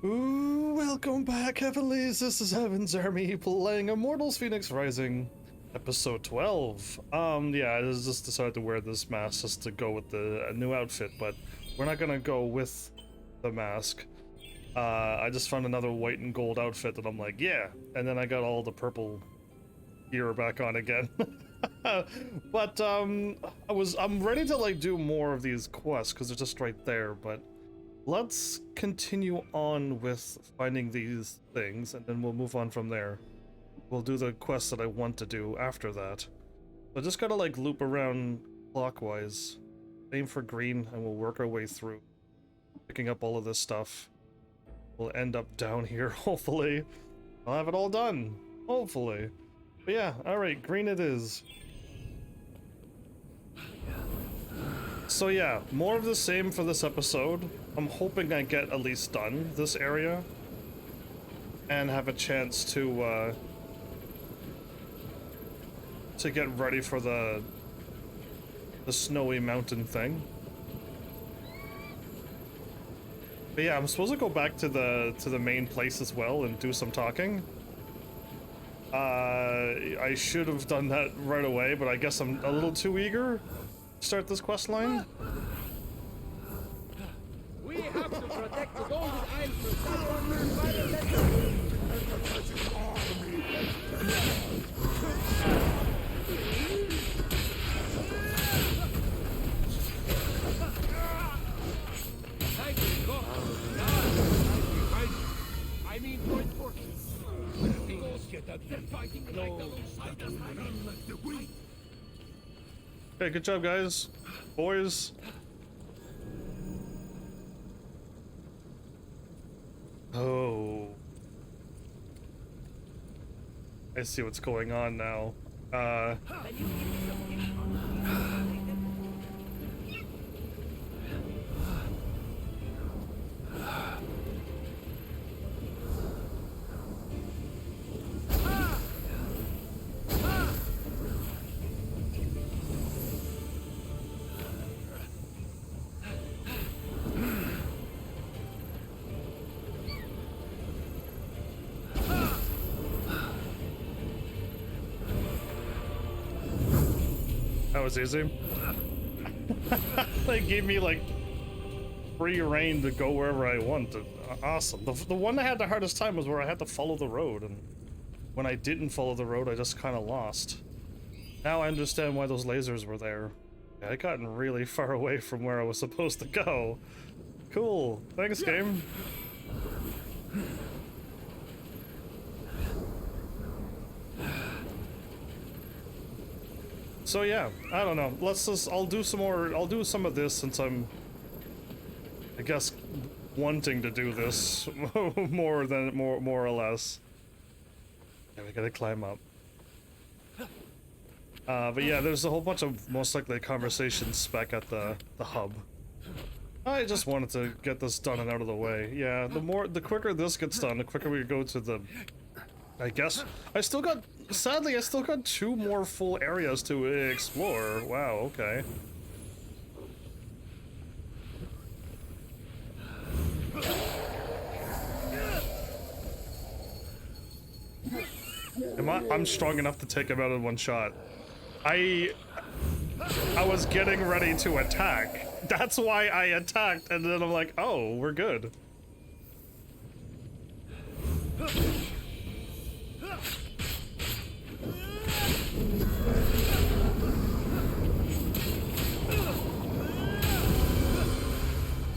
Ooh, welcome back, Heavenlies. This is HEAVENSARMY playing Immortals Fenyx Rising, episode 12. Yeah, I just decided to wear this mask just to go with the new outfit, but we're not gonna go with the mask. I just found another white and gold outfit that I'm like, yeah, and then I got all the purple gear back on again. But I'm ready to like do more of these quests because they're just right there, but let's continue on with finding these things, and then we'll move on from there. We'll do the quests that I want to do after that. So just gotta like loop around clockwise, aim for green, and we'll work our way through, picking up all of this stuff. We'll end up down here, hopefully. I'll have it all done, hopefully. But yeah, alright, green it is. So yeah, more of the same for this episode. I'm hoping I get at least done this area and have a chance to get ready for the snowy mountain thing. But yeah, I'm supposed to go back to the main place as well and do some talking. I should have done that right away, but I guess I'm a little too eager to start this quest line. We have to protect the golden isle from Saturn by the letter. I mean, for importance. They're fighting like the Lusaders. Okay, good job, guys. Boys. Oh. I see what's going on now. That was easy. They gave me like free reign to go wherever I want. Awesome. The one I had the hardest time was where I had to follow the road, and when I didn't follow the road, I just kind of lost. Now I understand why those lasers were there. Yeah, I gotten really far away from where I was supposed to go. Cool. Thanks, game. So yeah, I don't know. I'll do some of this since I'm, I guess, wanting to do this more or less. Yeah, we gotta climb up. But yeah, there's a whole bunch of most likely conversations back at the hub. I just wanted to get this done and out of the way. Yeah, the quicker this gets done, the quicker we go to the, I guess. Sadly, I still got 2 more full areas to explore. Wow, okay. I'm strong enough to take him out in one shot. I was getting ready to attack. That's why I attacked, and then I'm like, oh, we're good.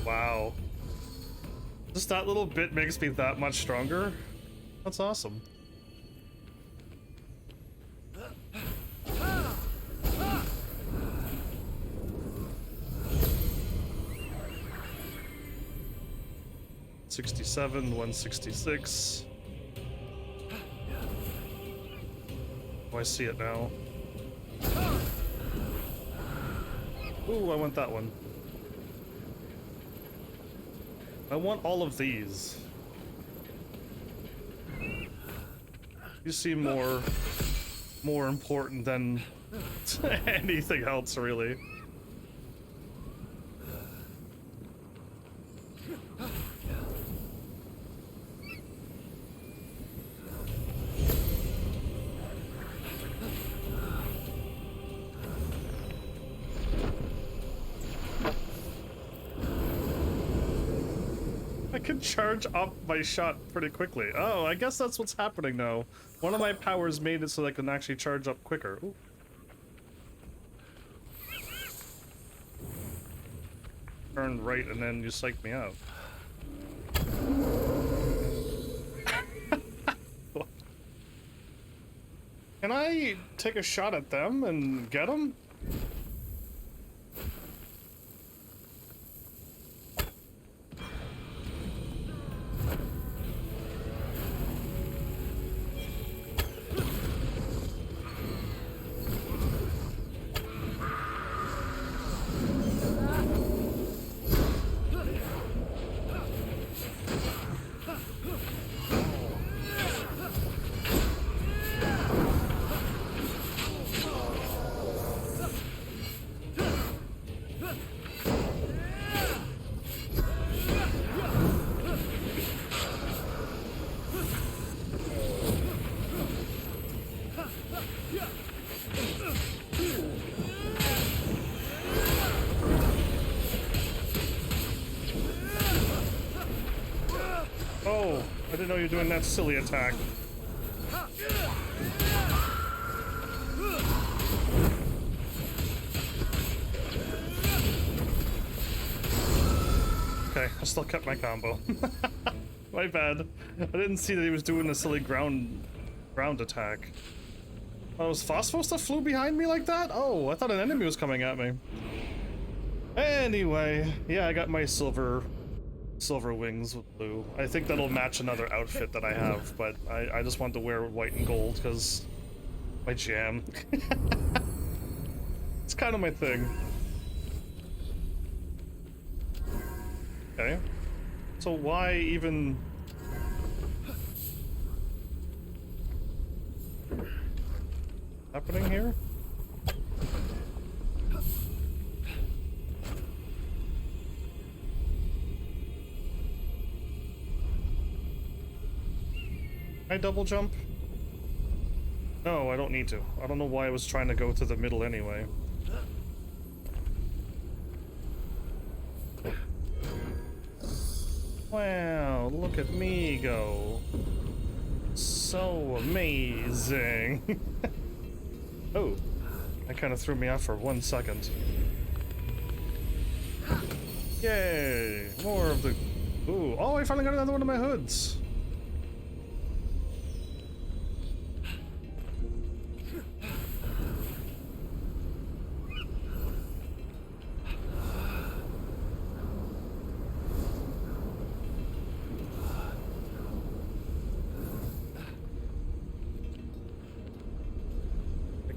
Wow. Just that little bit makes me that much stronger. That's awesome. $67, 166. Oh, I see it now. Ooh, I want that one. I want all of these. You seem more important than anything else, really. I can charge up my shot pretty quickly. Oh, I guess that's what's happening now. One of my powers made it so that I can actually charge up quicker. Ooh. Turn right and then you psych me out. Can I take a shot at them and get them? Oh, I didn't know you were doing that silly attack. Okay, I still kept my combo. My bad. I didn't see that he was doing a silly ground attack. Oh, was Phosphos that flew behind me like that? Oh, I thought an enemy was coming at me. Anyway, yeah, I got my silver wings with blue. I think that'll match another outfit that I have, but I just want to wear white and gold because my jam. It's kind of my thing. Okay. So why even... happening here? Can I double jump? No, I don't need to. I don't know why I was trying to go to the middle anyway. Wow, look at me go. So amazing. Oh, that kind of threw me off for 1 second. Yay, more of the... Ooh, oh, I finally got another one of my hoods.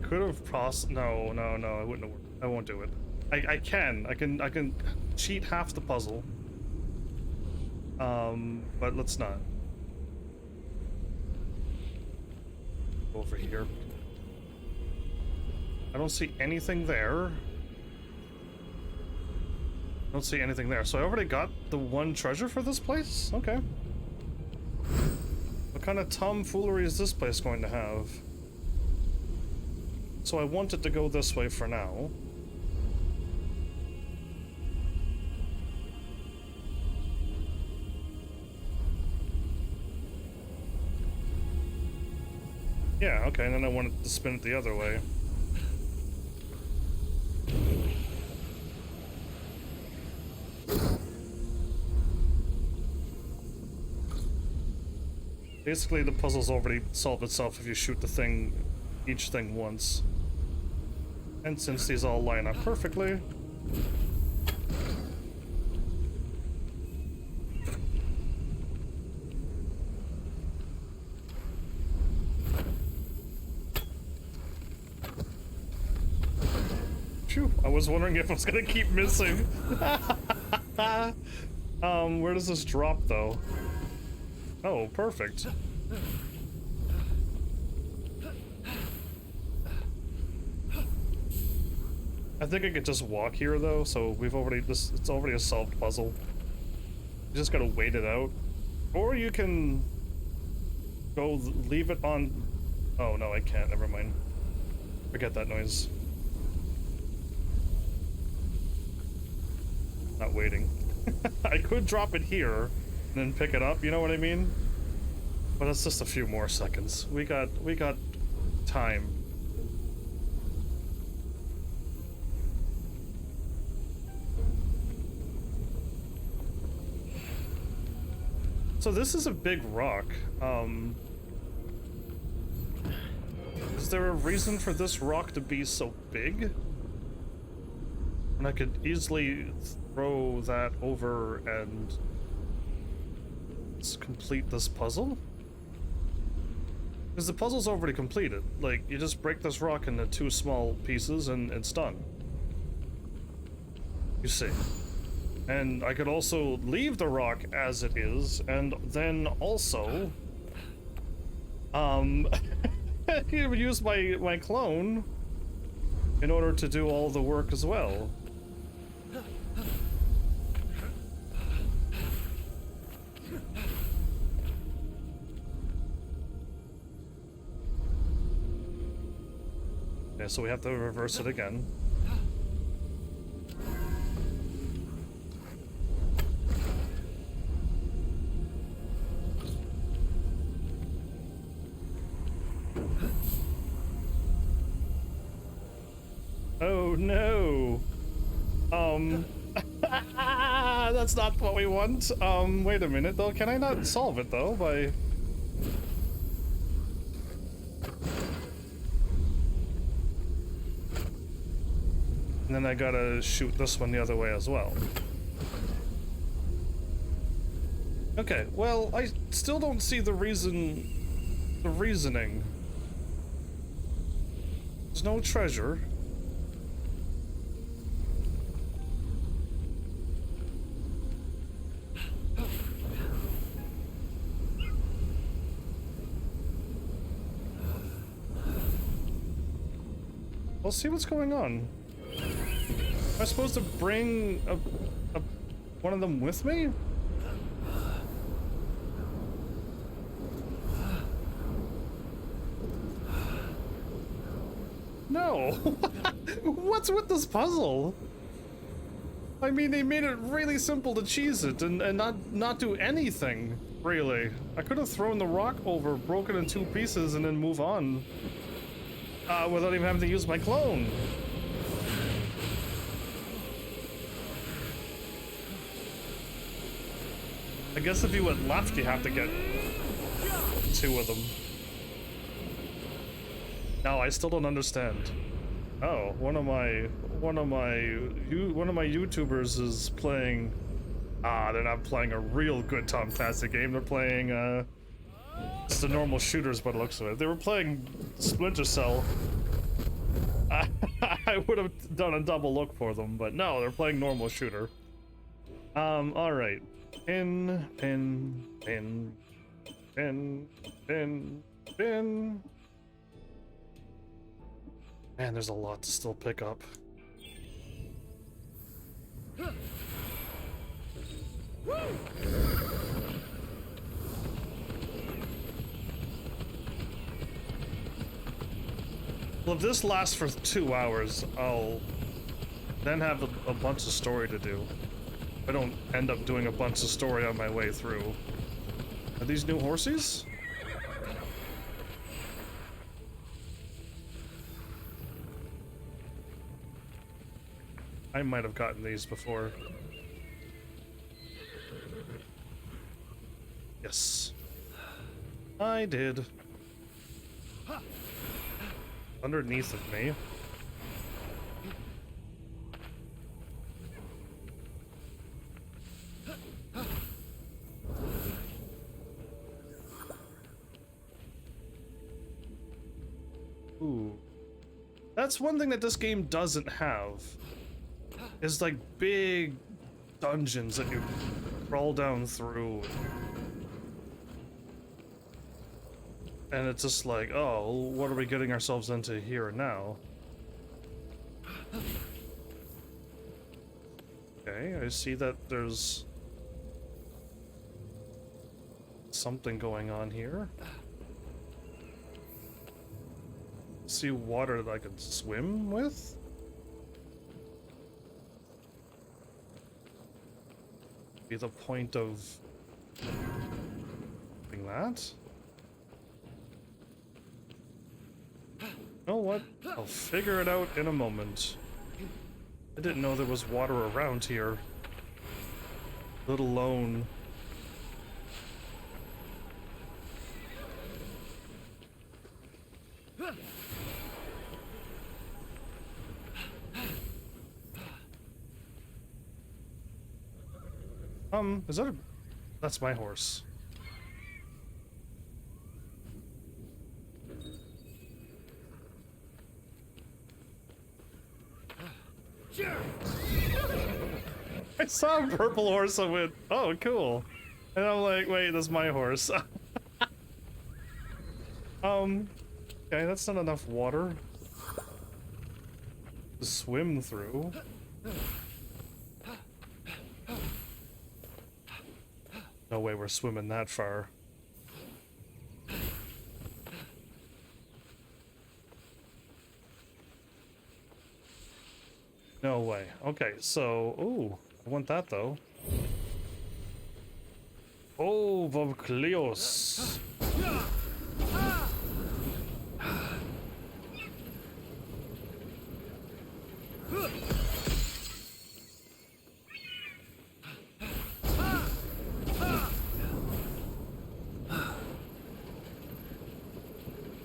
Could have no, it wouldn't have worked. I won't do it. I can cheat half the puzzle. But let's not. Over here. I don't see anything there. I don't see anything there. So I already got the one treasure for this place? Okay. What kind of tomfoolery is this place going to have? So I wanted to go this way for now. Yeah, okay, and then I wanted to spin it the other way. Basically, the puzzle's already solved itself if you shoot the thing, each thing once. And since these all line up perfectly... Phew, I was wondering if I was gonna keep missing. Where does this drop, though? Oh, perfect. I think I could just walk here though, so we've already it's already a solved puzzle. You just gotta wait it out. Or you can go leave it on... Oh no, I can't, never mind. Forget that noise. Not waiting. I could drop it here, and then pick it up, you know what I mean? But it's just a few more seconds. We got time. So this is a big rock. Is there a reason for this rock to be so big? And I could easily throw that over and let's complete this puzzle? Because the puzzle's already completed. Like, you just break this rock into 2 small pieces and it's done. You see. And I could also leave the rock as it is, and then also use my clone in order to do all the work as well. Yeah, so we have to reverse it again. Oh no. That's not what we want. Wait a minute though. Can I not solve it though by... And then I gotta shoot this one the other way as well. Okay, well, I still don't see the reasoning. There's no treasure. We'll see what's going on. Am I supposed to bring one of them with me? No! What's with this puzzle? I mean, they made it really simple to cheese it and not do anything, really. I could have thrown the rock over, broken in 2 pieces, and then move on. Without even having to use my clone. I guess if you went left, you have to get 2 of them. No, I still don't understand. Oh, one of my YouTubers is playing. They're not playing a real good Tom Clancy game. They're playing just the normal shooters, by the looks of it. They were playing Splinter Cell. I would have done a double look for them, but no, they're playing normal shooter. All right. Pin. Man, there's a lot to still pick up. Well, if this lasts for 2 hours, I'll then have a bunch of story to do. I don't end up doing a bunch of story on my way through. Are these new horses? I might have gotten these before. Yes. I did. Underneath of me. Ooh. That's one thing that this game doesn't have. Is like big dungeons that you crawl down through. And it's just like, oh, what are we getting ourselves into here and now? Okay, I see that there's something going on here. See water that I could swim with? Be the point of Doing that. You know what? I'll figure it out in a moment. I didn't know there was water around here. Let alone... is that a... That's my horse. Sure. I saw a purple horse and went, oh, cool. And I'm like, wait, that's my horse. Okay, that's not enough water to swim through. No way we're swimming that far. No way. Okay, so... Ooh, I want that, though. Oh, Vovkleos.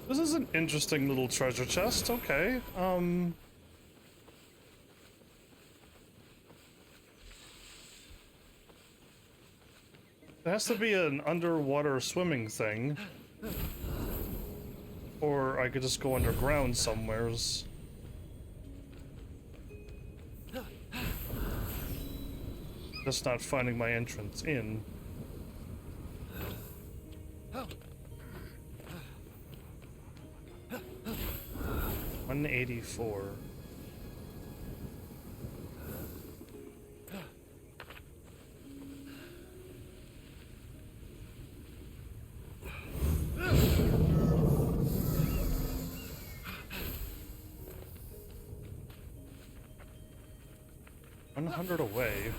This is an interesting little treasure chest, okay. It has to be an underwater swimming thing. Or I could just go underground somewheres. Just not finding my entrance in. 184. $100 away.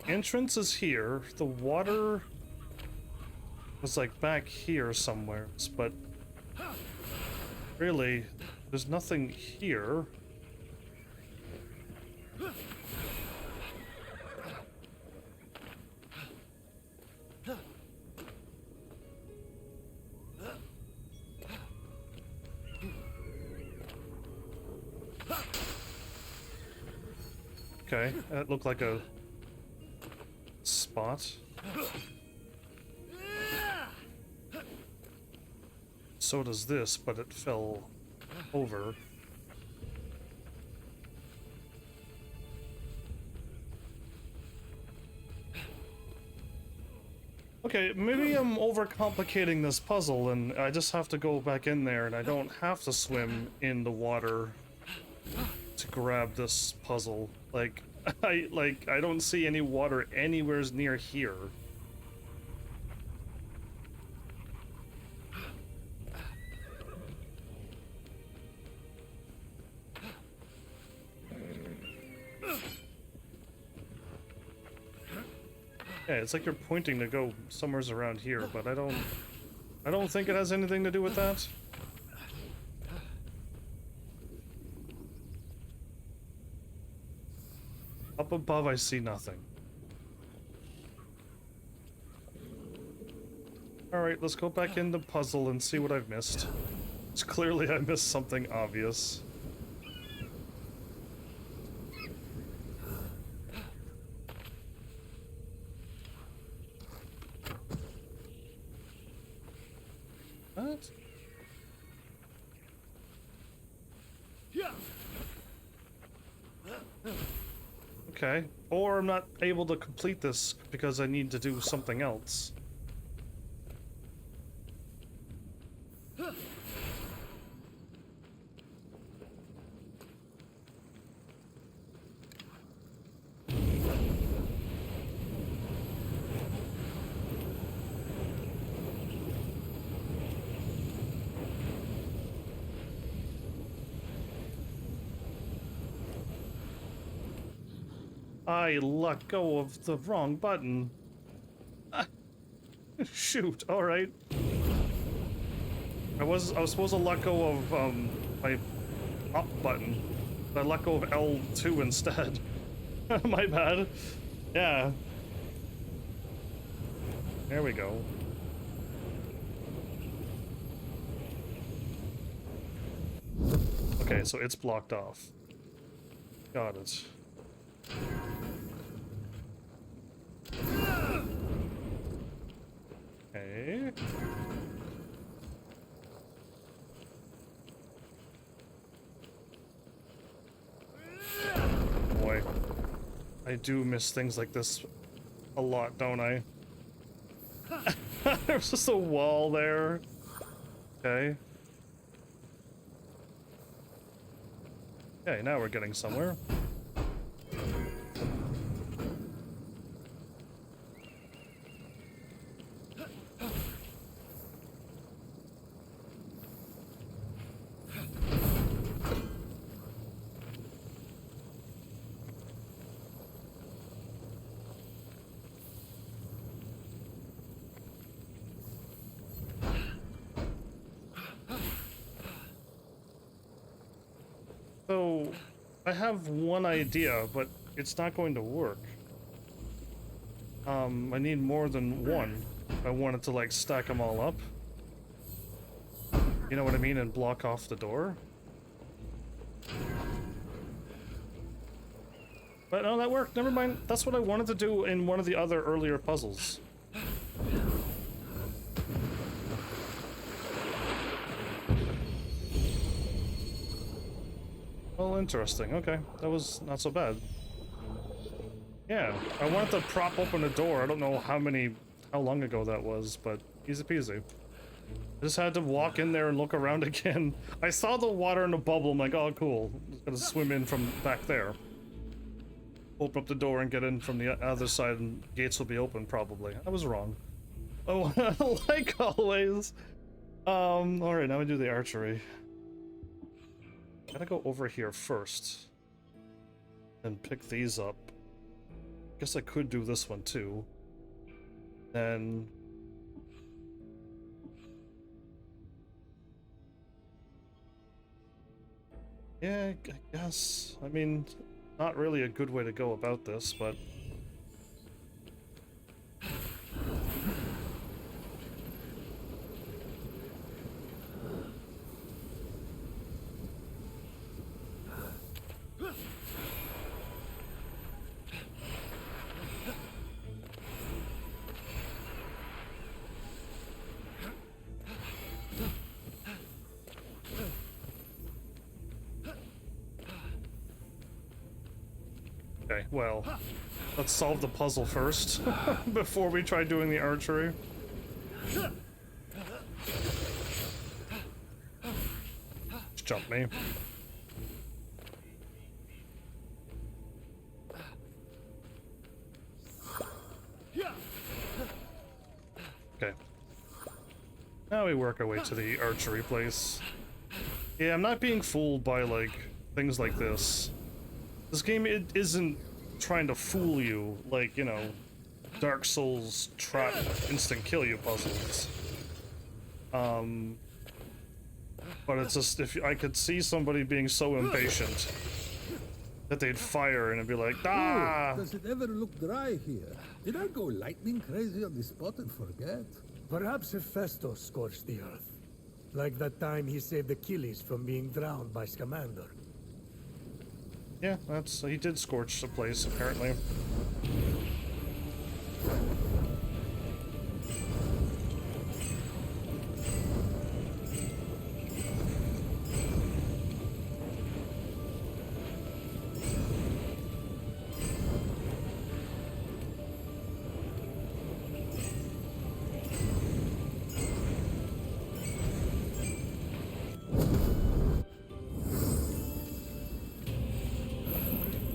Entrance is here. The water was like back here somewhere, but really, there's nothing here. Okay, that looked like a spot. So does this, but it fell over. Okay, maybe I'm overcomplicating this puzzle and I just have to go back in there and I don't have to swim in the water to grab this puzzle. Like, I don't see any water anywhere near here. Yeah, it's like you're pointing to go somewheres around here, but I don't think it has anything to do with that. Up above, I see nothing. Alright, let's go back in the puzzle and see what I've missed. It's clearly I missed something obvious. What? Okay. Or I'm not able to complete this because I need to do something else. I let go of the wrong button. Ah, shoot, alright. I was supposed to let go of my up button, but I let go of L2 instead. My bad. Yeah. There we go. Okay, so it's blocked off. Got it. Okay. Boy, I do miss things like this a lot, don't I? There's just a wall there. Okay. Okay, now we're getting somewhere. So, I have one idea, but it's not going to work. I need more than one. I wanted to, like, stack them all up. You know what I mean? And block off the door. But no, that worked. Never mind. That's what I wanted to do in one of the other earlier puzzles. Well, interesting. Okay, that was not so bad. Yeah, I wanted to prop open a door. I don't know how long ago that was, but easy peasy. I just had to walk in there and look around again. I saw the water in the bubble. I'm like, oh, cool. I'm just gonna swim in from back there. Open up the door and get in from the other side, and gates will be open probably. I was wrong. Oh, like always. Alright, now we do the archery. Gotta go over here first. And pick these up. Guess I could do this one too. Then... yeah, I guess. I mean, not really a good way to go about this, but... okay, well, let's solve the puzzle first, before we try doing the archery. Just jump me. Okay. Now we work our way to the archery place. Yeah, I'm not being fooled by, like, things like this. This game, it isn't trying to fool you like, you know, Dark Souls trap instant kill you puzzles. But it's just, if I could see somebody being so impatient that they'd fire and it'd be like, ah! Does it ever look dry here? Did I go lightning crazy on the spot and forget? Perhaps Hephaestus scorched the earth. Like that time he saved Achilles from being drowned by Scamander. Yeah, he did scorch the place, apparently.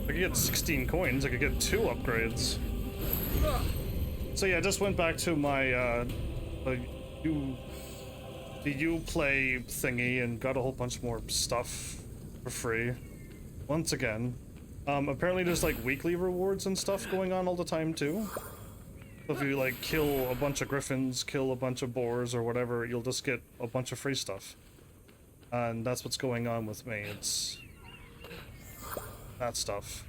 I could get 16 coins, I could get 2 upgrades. So yeah, I just went back to my, the Uplay thingy and got a whole bunch more stuff for free. Once again. Apparently there's like weekly rewards and stuff going on all the time too. So if you like kill a bunch of griffins, kill a bunch of boars or whatever, you'll just get a bunch of free stuff. And that's what's going on with me. It's that stuff.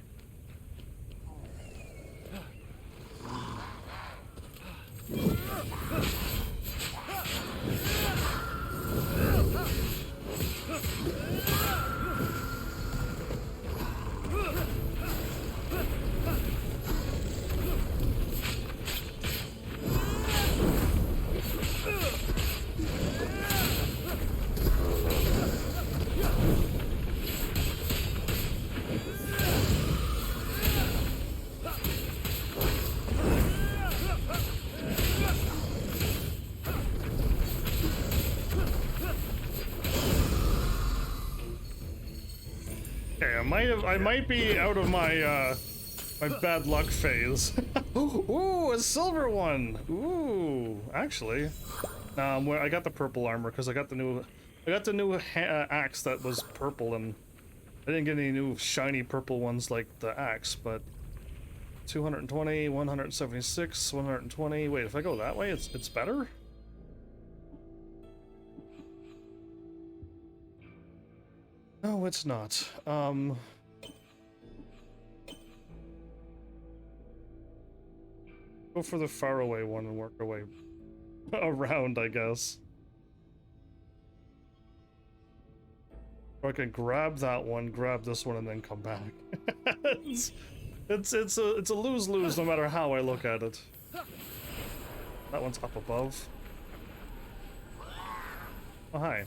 I might be out of my my bad luck phase. Ooh, a silver one. Ooh, actually, well, I got the purple armor because I got the new axe that was purple, and I didn't get any new shiny purple ones like the axe. But 220, 176, 120. Wait, if I go that way, it's better. No, it's not. Go for the faraway one and work our way around, I guess. Or I can grab that one, grab this one, and then come back. it's a lose-lose no matter how I look at it. That one's up above. Oh, hi.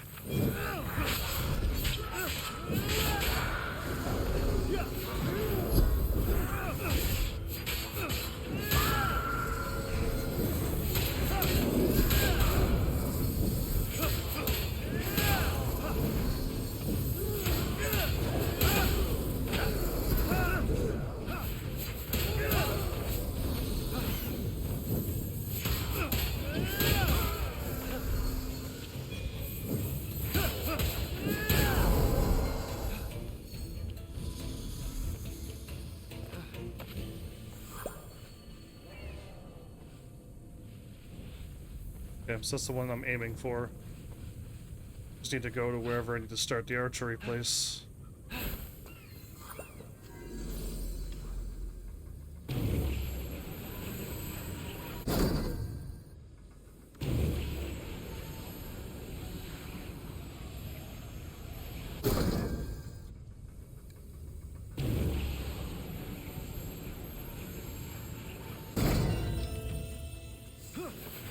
Okay, so that's the one I'm aiming for. Just need to go to wherever I need to start the archery place.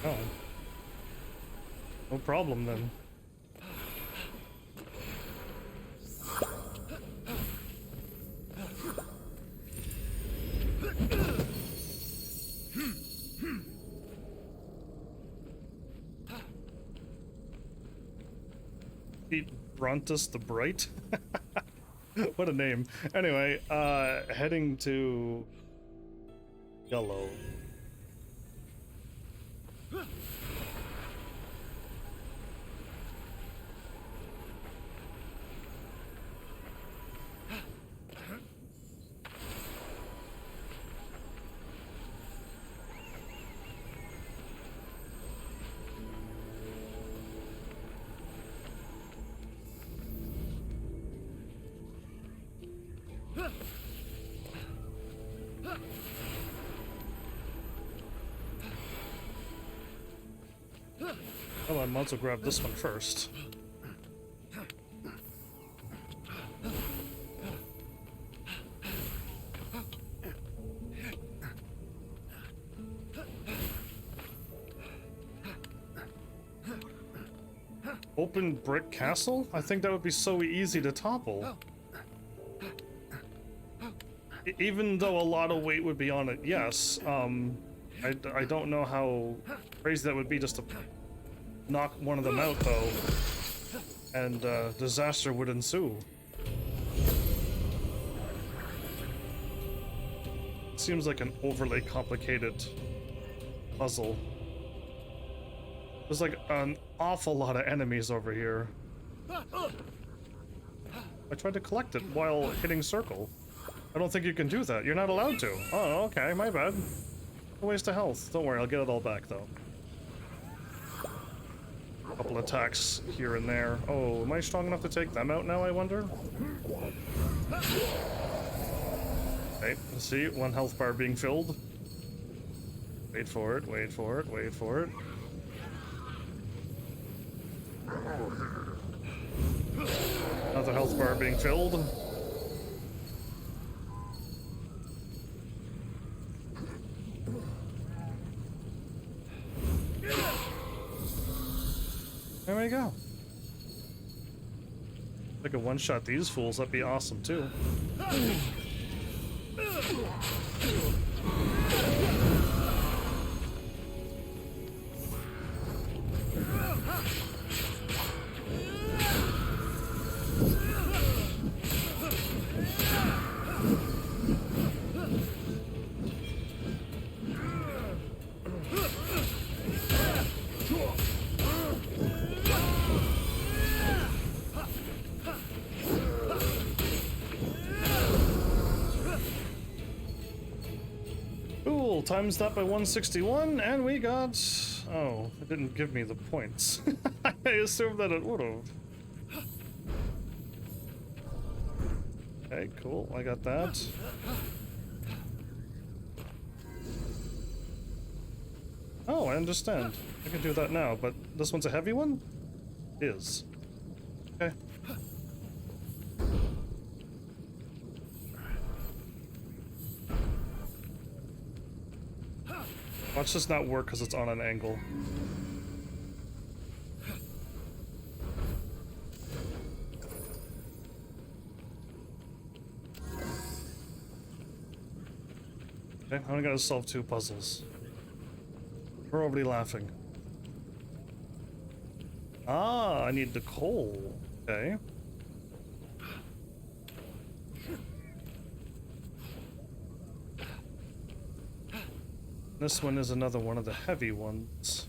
Oh. No problem then. Pete Brontus the Bright? What a name. Anyway, heading to yellow. Oh, I might as well grab this one first. Open brick castle? I think that would be so easy to topple. Even though a lot of weight would be on it, yes. I don't know how crazy that would be just to knock one of them out, though. And disaster would ensue. It seems like an overly complicated puzzle. There's like an awful lot of enemies over here. I tried to collect it while hitting circle. I don't think you can do that. You're not allowed to. Oh, okay, my bad. A waste of health. Don't worry, I'll get it all back though. Couple attacks here and there. Oh, am I strong enough to take them out now, I wonder? Okay, let's see. One health bar being filled. Wait for it, wait for it, wait for it. Another health bar being filled. There we go. If I could one-shot these fools, that'd be awesome too. Cool, times that by 161, and we got... Oh, it didn't give me the points. I assumed that it would've. Okay, cool, I got that. Oh, I understand. I can do that now, but this one's a heavy one? It is. Okay. Watch this not work because it's on an angle. Okay, I only gotta solve 2 puzzles. We're already laughing. Ah, I need the coal. Okay. This one is another one of the heavy ones.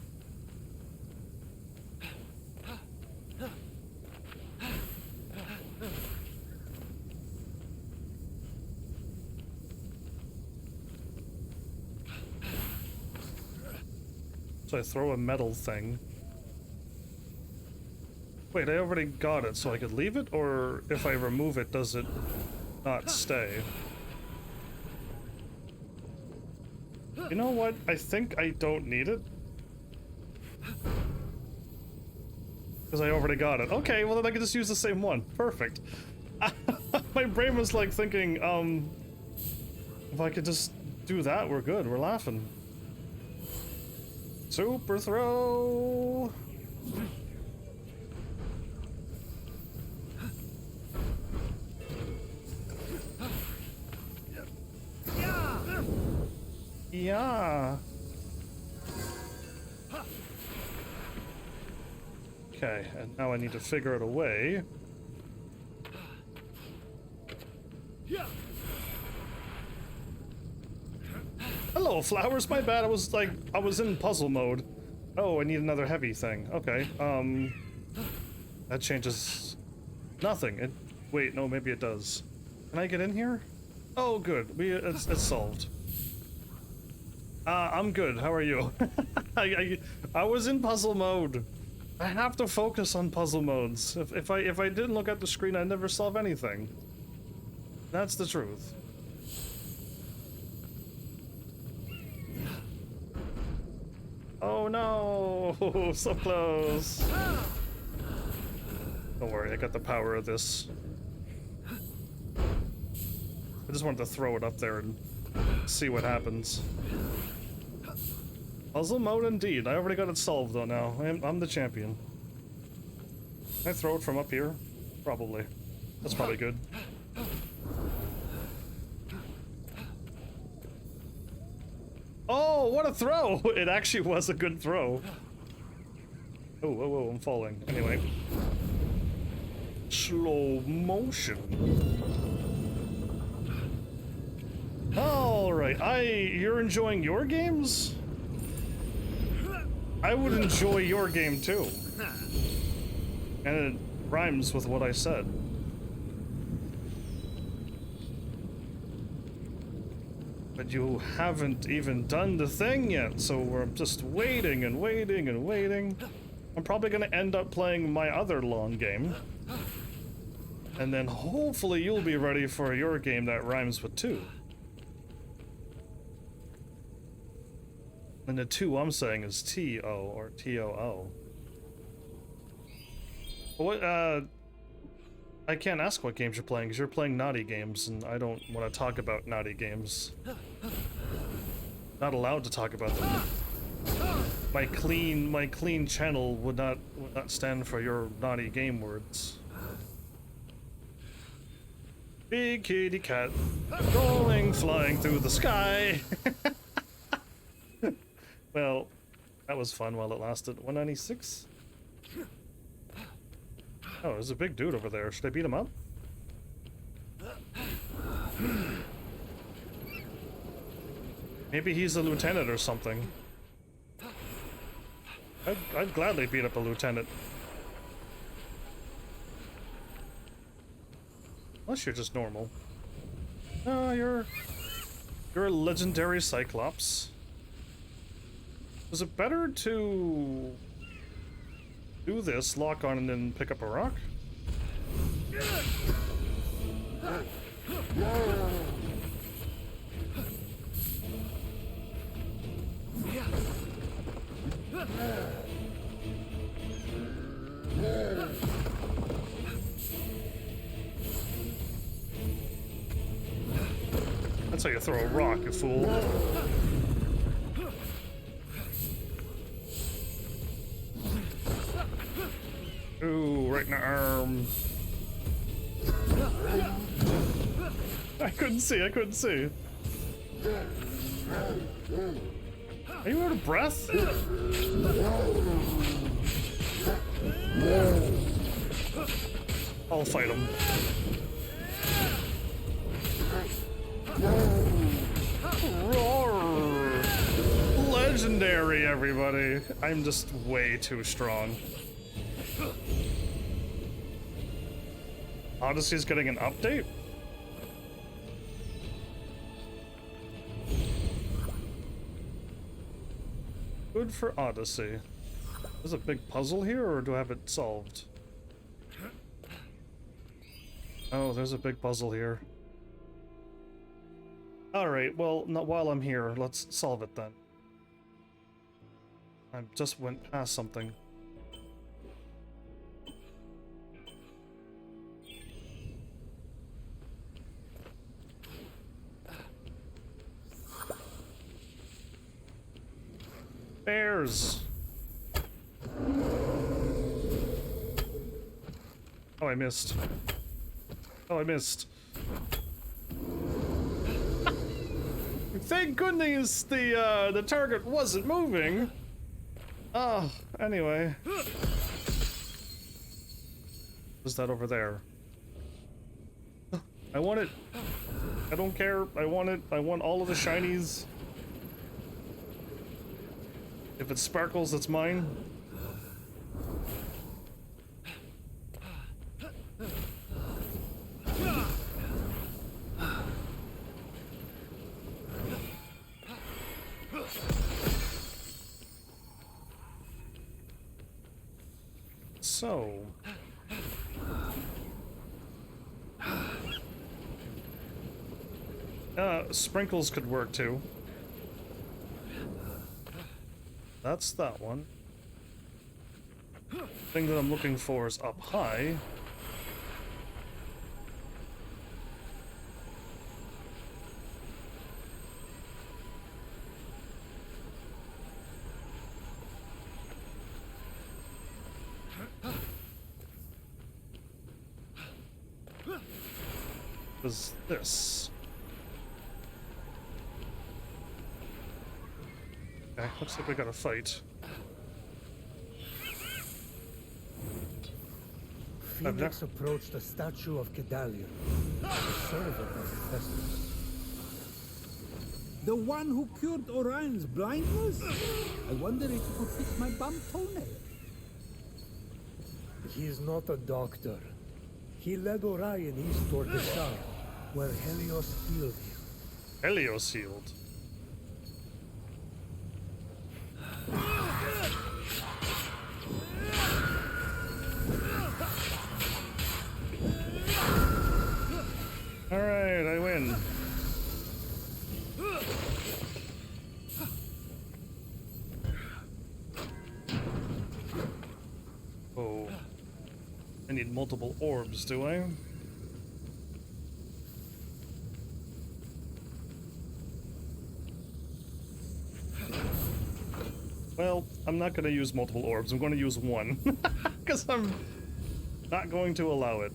So I throw a metal thing. Wait, I already got it, so I could leave it? Or if I remove it, does it not stay? You know what? I think I don't need it. Because I already got it. Okay, well then I can just use the same one. Perfect. My brain was like thinking, if I could just do that, we're good. We're laughing. Super throw! Yeah. Okay, and now I need to figure out a way. Hello, flowers. My bad. I was in puzzle mode. Oh, I need another heavy thing. Okay. That changes nothing. Wait, no, maybe it does. Can I get in here? Oh, good. It's solved. I'm good. How are you? I was in puzzle mode. I have to focus on puzzle modes. If I didn't look at the screen, I'd never solve anything. That's the truth. Oh no! So close. Don't worry, I got the power of this. I just wanted to throw it up there and see what happens. Puzzle mode indeed. I already got it solved though now. I'm the champion. Can I throw it from up here? Probably. That's probably good. Oh, what a throw! It actually was a good throw. Oh, whoa, whoa, I'm falling. Anyway. Slow motion. Alright, you're enjoying your games? I would enjoy your game too. And it rhymes with what I said. But you haven't even done the thing yet, so we're just waiting and waiting and waiting. I'm probably gonna end up playing my other long game. And then hopefully you'll be ready for your game that rhymes with 2. And the 2 I'm saying is T-O or T-O-O. What, I can't ask what games you're playing because you're playing naughty games and I don't want to talk about naughty games. Not allowed to talk about them. My clean channel would not stand for your naughty game words. Big kitty cat going flying through the sky. Well, that was fun while it lasted. 196? Oh, there's a big dude over there. Should I beat him up? Maybe he's a lieutenant or something. I'd gladly beat up a lieutenant. Unless you're just normal. No, you're a legendary Cyclops. Is it better to do this, lock on, and then pick up a rock? That's how you throw a rock, you fool. Ooh, right in the arm. I couldn't see. Are you out of breath? I'll fight him. Roar! Legendary, everybody. I'm just way too strong. Odyssey's getting an update? Good for Odyssey. There's a big puzzle here, or do I have it solved? Oh, there's a big puzzle here. Alright, well, not while I'm here, let's solve it then. I just went past something. Bears! Oh, I missed. Oh, I missed. Thank goodness the target wasn't moving. Oh, anyway. What's that over there? I want it. I don't care. I want it. I want all of the shinies. If it sparkles, it's mine. So... sprinkles could work too. That's that one. Thing that I'm looking for is up high. Is this? Okay, looks like we got a fight. Fenyx approached the statue of Kedalion, the servant of Hephaestus. The one who cured Orion's blindness? I wonder if you could fix my bum toenail. He is not a doctor. He led Orion east toward the sun, where Helios healed him. Helio Shield. Alright, I win. Oh. I need multiple orbs, do I? Well, I'm not going to use multiple orbs. I'm going to use one. Because I'm not going to allow it.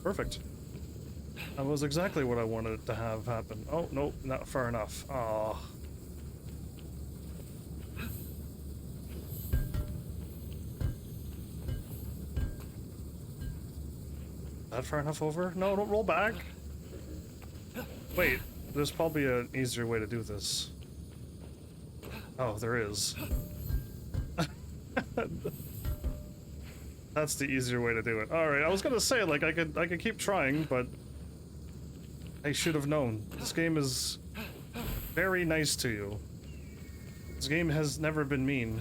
Perfect. That was exactly what I wanted to have happen. Oh, nope, not far enough. Aw. That far enough over? No, don't roll back. Wait, there's probably an easier way to do this. Oh, there is. That's the easier way to do it. Alright, I was gonna say, like, I could keep trying, but I should have known. This game is very nice to you. This game has never been mean.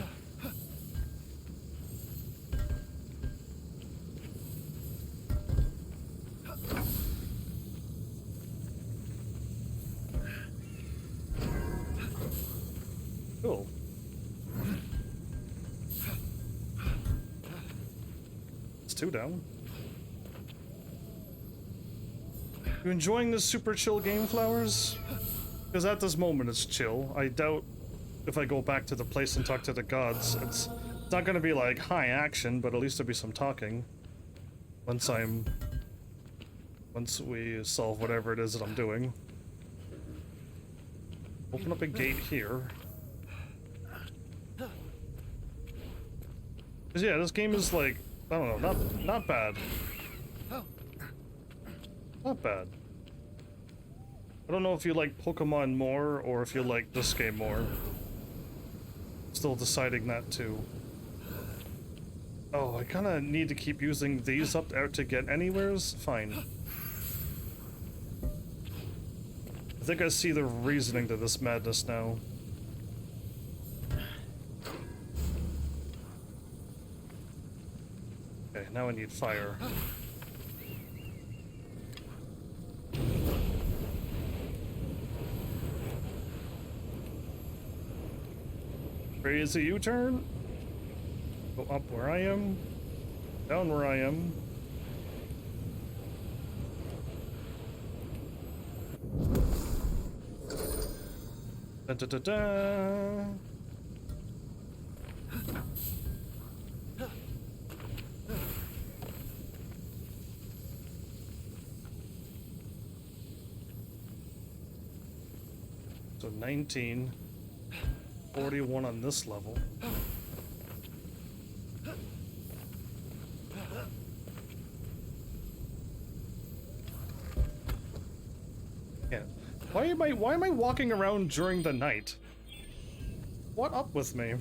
Cool. It's 2 down. You enjoying this super chill game, Flowers? Because at this moment it's chill. I doubt if I go back to the place and talk to the gods, it's not gonna be like high action, but at least there'll be some talking. Once we solve whatever it is that I'm doing. Open up a gate here. Cause yeah, this game is like, I don't know, not bad. Not bad. I don't know if you like Pokemon more or if you like this game more. Still deciding that too. Oh, I kinda need to keep using these up there to get anywheres? Fine. I think I see the reasoning to this madness now. Okay, now I need fire. Crazy U-turn. Go up where I am. Down where I am. Da da da da. So 19, 41 on this level. Yeah. Why am I walking around during the night? What up with me?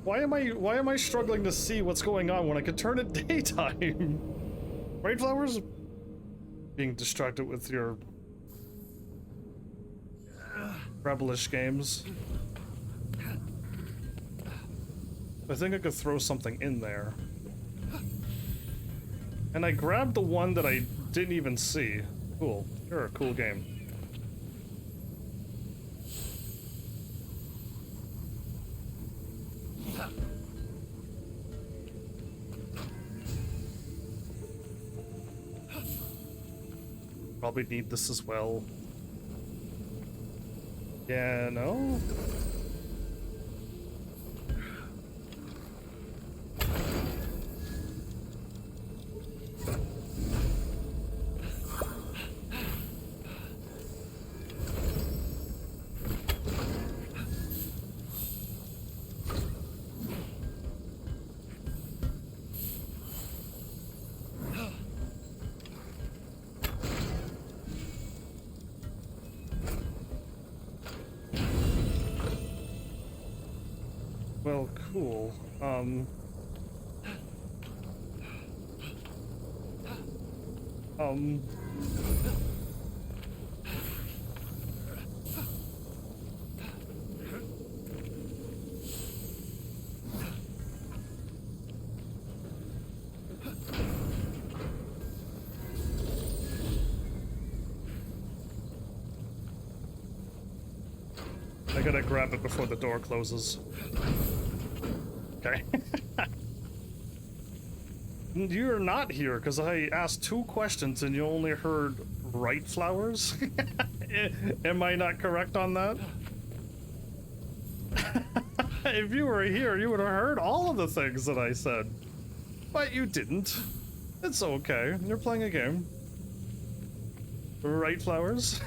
Why am I struggling to see what's going on when I could turn it daytime? Right, Flowers? Being distracted with your rebellish games. I think I could throw something in there. And I grabbed the one that I didn't even see. Cool. You're a cool game. Probably need this as well. Yeah, no? Well, cool. Um. I gotta grab it before the door closes. Okay. You're not here because I asked 2 questions and you only heard right flowers? Am I not correct on that? If you were here, you would have heard all of the things that I said. But you didn't. It's okay. You're playing a game. Right flowers?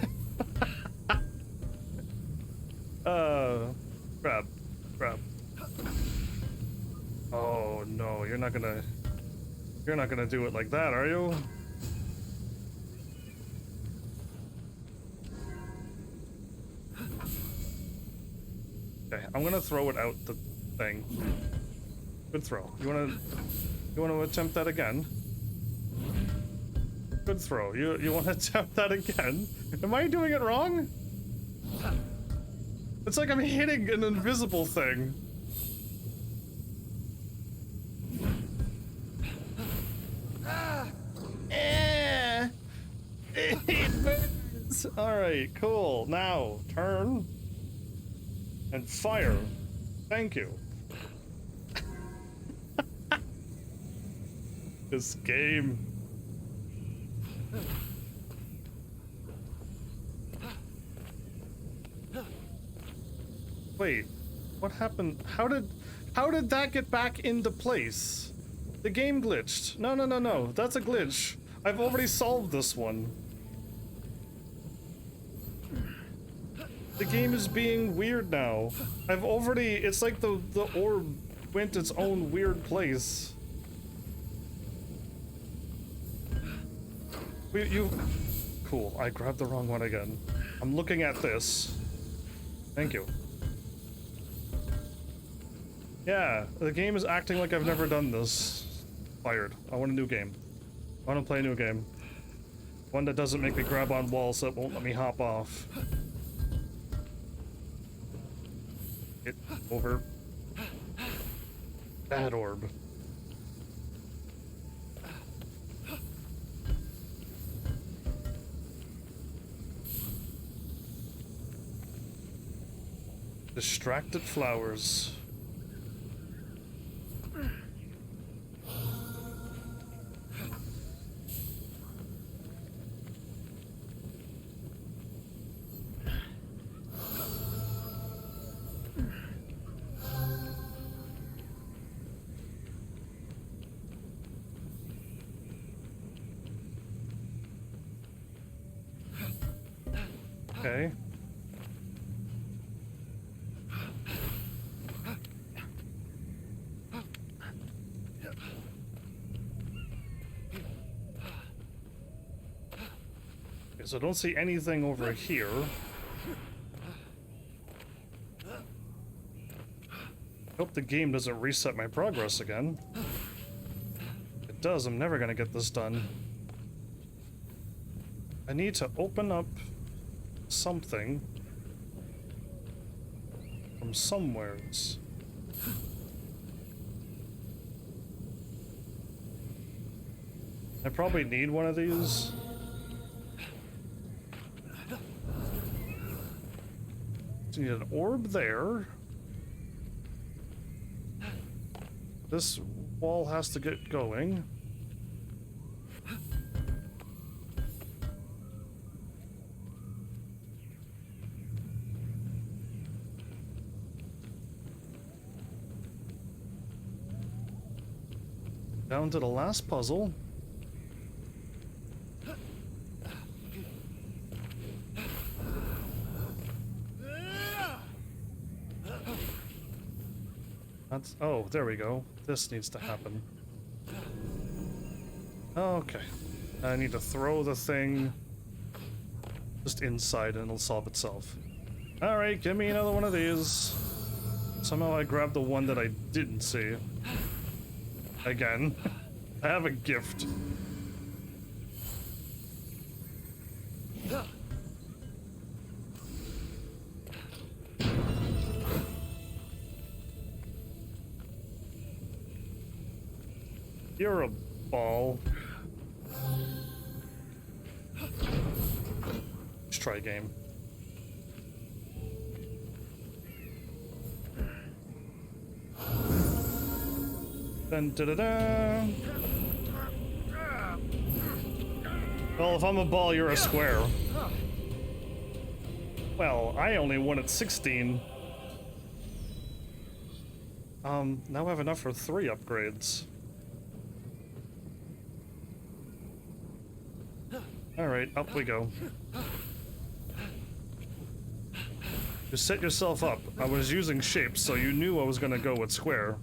Grab. Oh no, you're not gonna do it like that, are you? Okay, I'm gonna throw it out the thing. Good throw. You wanna attempt that again? Good throw. You wanna attempt that again? Am I doing it wrong? It's like I'm hitting an invisible thing. It burns. Alright, cool. Now, turn. And fire. Thank you. This game. Wait, what happened? How did that get back into place? The game glitched. No. That's a glitch. I've already solved this one. The game is being weird now. It's like the orb went its own weird place. Cool, I grabbed the wrong one again. I'm looking at this. Thank you. Yeah, the game is acting like I've never done this. Fired. I want a new game. I want to play a new game. One that doesn't make me grab on walls that won't let me hop off. Get over. Bad orb. Distracted flowers. Okay. So I don't see anything over here. Hope the game doesn't reset my progress again. If it does, I'm never gonna get this done. I need to open up something from somewheres. I probably need one of these. Need an orb there. This wall has to get going. Down to the last puzzle. Oh, there we go. This needs to happen. Okay. I need to throw the thing just inside and it'll solve itself. Alright, give me another one of these. Somehow I grabbed the one that I didn't see. Again. I have a gift. You're a ball. Let's try a game. Dun, da, da, da. Well, if I'm a ball, you're a square. Well, I only won at 16. Now I have enough for 3 upgrades. Alright, up we go. Just set yourself up. I was using shapes, so you knew I was gonna go with square.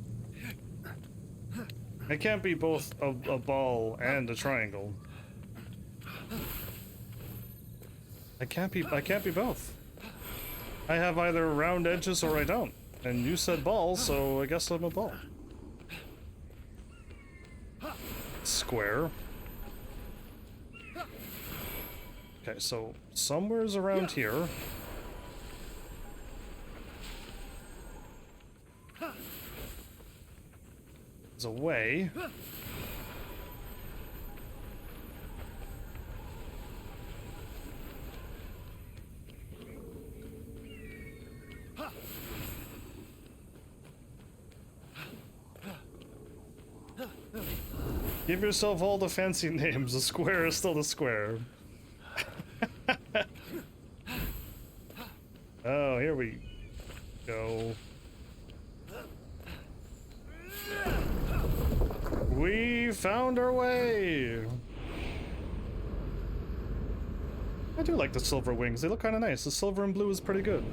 I can't be both a ball and a triangle. I can't be both. I have either round edges or I don't. And you said ball, so I guess I'm a ball. Square. Okay, so somewhere's around here. There's a way. Give yourself all the fancy names. The square is still the square. Oh, here we go. We found our way! I do like the silver wings. They look kind of nice. The silver and blue is pretty good.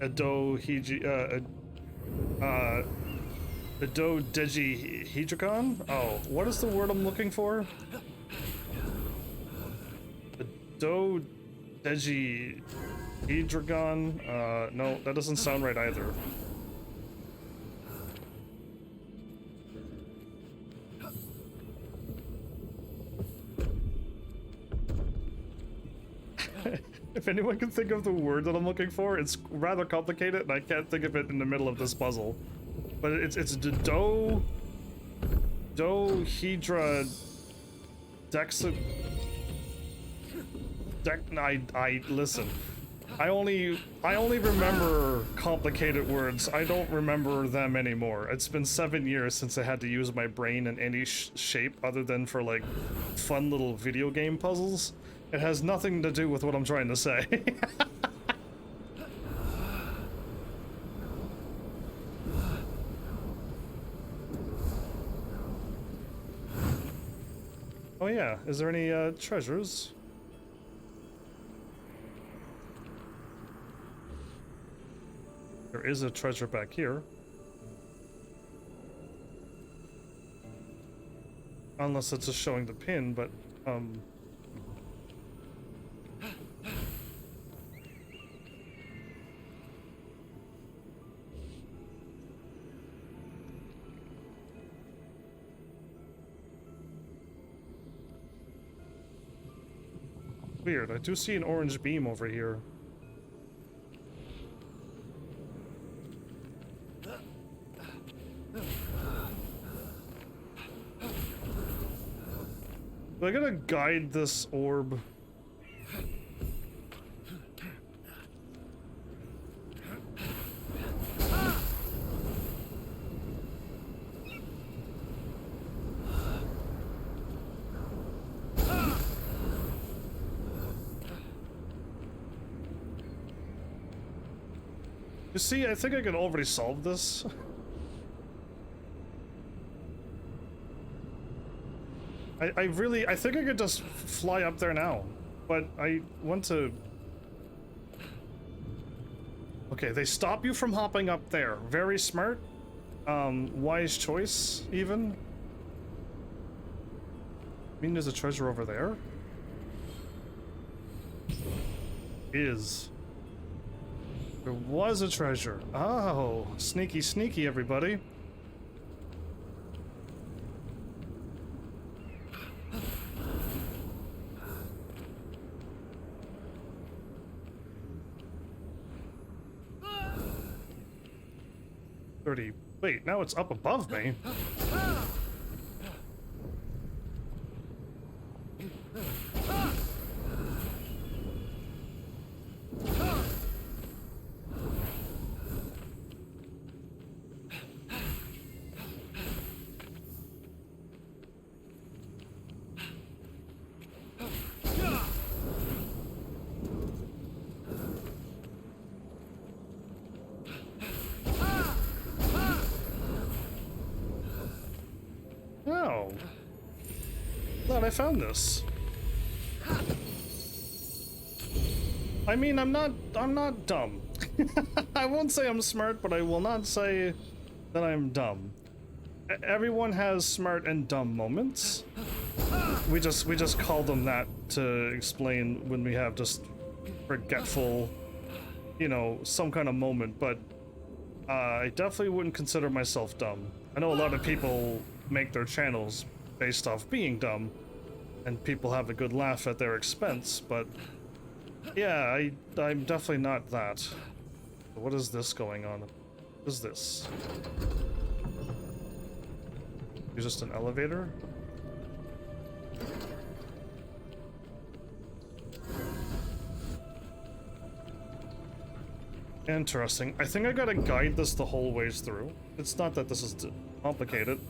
Dodecahedron? Oh, what is the word I'm looking for? Dodecahedron? No, that doesn't sound right either. If anyone can think of the word that I'm looking for, it's rather complicated, and I can't think of it in the middle of this puzzle. But it's dohedra listen. I only remember complicated words. I don't remember them anymore. It's been 7 years since I had to use my brain in any shape other than for like fun little video game puzzles. It has nothing to do with what I'm trying to say. Oh yeah, is there any treasures? There is a treasure back here. Unless it's just showing the pin, but weird, I do see an orange beam over here. I gotta guide this orb. You see, I think I can already solve this. I think I could just fly up there now, but I want to... Okay, they stop you from hopping up there. Very smart. Wise choice, even. I mean, there's a treasure over there. There was a treasure. Oh, sneaky, sneaky, everybody. 30. Wait, now it's up above me. Oh. Glad I found this. I mean, I'm not dumb. I won't say I'm smart, but I will not say that I'm dumb. Everyone has smart and dumb moments. We just call them that to explain when we have just forgetful, you know, some kind of moment, but I definitely wouldn't consider myself dumb. I know a lot of people make their channels based off being dumb, and people have a good laugh at their expense, but yeah, I'm definitely not that. What is this going on? What is this? Is just an elevator? Interesting. I think I gotta guide this the whole ways through. It's not that this is complicated.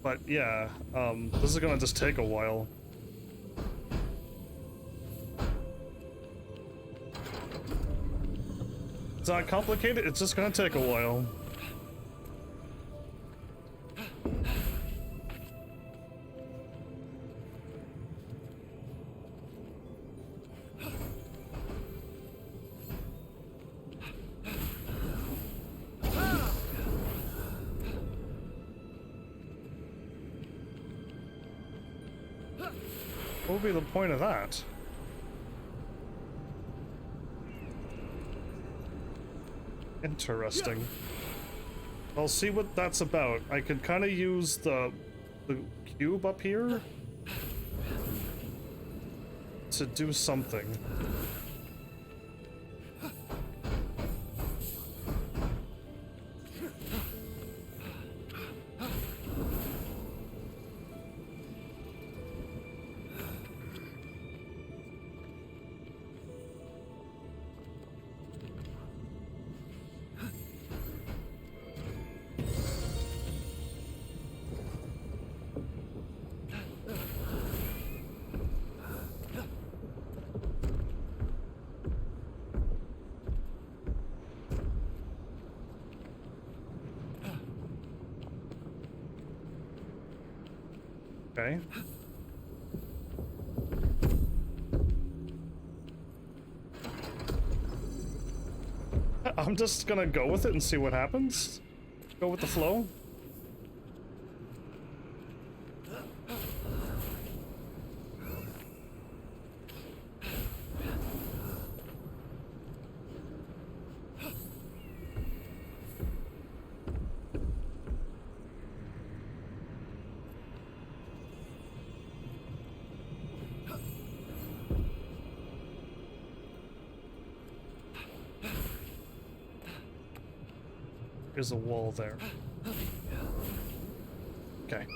But yeah, this is gonna just take a while. It's not complicated, it's just gonna take a while. What would be the point of that? Interesting. I'll see what that's about. I could kind of use the cube up here to do something. Okay. I'm just gonna go with it and see what happens. Go with the flow. There's a wall there. Okay.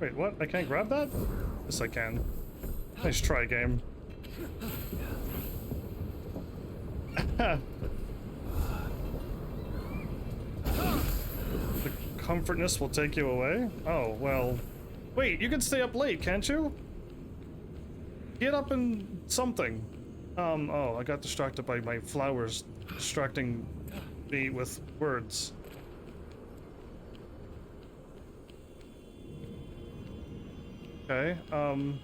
Wait, what? I can't grab that? Yes, I can. Nice try, game. The comfortness will take you away? Oh, well. Wait, you can stay up late, can't you? Get up and something. Oh, I got distracted by my flowers distracting me with words. Okay, I'm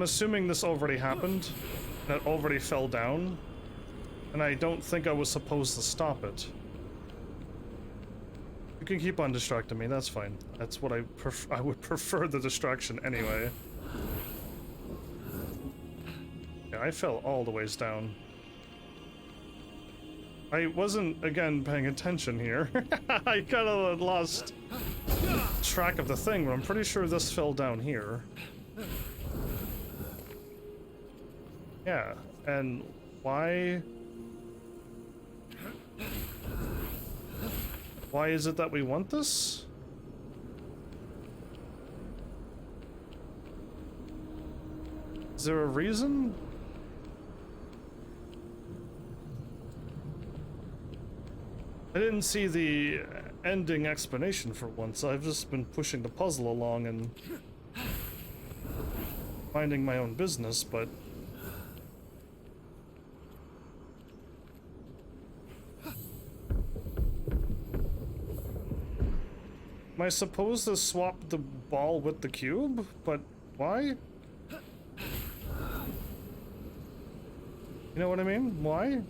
assuming this already happened, and it already fell down, and I don't think I was supposed to stop it. can keep on distracting me, that's fine. That's what I would prefer the distraction anyway. Yeah, I fell all the ways down. I wasn't, again, paying attention here. I kind of lost track of the thing, but I'm pretty sure this fell down here. Yeah, and why... Why is it that we want this? Is there a reason? I didn't see the ending explanation for once. I've just been pushing the puzzle along and minding my own business, but... Am I supposed to swap the ball with the cube? But why? You know what I mean? Why?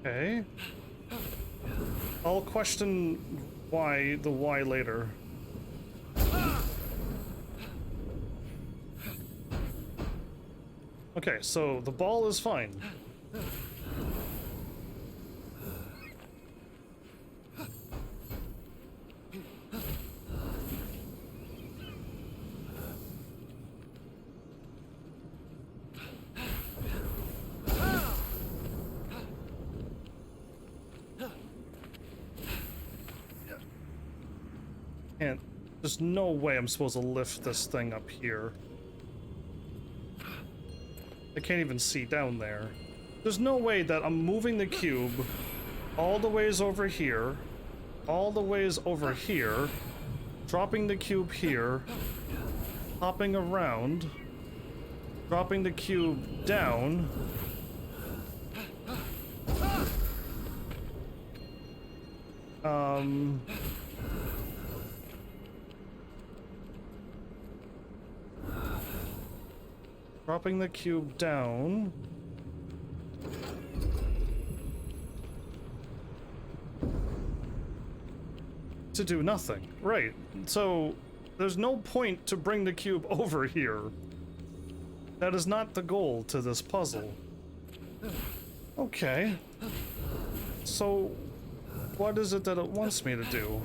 Okay. I'll question the why later. Okay, so the ball is fine. Can't. There's no way I'm supposed to lift this thing up here. I can't even see down there. There's no way that I'm moving the cube all the ways over here, all the ways over here, dropping the cube here, hopping around, dropping the cube down. Dropping the cube down. To do nothing. Right. So, there's no point to bring the cube over here. That is not the goal to this puzzle. Okay. So, what is it that it wants me to do?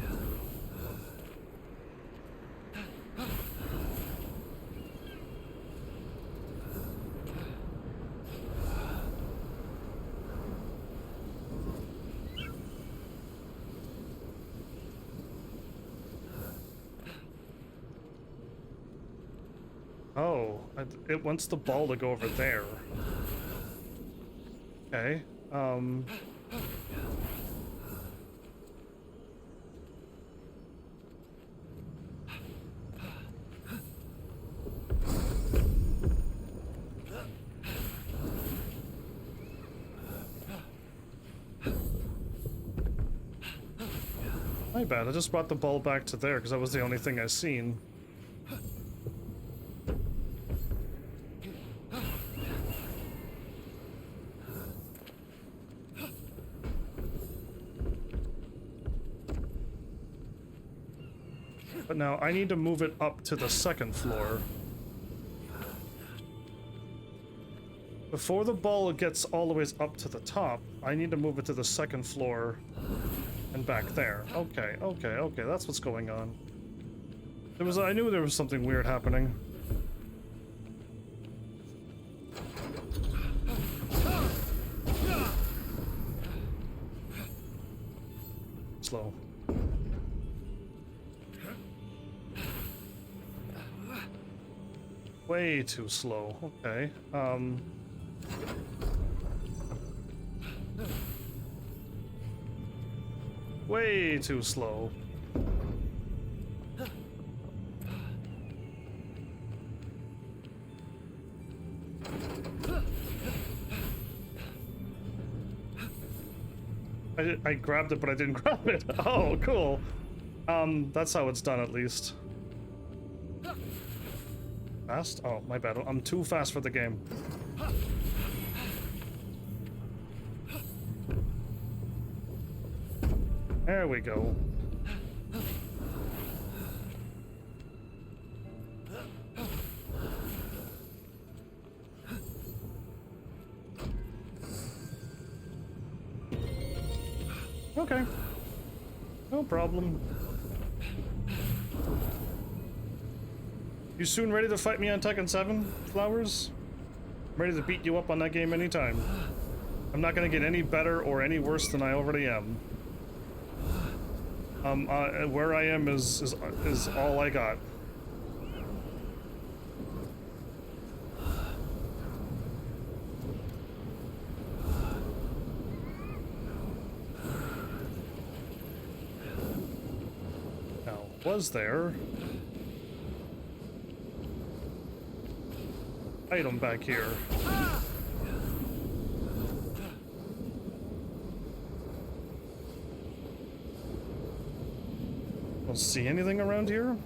Oh, it wants the ball to go over there. Okay, my bad, I just brought the ball back to there because that was the only thing I seen. But now I need to move it up to the second floor. Before the ball gets all the way up to the top, I need to move it to the second floor and back there. Okay, okay, okay, that's what's going on. I knew there was something weird happening. Slow. Way too slow. Okay. way too slow. I grabbed it, but I didn't grab it. Oh, cool. That's how it's done, at least. Fast? Oh, my bad. I'm too fast for the game. There we go. Okay. No problem. You soon ready to fight me on Tekken 7, Flowers? I'm ready to beat you up on that game anytime. I'm not gonna get any better or any worse than I already am. Where I am is all I got. Now, was there item back here? Don't see anything around here?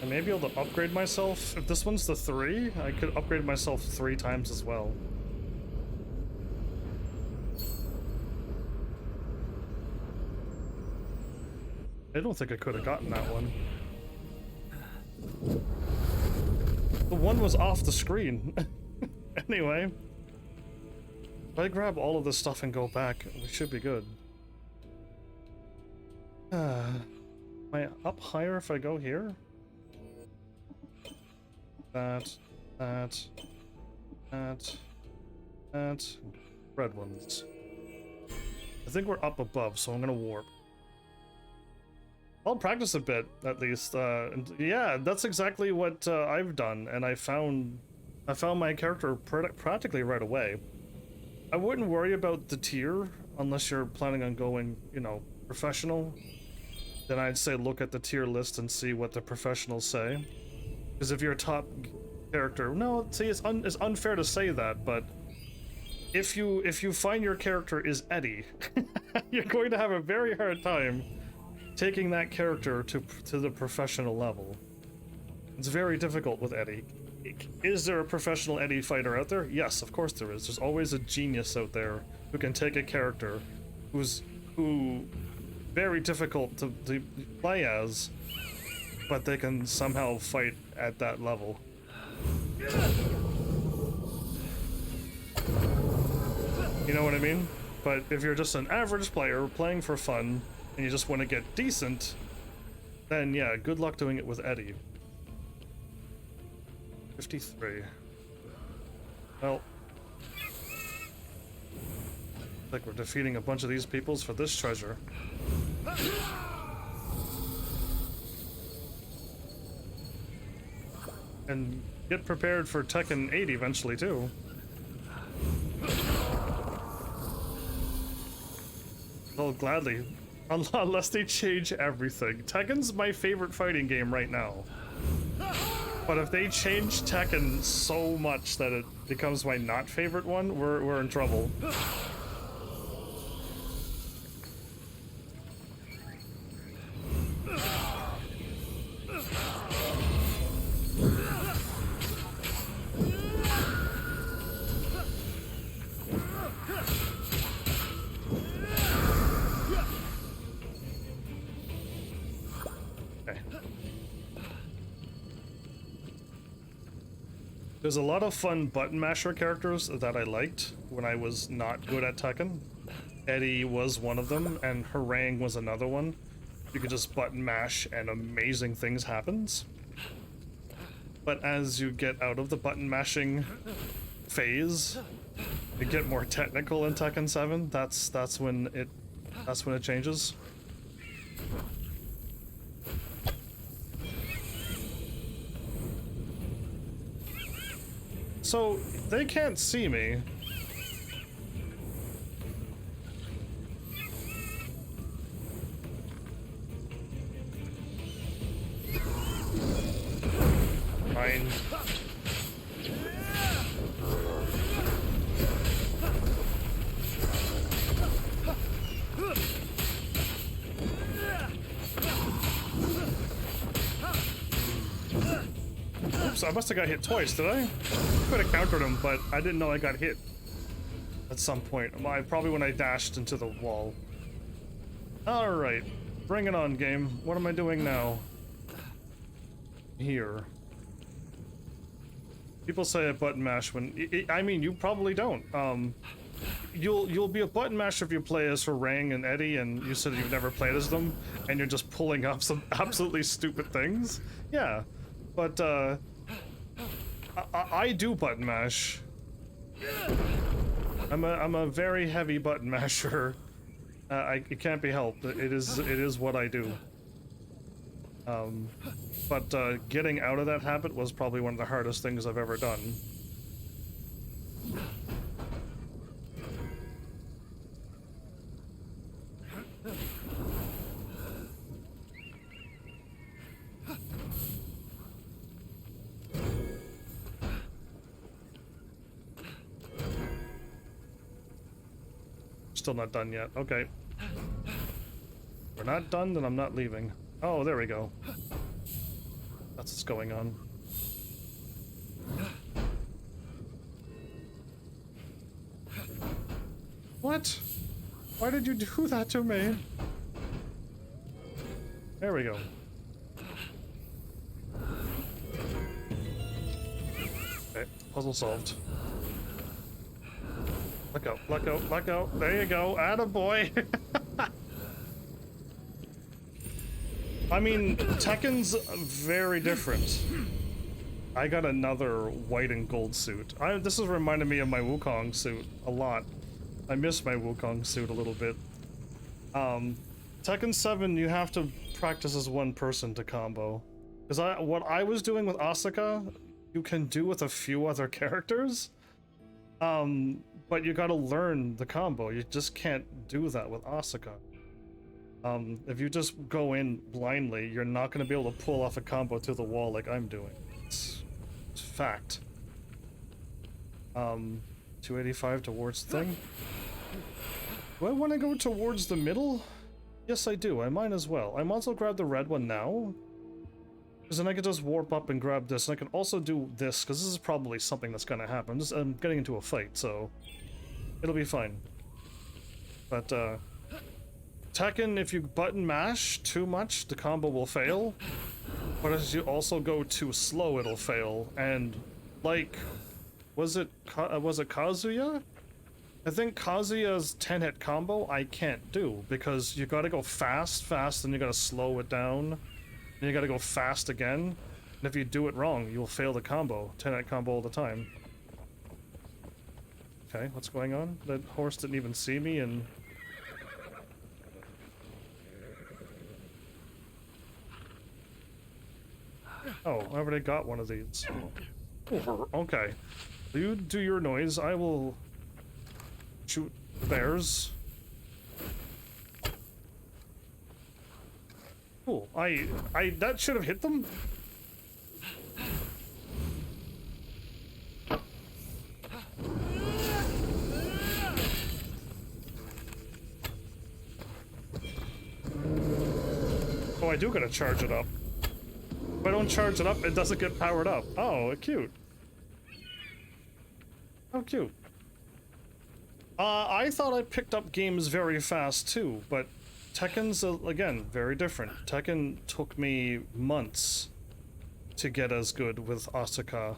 I may be able to upgrade myself. If this one's the 3, I could upgrade myself 3 times as well. I don't think I could have gotten that one. The one was off the screen. Anyway. If I grab all of this stuff and go back, we should be good. Am I up higher if I go here? That. Red ones. I think we're up above, so I'm gonna warp. I'll practice a bit, at least. And yeah, that's exactly what I've done, and I found my character practically right away. I wouldn't worry about the tier unless you're planning on going, you know, professional. Then I'd say look at the tier list and see what the professionals say. Because if you're a top character, no, see, it's unfair to say that, but if you find your character is Eddie, you're going to have a very hard time taking that character to the professional level. It's very difficult with Eddie. Is there a professional Eddie fighter out there? Yes, of course there is. There's always a genius out there who can take a character who very difficult to play as, but they can somehow fight at that level. You know what I mean? But if you're just an average player playing for fun and you just want to get decent, then yeah, good luck doing it with Eddie. 53. Well, like we're defeating a bunch of these peoples for this treasure. And get prepared for Tekken 8 eventually too. Well, gladly. Unless they change everything. Tekken's my favorite fighting game right now. But if they change Tekken so much that it becomes my not favorite one, we're in trouble. There's a lot of fun button masher characters that I liked when I was not good at Tekken. Eddie was one of them, and Harang was another one. You could just button mash and amazing things happens. But as you get out of the button mashing phase, you get more technical in Tekken 7, that's when it That's when it changes. So, they can't see me. Fine. Oops, I must have got hit twice, did I? Could have countered him, but I didn't know I got hit at some point. Probably when I dashed into the wall. Alright, bring it on, game. What am I doing now? Here. People say a button mash when... I mean, you probably don't. You'll be a button masher if you play as Harang and Eddie, and you said you've never played as them, and you're just pulling up some absolutely stupid things. Yeah, but I do button mash. I'm a very heavy button masher. It can't be helped. It is what I do. But getting out of that habit was probably one of the hardest things I've ever done. Still not done yet. Okay. We're not done, then I'm not leaving. Oh, there we go. That's what's going on. What? Why did you do that to me? There we go. Okay, puzzle solved. Let go, let go, let go. There you go. Attaboy. I mean, Tekken's very different. I got another white and gold suit. This is reminding me of my Wukong suit a lot. I miss my Wukong suit a little bit. Tekken 7, you have to practice as one person to combo. Because what I was doing with Asuka, you can do with a few other characters. But you gotta learn the combo. You just can't do that with Asuka. If you just go in blindly, you're not gonna be able to pull off a combo to the wall like I'm doing. It's fact. 285 towards thing. Do I want to go towards the middle? Yes, I do. I might as well. I might as well grab the red one now. Because then I can just warp up and grab this. And I can also do this, because this is probably something that's going to happen. I'm getting into a fight, so it'll be fine. But, Tekken, if you button mash too much, the combo will fail. But as you also go too slow, it'll fail. And, like, was it Kazuya? I think Kazuya's 10-hit combo I can't do, because you gotta go fast, then you gotta slow it down, and you gotta go fast again. And if you do it wrong, you'll fail the combo. 10-hit combo all the time. Okay, what's going on? That horse didn't even see me, and... Oh, I already got one of these. Oh, okay. You do your noise, I will shoot bears. Cool. That should have hit them? Oh, I do gotta charge it up. If I don't charge it up, it doesn't get powered up. Oh, cute. How cute. I thought I picked up games very fast too, but Tekken's, again, very different. Tekken took me months to get as good with Asuka.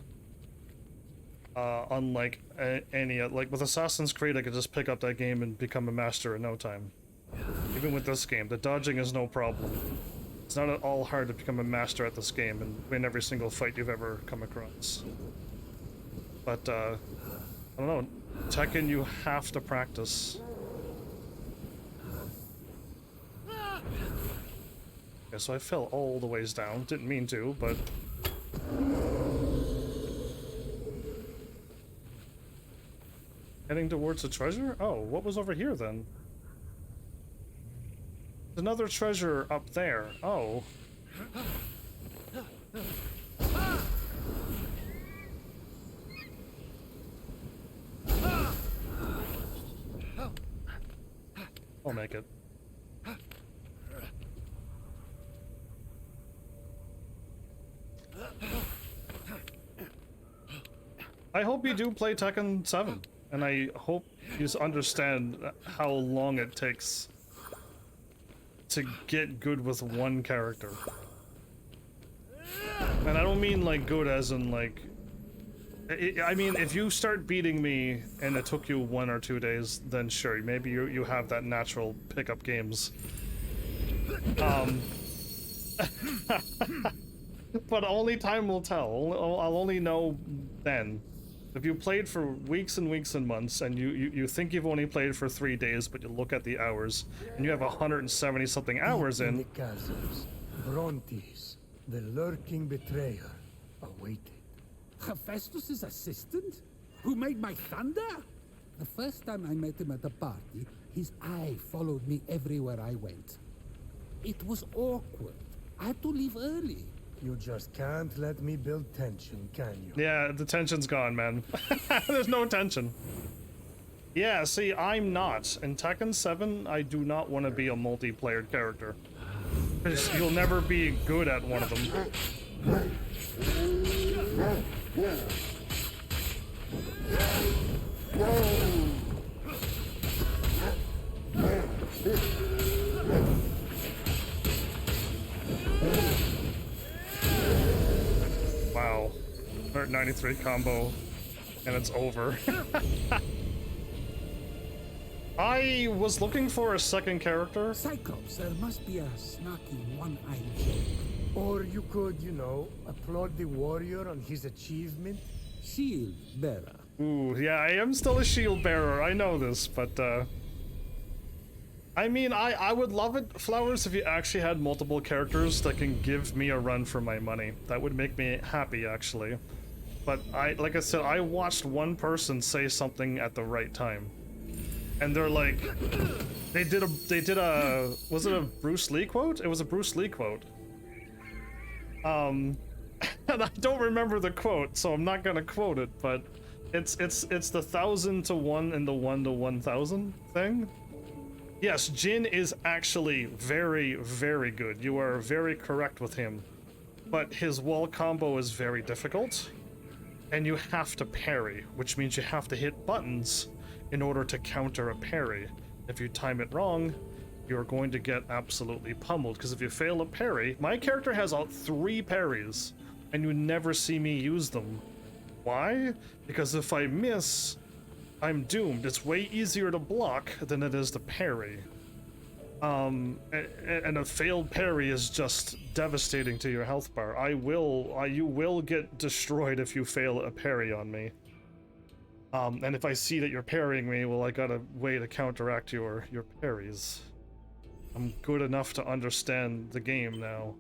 Unlike any, like with Assassin's Creed, I could just pick up that game and become a master in no time. Even with this game, the dodging is no problem. It's not at all hard to become a master at this game and win every single fight you've ever come across. But, I don't know. Tekken, you have to practice. Okay, so I fell all the ways down. Didn't mean to, but... Heading towards the treasure? Oh, what was over here then? There's another treasure up there. Oh. I'll make it. I hope you do play Tekken 7, and I hope you understand how long it takes to get good with one character. And I don't mean like good as in like... I mean, if you start beating me and it took you 1 or 2 days, then sure, maybe you have that natural pickup games. But only time will tell. I'll only know then. If you played for weeks and weeks and months, and you think you've only played for 3 days, but you look at the hours, and you have 170 something hours in... the chasms, Brontes, the lurking betrayer, awaited. Hephaestus' assistant? Who made my thunder? The first time I met him at a party, his eye followed me everywhere I went. It was awkward. I had to leave early. You just can't let me build tension, can you? Yeah, the tension's gone, man. There's no tension. Yeah, see, I'm not. In Tekken 7, I do not want to be a multiplayer character. Because you'll never be good at one of them. Wow. 193 combo, and it's over. I was looking for a second character. Cyclops, there must be a snarky one-eyed joke. Or you could, you know, applaud the warrior on his achievement. Shield bearer. Ooh, yeah, I am still a shield bearer, I know this, but, I mean, I would love it, Flowers, if you actually had multiple characters that can give me a run for my money. That would make me happy, actually. But like I said, I watched one person say something at the right time. And they're like, they did a, was it a Bruce Lee quote? It was a Bruce Lee quote. And I don't remember the quote, so I'm not gonna quote it, but it's the 1,000 to 1 and the 1 to 1,000 thing. Yes, Jin is actually very, very good. You are very correct with him. But his wall combo is very difficult, and you have to parry, which means you have to hit buttons in order to counter a parry. If you time it wrong, you're going to get absolutely pummeled, because if you fail a parry, my character has 3 parries, and you never see me use them. Why? Because if I miss, I'm doomed. It's way easier to block than it is to parry. And a failed parry is just devastating to your health bar. You will get destroyed if you fail a parry on me. And if I see that you're parrying me, well, I got a way to counteract your parries. I'm good enough to understand the game now.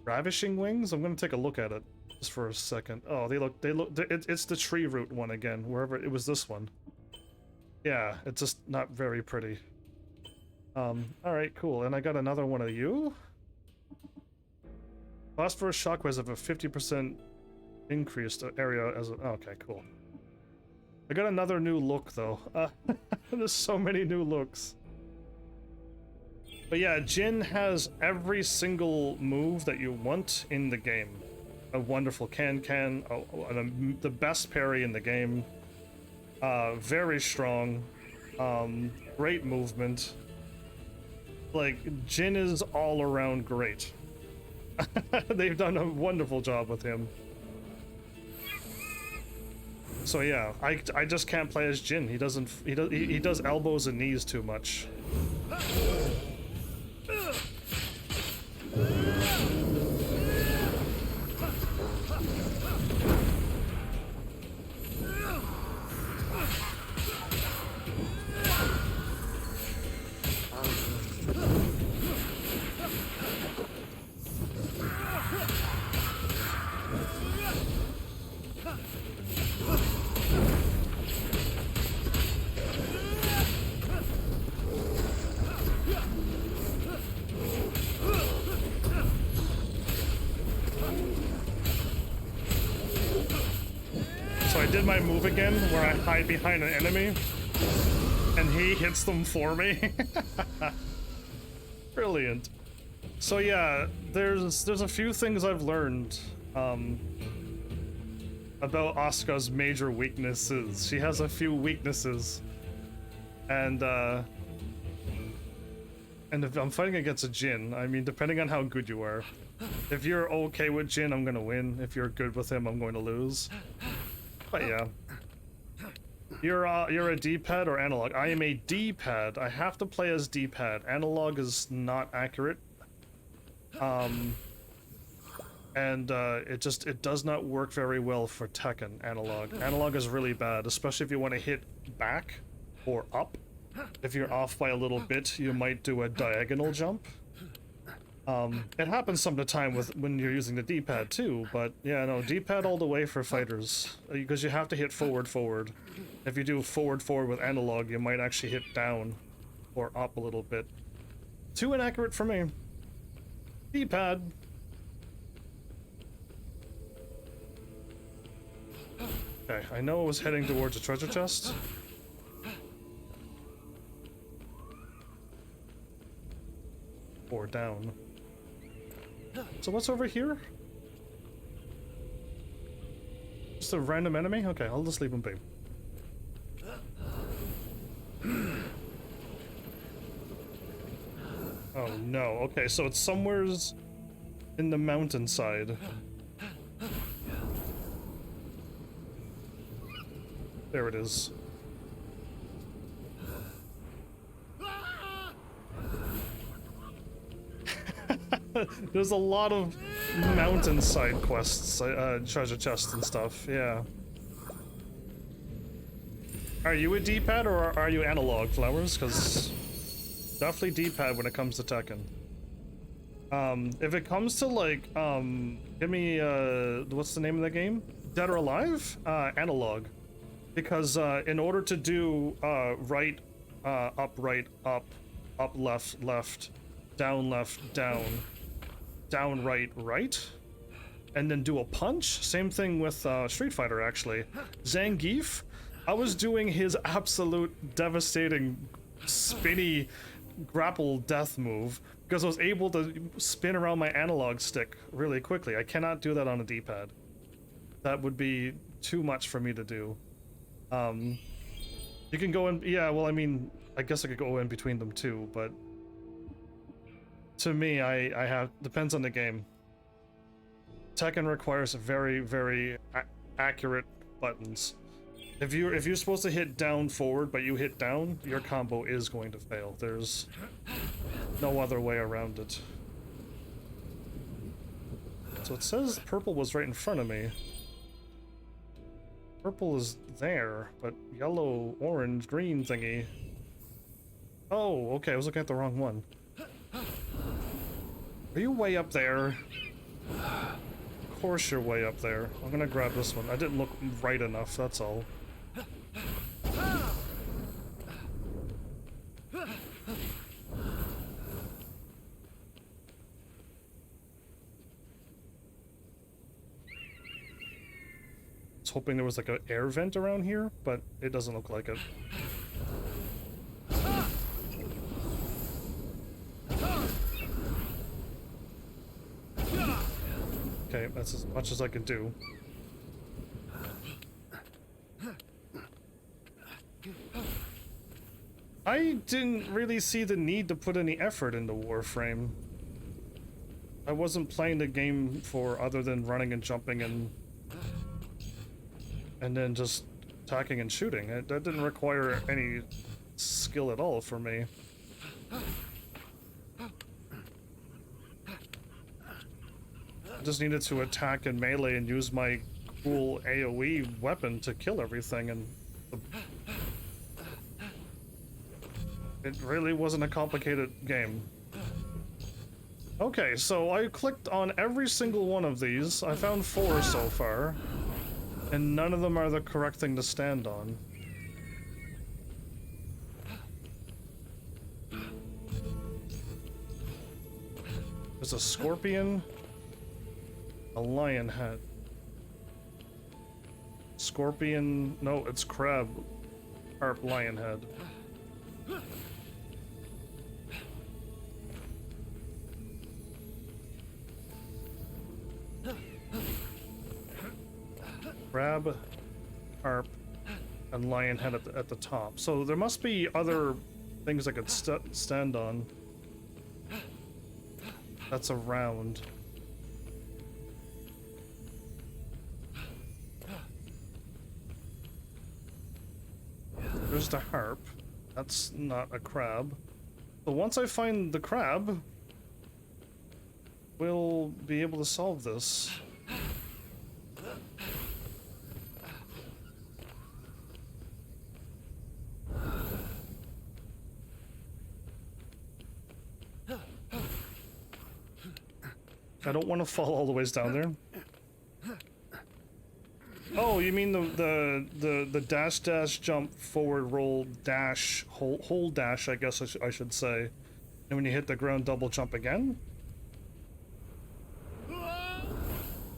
Ravishing Wings? I'm gonna take a look at it just for a second. Oh, it's the tree root one again, wherever it was this one. Yeah, it's just not very pretty. Alright, cool. And I got another one of you? Phosphorus shockwaves have a 50% increased area as a... Okay, cool. I got another new look, though. There's so many new looks. But yeah, Jin has every single move that you want in the game. A wonderful can-can, the best parry in the game. Very strong. Great movement. Like, Jin is all around great. They've done a wonderful job with him. So yeah, I just can't play as Jin. He does elbows and knees too much. did my move again where I hide behind an enemy and he hits them for me. Brilliant. So yeah, there's a few things I've learned about Asuka's major weaknesses. She has a few weaknesses, and if I'm fighting against a Jin, I mean, depending on how good you are, if you're okay with Jin, I'm gonna win. If you're good with him, I'm going to lose. But yeah, you're a D-pad or analog? I am a D-pad. I have to play as D-pad. Analog is not accurate. It does not work very well for Tekken analog. Analog is really bad, especially if you want to hit back or up. If you're off by a little bit, you might do a diagonal jump. It happens some of the time when you're using the D-pad too, but yeah, no, D-pad all the way for fighters, because you have to hit forward, forward. If you do forward, forward with analog, you might actually hit down or up a little bit. Too inaccurate for me. D-pad. Okay, I know I was heading towards a treasure chest. Or down. So what's over here? Just a random enemy? Okay, I'll just leave him be. Oh no, okay, so it's somewheres in the mountainside. There it is. There's a lot of mountainside quests, treasure chests and stuff, yeah. Are you a D-pad or are you analog, Flowers? Because definitely D-pad when it comes to Tekken. If it comes to like, give me, what's the name of the game? Dead or Alive? Analog. Because in order to do right, up, left, left, down, right, right, and then do a punch. Same thing with Street Fighter, actually. Zangief, I was doing his absolute devastating spinny grapple death move because I was able to spin around my analog stick really quickly. I cannot do that on a D-pad. That would be too much for me to do. You can go in, yeah, well, I mean, I guess I could go in between them too, but to me, I have, depends on the game. Tekken requires very, very accurate buttons. If you're supposed to hit down forward, but you hit down, your combo is going to fail. There's no other way around it. So it says purple was right in front of me. Purple is there, but yellow, orange, green thingy. Oh, okay, I was looking at the wrong one. Are you way up there? Of course you're way up there. I'm gonna grab this one. I didn't look right enough, that's all. I was hoping there was like an air vent around here, but it doesn't look like it. Okay, that's as much as I can do. I didn't really see the need to put any effort into Warframe. I wasn't playing the game for other than running and jumping and then just attacking and shooting. That didn't require any skill at all for me. I just needed to attack and melee and use my cool AoE weapon to kill everything, and it really wasn't a complicated game. Okay, so I clicked on every single one of these. I found 4 so far, and none of them are the correct thing to stand on. There's a scorpion, a lion head, Scorpion, no, it's crab, harp, lion head. Crab, harp, and lion head at the top. So there must be other things I could stand on. That's a round. There's the harp. That's not a crab. So once I find the crab, we'll be able to solve this. I don't want to fall all the ways down there. Oh, you mean the dash dash jump forward roll dash hold dash, I guess I should say. And when you hit the ground, double jump again?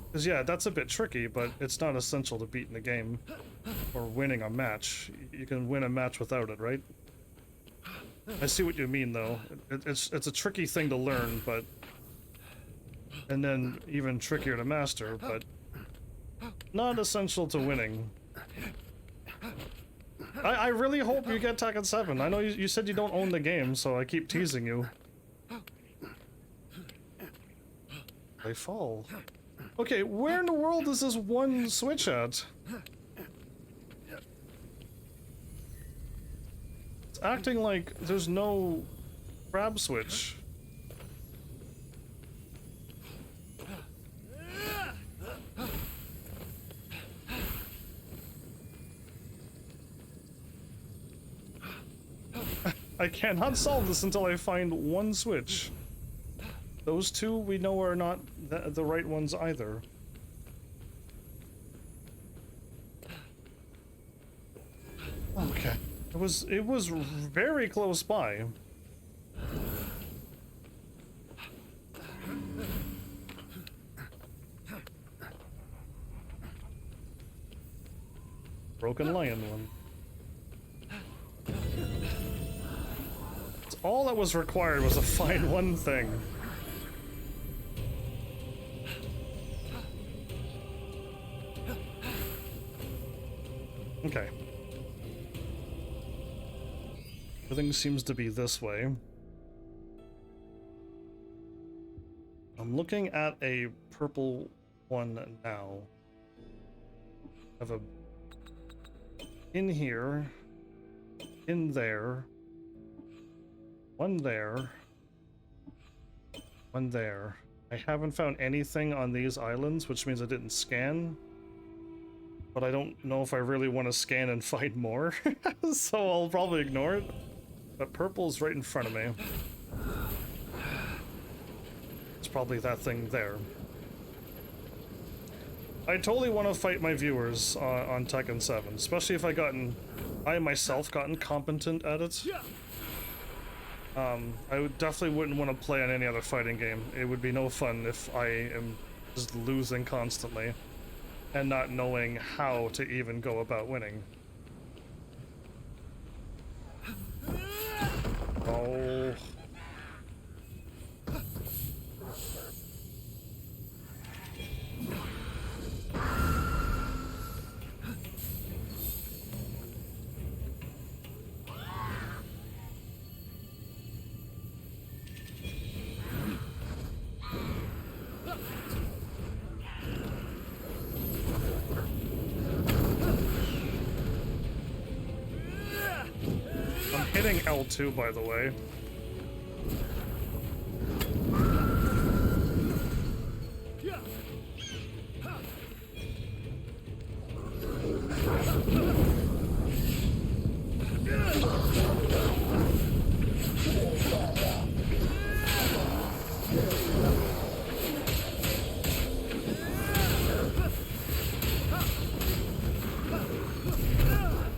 Because yeah, that's a bit tricky, but it's not essential to beating the game or winning a match. You can win a match without it, right? I see what you mean though. It's a tricky thing to learn, but and then even trickier to master, but not essential to winning. I really hope you get Tekken 7. I know you said you don't own the game, so I keep teasing you. They fall. Okay, where in the world is this one switch at? It's acting like there's no grab switch. I cannot solve this until I find one switch. Those two we know are not the right ones either. Okay. It was very close by. Broken lion one. All that was required was to find one thing. Okay. Everything seems to be this way. I'm looking at a purple one now. I have a in here, in there, one there, one there. I haven't found anything on these islands, which means I didn't scan. But I don't know if I really want to scan and find more, so I'll probably ignore it. But purple's right in front of me. It's probably that thing there. I totally want to fight my viewers on Tekken 7, especially if I myself gotten competent at it. I definitely wouldn't want to play on any other fighting game. It would be no fun if I am just losing constantly and not knowing how to even go about winning. Oh. Hitting L2, by the way.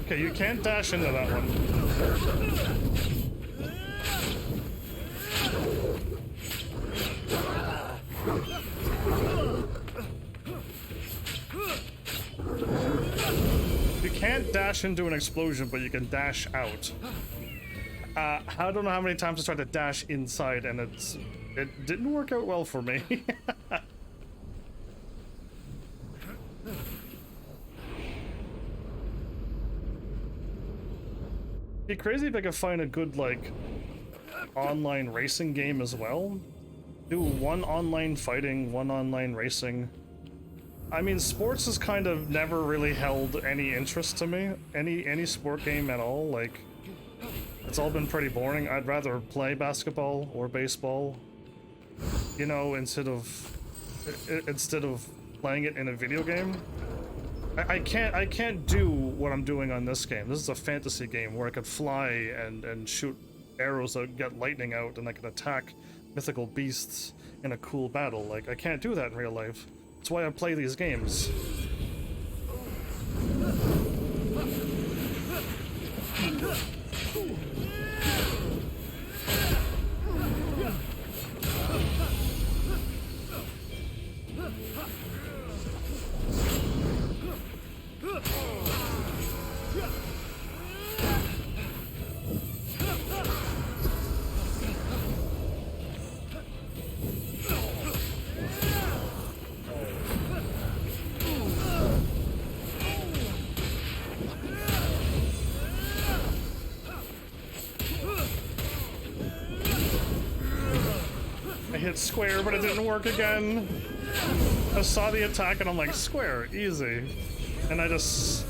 Okay, you can't dash into that one. can't dash into an explosion, but you can dash out. I don't know how many times I tried to dash inside, and it didn't work out well for me. Be crazy if I could find a good, like, online racing game as well. Do one online fighting, one online racing. I mean, sports has kind of never really held any interest to me. Any sport game at all, like, it's all been pretty boring. I'd rather play basketball or baseball, you know, instead of playing it in a video game. I can't do what I'm doing on this game. This is a fantasy game where I could fly and shoot arrows that get lightning out, and I can attack mythical beasts in a cool battle. Like, I can't do that in real life. That's why I play these games. I hit square, but it didn't work again. I saw the attack and I'm like, square, easy. And I just...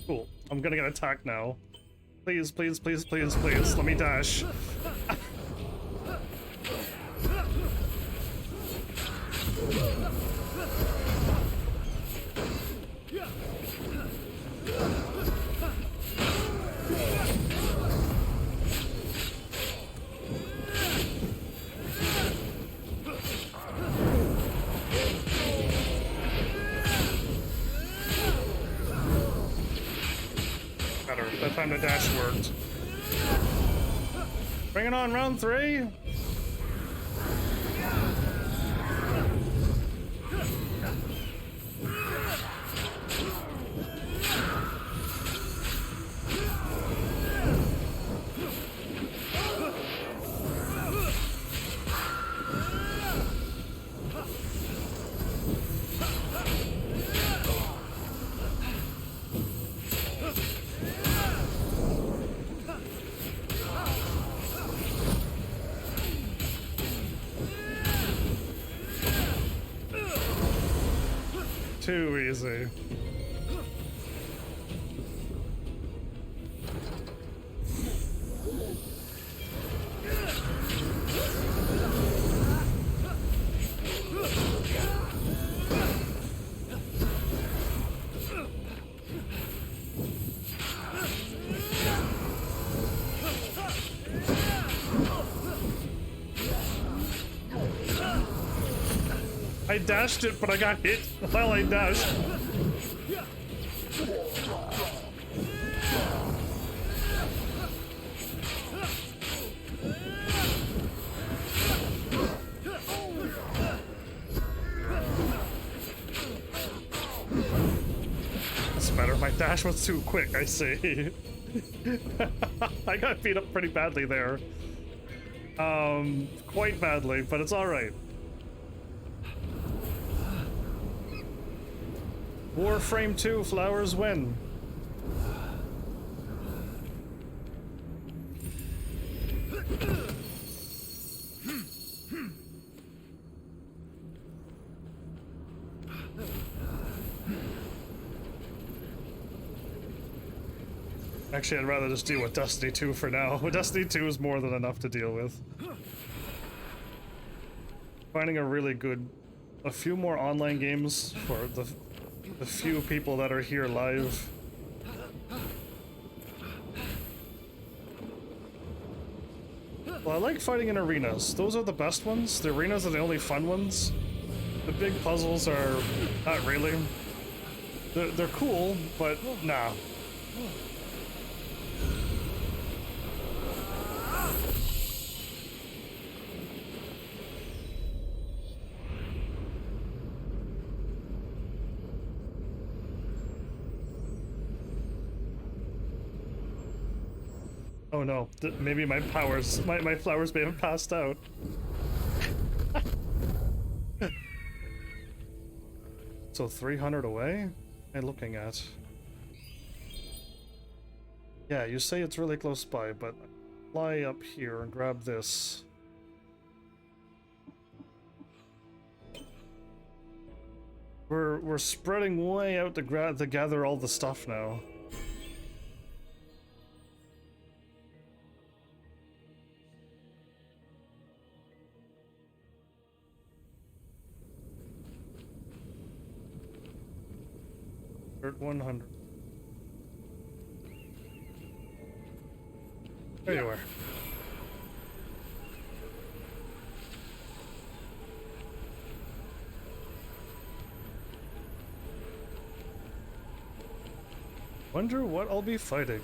Cool. I'm gonna get attacked now. Please, please, please, please, please, let me dash. That time the dash worked. Bring it on, round 3. Too easy. I dashed it, but I got hit while I dashed. That's better. My dash was too quick, I see. I got beat up pretty badly there. Quite badly, but it's alright. Warframe 2, flowers win. Actually, I'd rather just deal with Destiny 2 for now. Destiny 2 is more than enough to deal with. Finding a few more online games for the few people that are here live. Well, I like fighting in arenas. Those are the best ones. The arenas are the only fun ones. The big puzzles are not really. They're cool, but nah. Oh no, maybe my powers, my flowers may have passed out. So 300 away? What am I looking at? Yeah, you say it's really close by, but fly up here and grab this. We're spreading way out to gather all the stuff now. At 100. There you are. Wonder what I'll be fighting.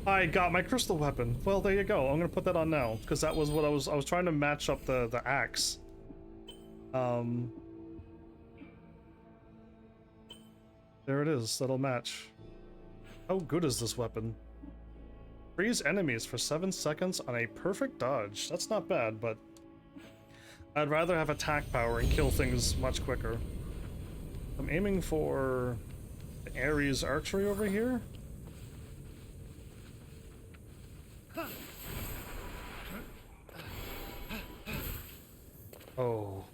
I got my crystal weapon. Well, there you go. I'm gonna put that on now because that was what I was trying to match up the axe. There it is. That'll match. How good is this weapon? Freeze enemies for 7 seconds on a perfect dodge. That's not bad, but I'd rather have attack power and kill things much quicker. I'm aiming for the Ares archery over here. Oh.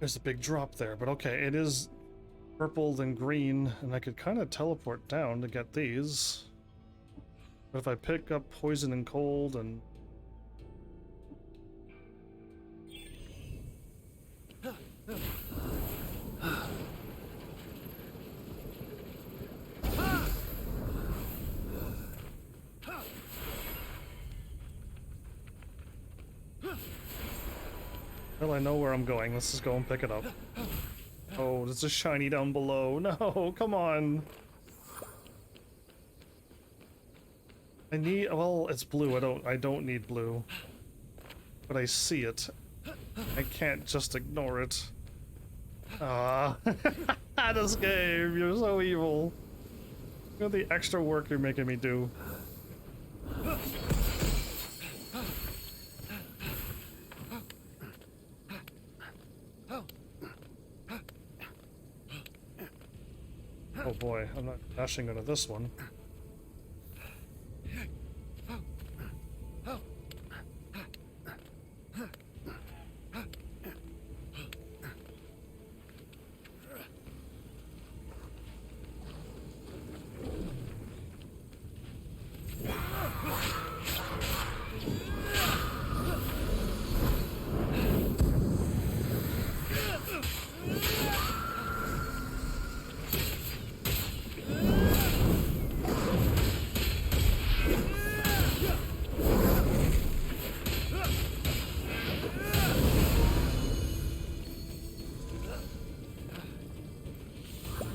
There's a big drop there, but okay, it is purple and green, and I could kind of teleport down to get these. But if I pick up poison and cold and... Well, I know where I'm going. Let's just go and pick it up. Oh, there's a shiny down below. No, come on. I need, well, it's blue. I don't need blue. But I see it. I can't just ignore it. Ah, this game, you're so evil. Look at the extra work you're making me do. Oh boy, I'm not dashing into this one.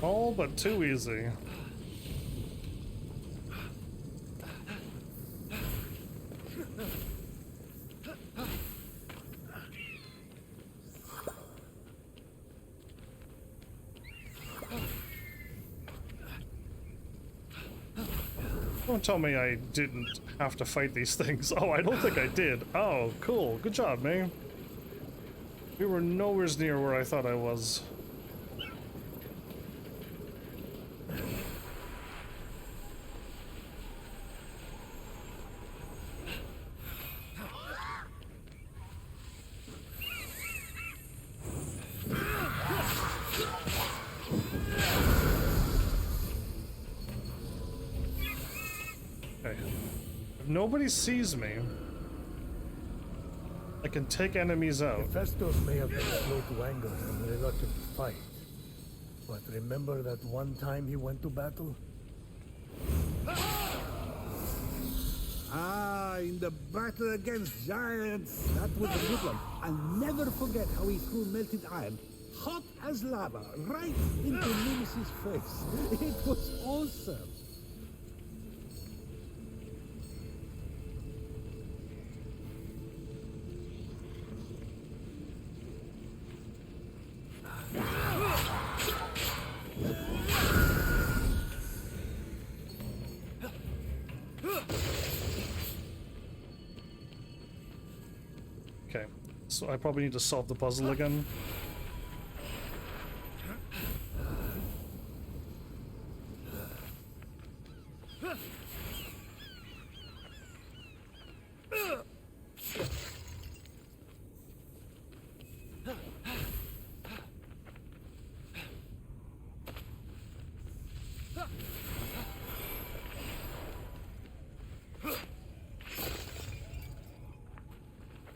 All but too easy. Don't tell me I didn't have to fight these things. Oh, I don't think I did. Oh, cool. Good job, May. We were nowhere near where I thought I was. Okay. If nobody sees me, I can take enemies out. Hephaestus may have been slow to anger and reluctant to fight. But remember that one time he went to battle? Ah, in the battle against giants. That was a good one. I'll never forget how he threw melted iron, hot as lava, right into Nemesis' face. It was awesome. Okay, so I probably need to solve the puzzle again.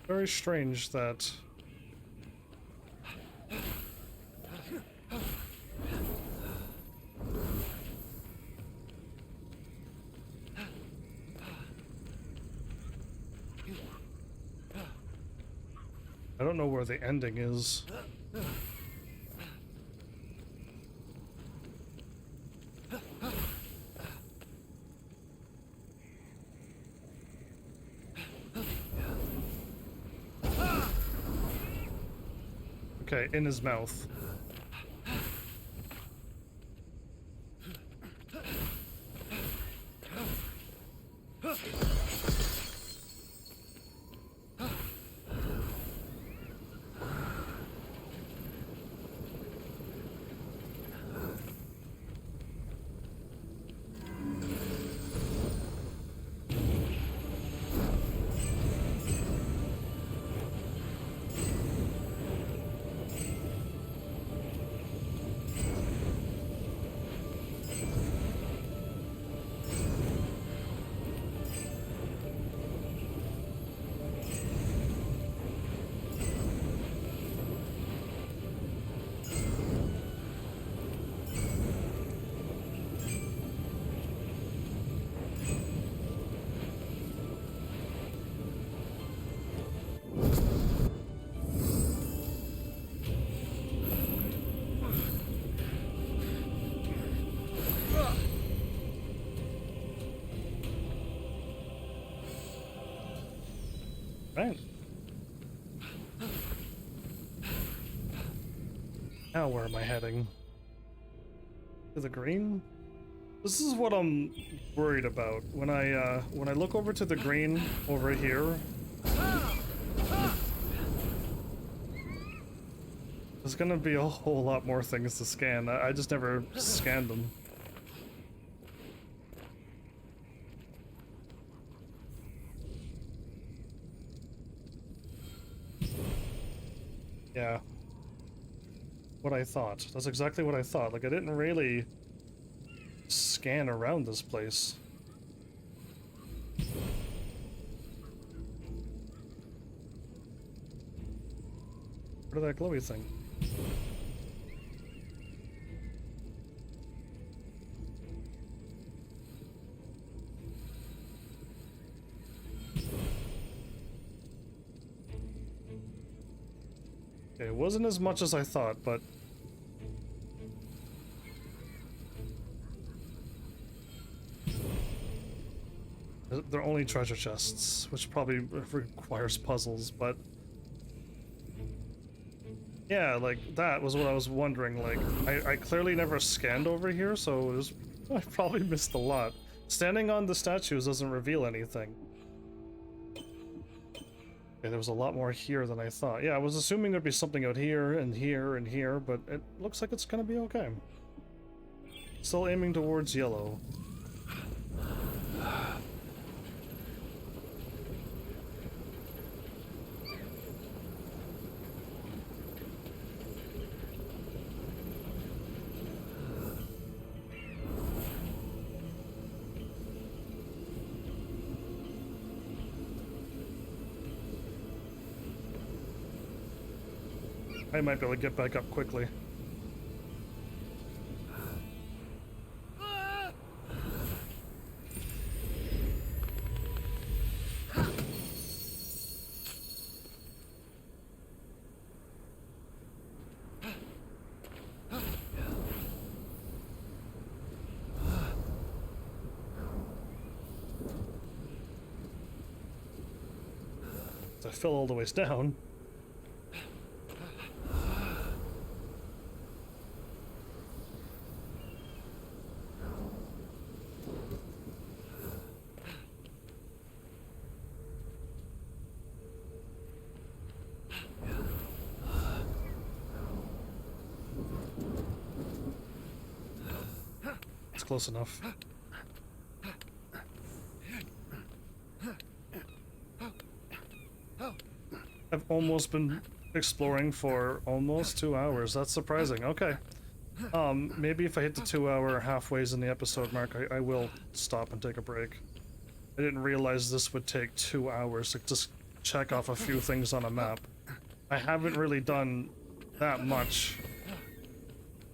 Very strange that I don't know where the ending is. Okay, in his mouth. Right. Now where am I heading? To the green? This is what I'm worried about. When I look over to the green over here, there's gonna be a whole lot more things to scan. I just never scanned them. Yeah. What I thought. That's exactly what I thought. Like, I didn't really scan around this place. Where did that glowy thing? Okay, it wasn't as much as I thought, but they're only treasure chests, which probably requires puzzles, but yeah, like, that was what I was wondering. Like, I clearly never scanned over here, so I probably missed a lot. Standing on the statues doesn't reveal anything. Okay, there was a lot more here than I thought. Yeah, I was assuming there'd be something out here and here and here, but it looks like it's gonna be okay. Still aiming towards yellow. I might be able to get back up quickly. I fell all the ways down. It's close enough. I've almost been exploring for almost 2 hours. That's surprising. Okay. Maybe if I hit the 2 hour halfways in the episode mark, I will stop and take a break. I didn't realize this would take 2 hours to just check off a few things on a map. I haven't really done that much,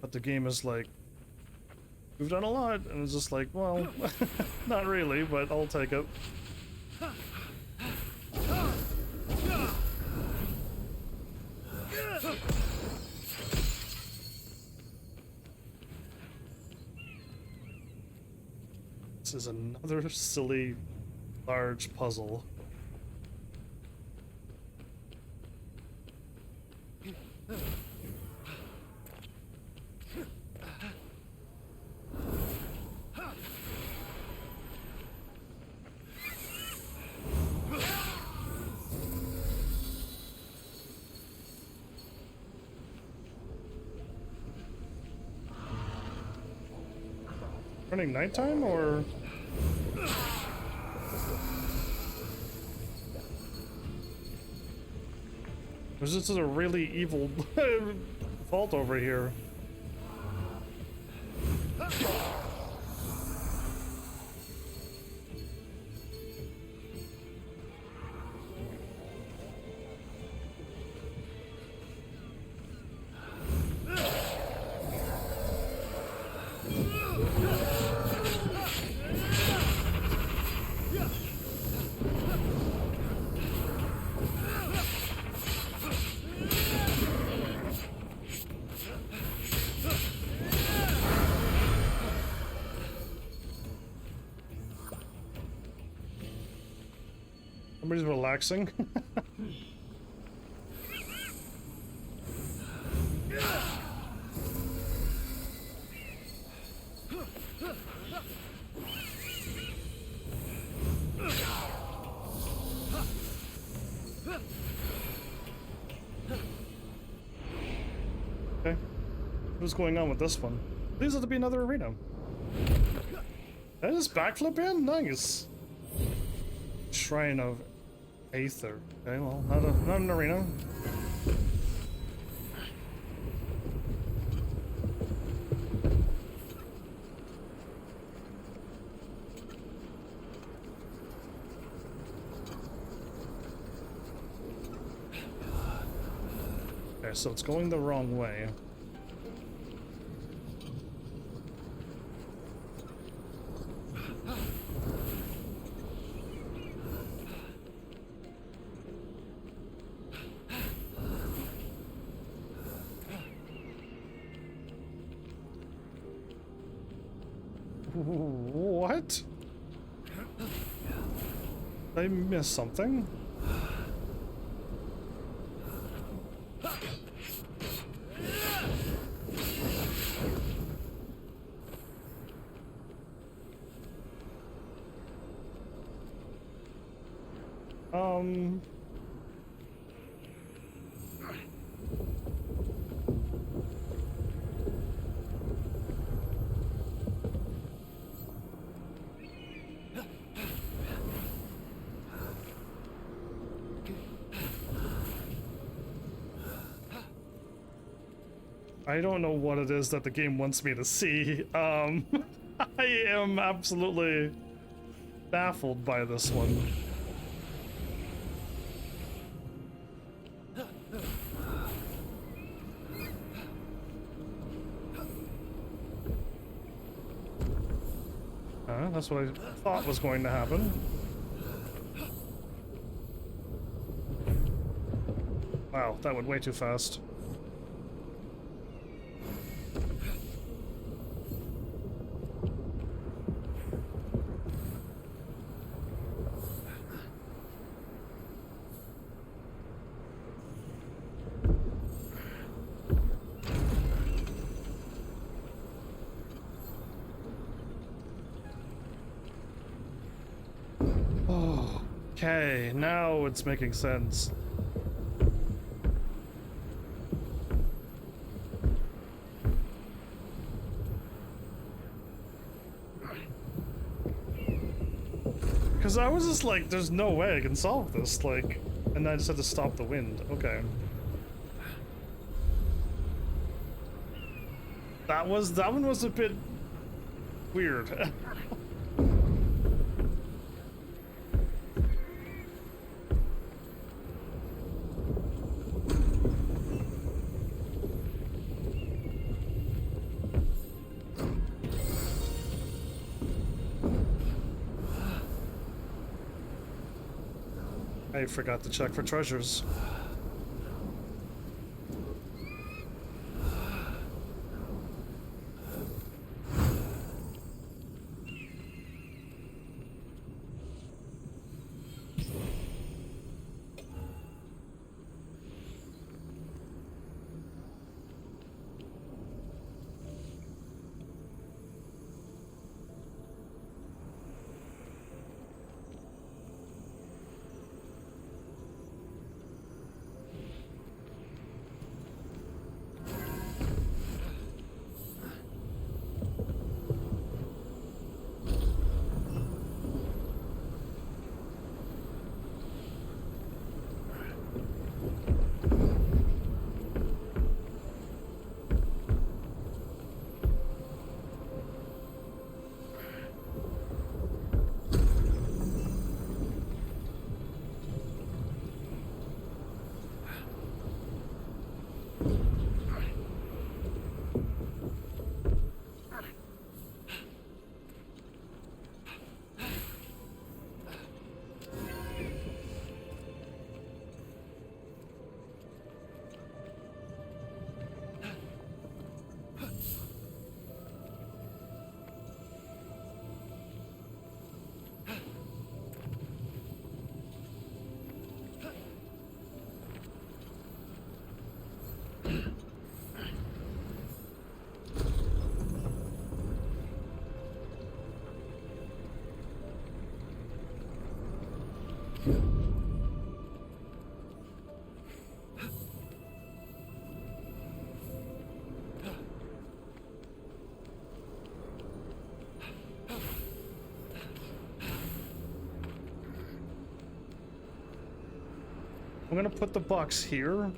but the game is like, we've done a lot, and it's just like, well, not really, but I'll take it. This is another silly, large puzzle. Turning nighttime, or is this a really evil vault over here? Somebody's relaxing. Okay. What's going on with this one? These are to be another arena. Did I just backflip in? Nice. Shrine of Aether. Okay, well, not an arena. Okay, so it's going the wrong way. What? Did I miss something? I don't know what it is that the game wants me to see. I am absolutely baffled by this one. That's what I thought was going to happen. Wow, that went way too fast. Okay, now it's making sense. Because I was just like, there's no way I can solve this, like, and I just had to stop the wind. Okay. That one was a bit weird. I forgot to check for treasures. I'm gonna put the box here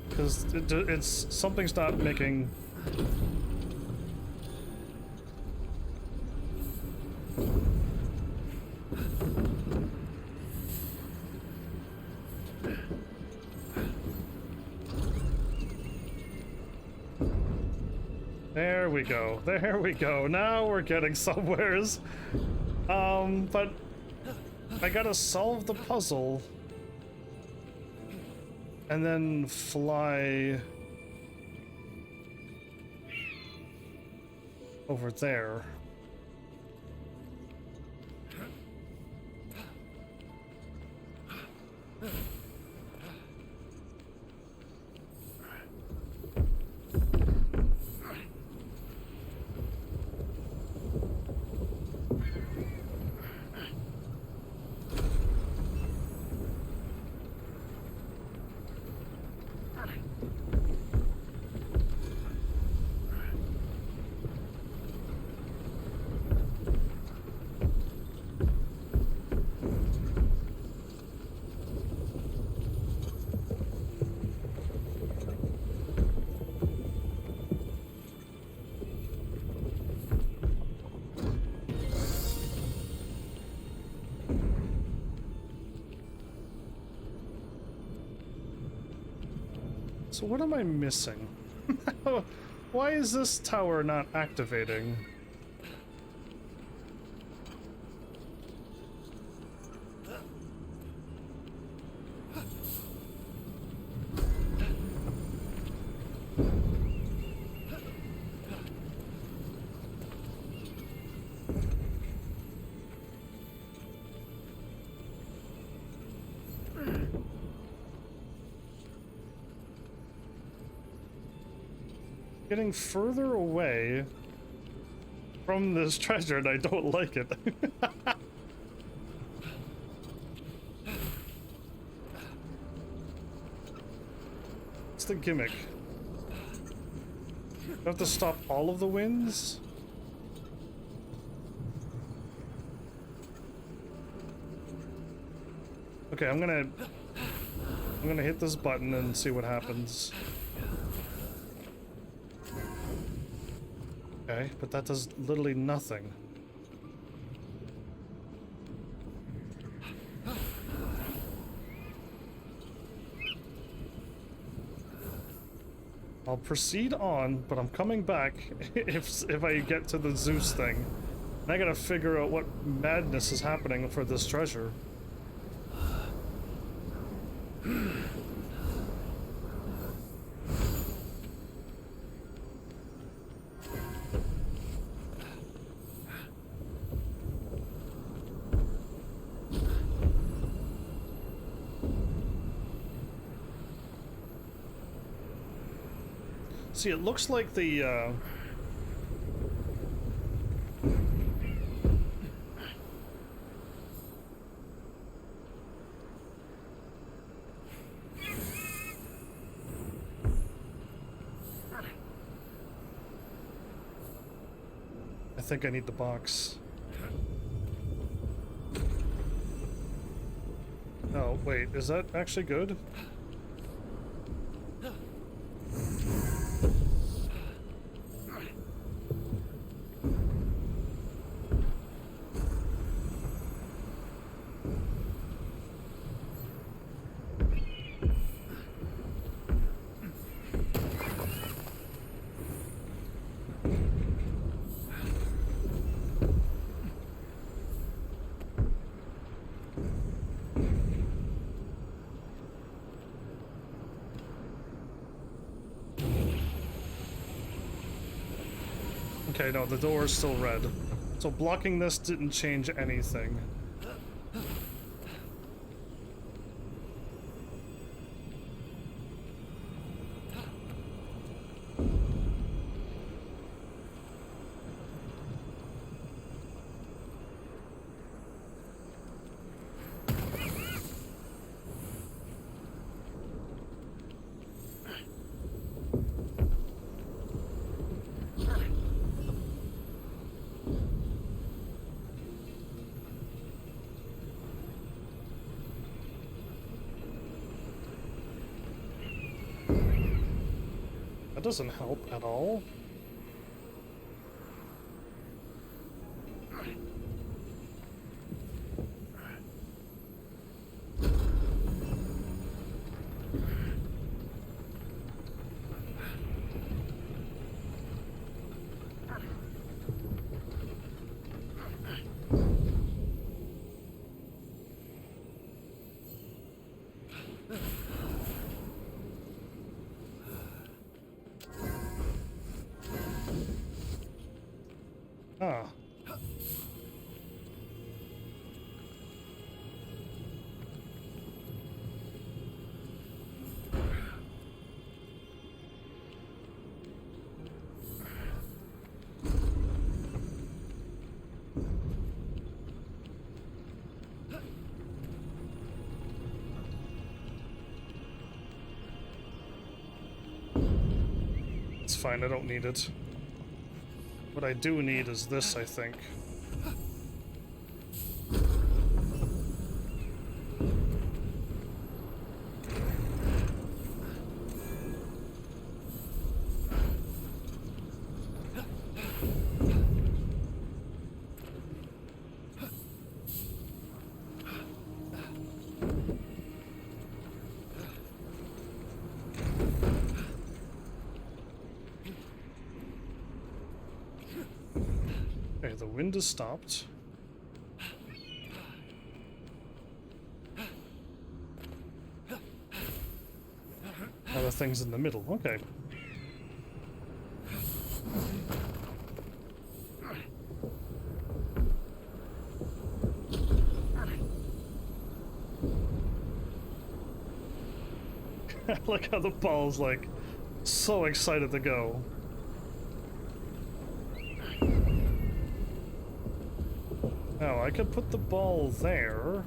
because it's something's not making. There we go. There we go. Now we're getting somewheres. But I gotta solve the puzzle and then fly over there. So what am I missing? Why is this tower not activating? Getting further away from this treasure and I don't like it. What's the gimmick? Do I have to stop all of the winds? Okay, I'm gonna hit this button and see what happens. Okay, but that does literally nothing. I'll proceed on, but I'm coming back if I get to the Zeus thing. And I gotta figure out what madness is happening for this treasure. See, it looks like the, I think I need the box. Oh, wait, is that actually good? Okay, no, the door is still red. So blocking this didn't change anything. That doesn't help at all. Ah. It's fine, I don't need it. What I do need is this, I think. Okay, the wind has stopped. Other things in the middle. Okay. I like how the ball's like so excited to go. Now I could put the ball there,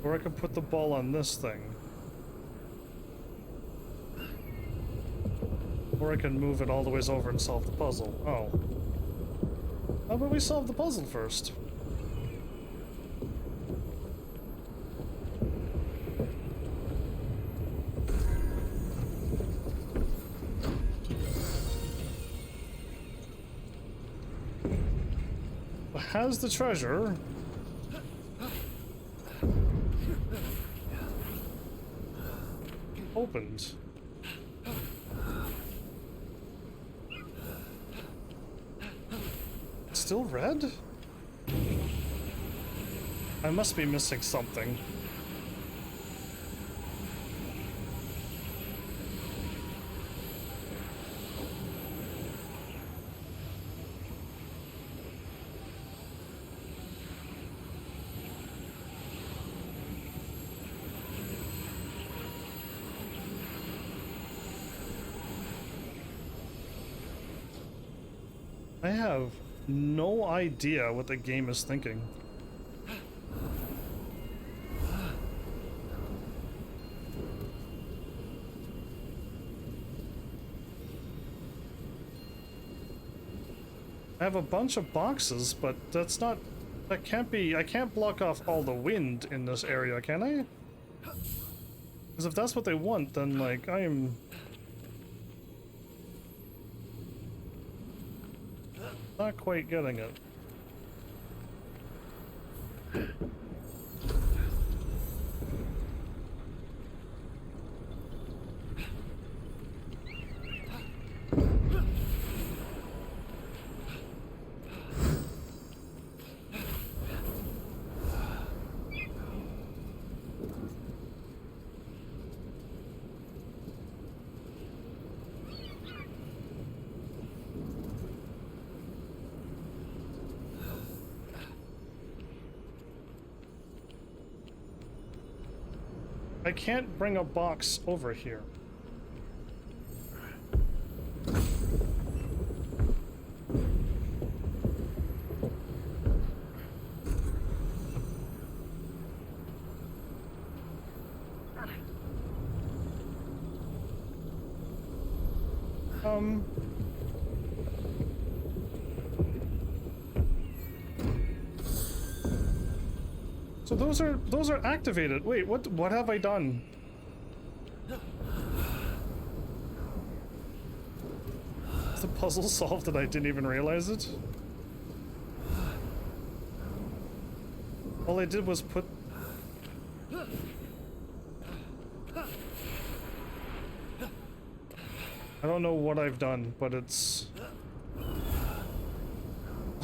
or I could put the ball on this thing. Or I can move it all the ways over and solve the puzzle. Oh. How about we solve the puzzle first? Has the treasure. Opened. Still red? I must be missing something. I have no idea what the game is thinking. I have a bunch of boxes, but that's not... That can't be... I can't block off all the wind in this area, can I? Because if that's what they want, then, like, I am... not quite getting it. I can't bring a box over here. So those are activated. Wait, what have I done? Is the puzzle solved and I didn't even realize it? All I did was put... I don't know what I've done, but it's...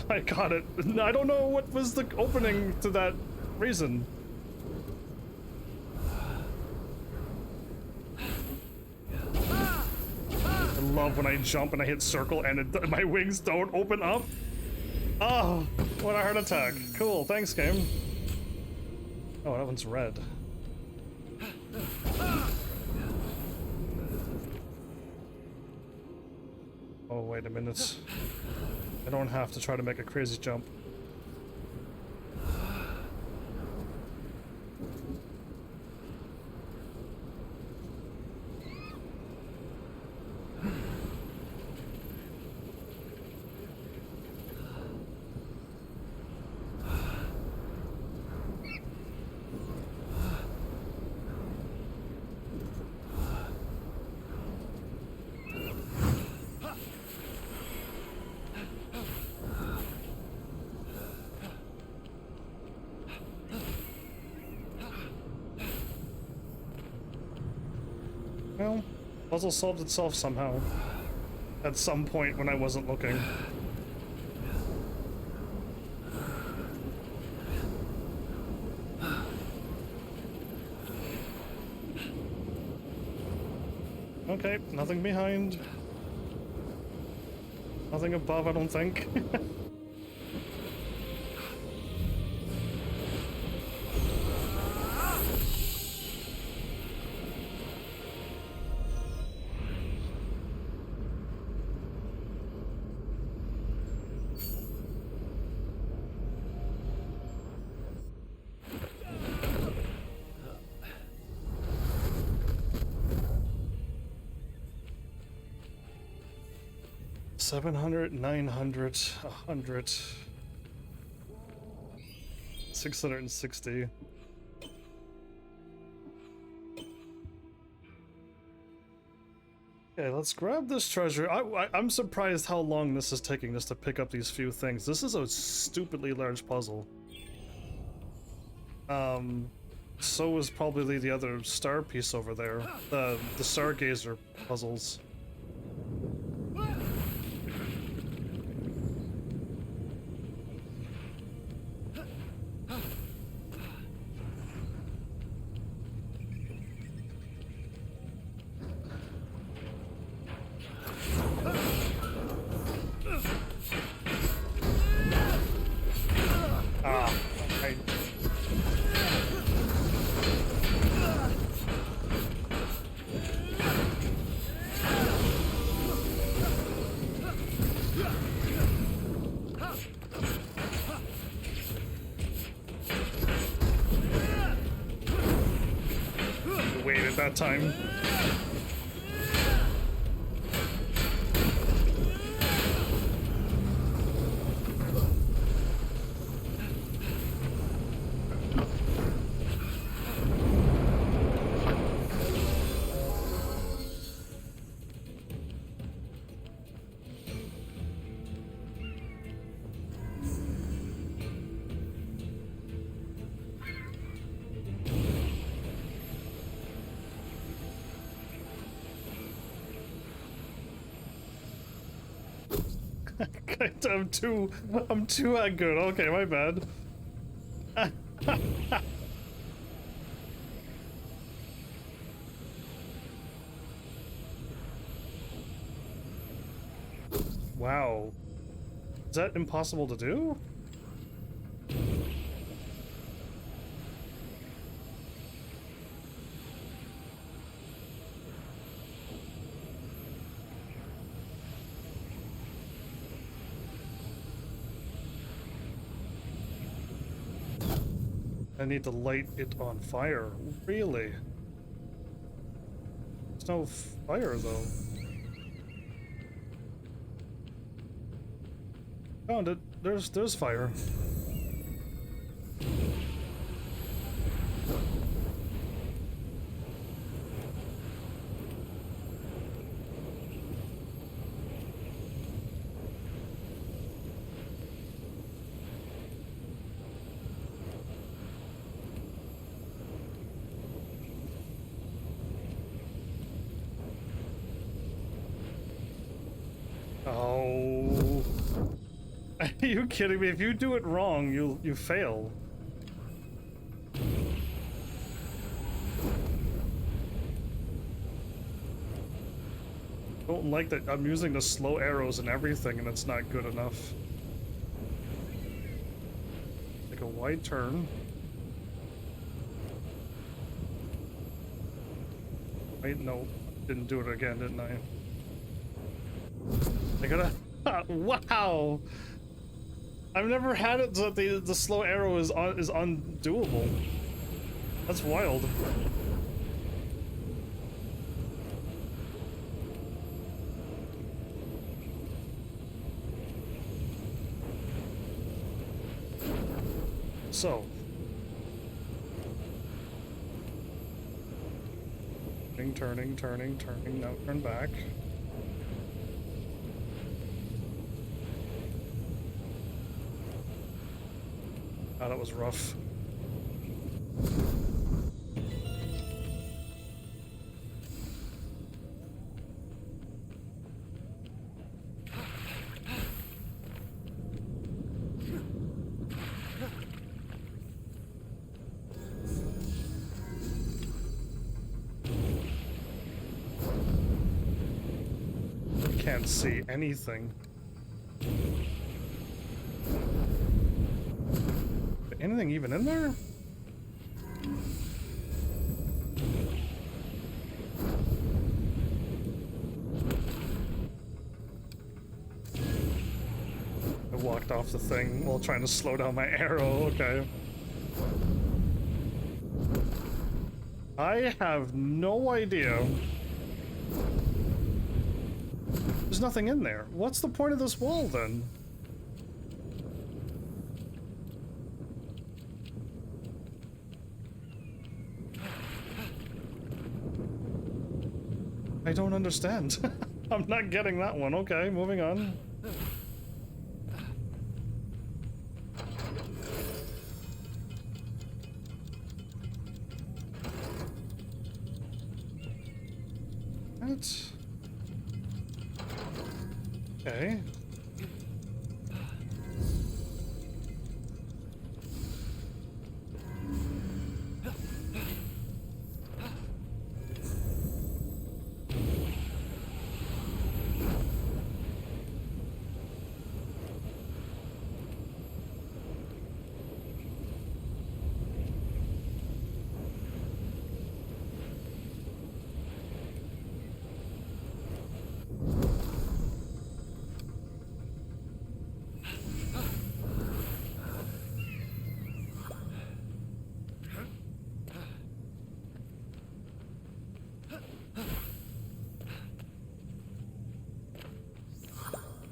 I got it. I don't know what was the opening to that reason. I love when I jump and I hit circle and my wings don't open up. Oh, what a heart attack. Cool, thanks game. Oh, that one's red. Oh, wait a minute. I don't have to try to make a crazy jump. Well, puzzle solved itself somehow. At some point when I wasn't looking. Okay, nothing behind. Nothing above, I don't think. $700, $900, $100, $660. Okay, let's grab this treasure. I'm surprised how long this is taking just to pick up these few things. This is a stupidly large puzzle. So is probably the other star piece over there. The Stargazer puzzles. Wait at that time. I'm too good. Okay, my bad. Wow. Is that impossible to do? I need to light it on fire. Really? There's no fire though. Found it. There's fire. Oh. Are you kidding me? If you do it wrong, you fail. Don't like that I'm using the slow arrows and everything and it's not good enough. Take a wide turn. Wait, no. Didn't do it again, didn't I? I gotta... Wow! I've never had it so that the slow arrow is undoable. That's wild. So. Turning, now turn back. Oh, that was rough. can't see anything. Anything even in there? I walked off the thing while trying to slow down my arrow. Okay. I have no idea. There's nothing in there. What's the point of this wall then? I don't understand. I'm not getting that one. Okay, moving on. What? Okay.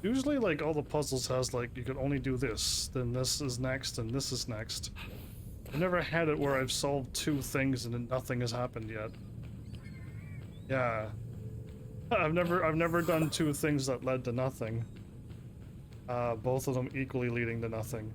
Usually, like, all the puzzles has, like, you could only do this, then this is next, and this is next. I've never had it where I've solved two things and then nothing has happened yet. Yeah. I've never done two things that led to nothing. Both of them equally leading to nothing.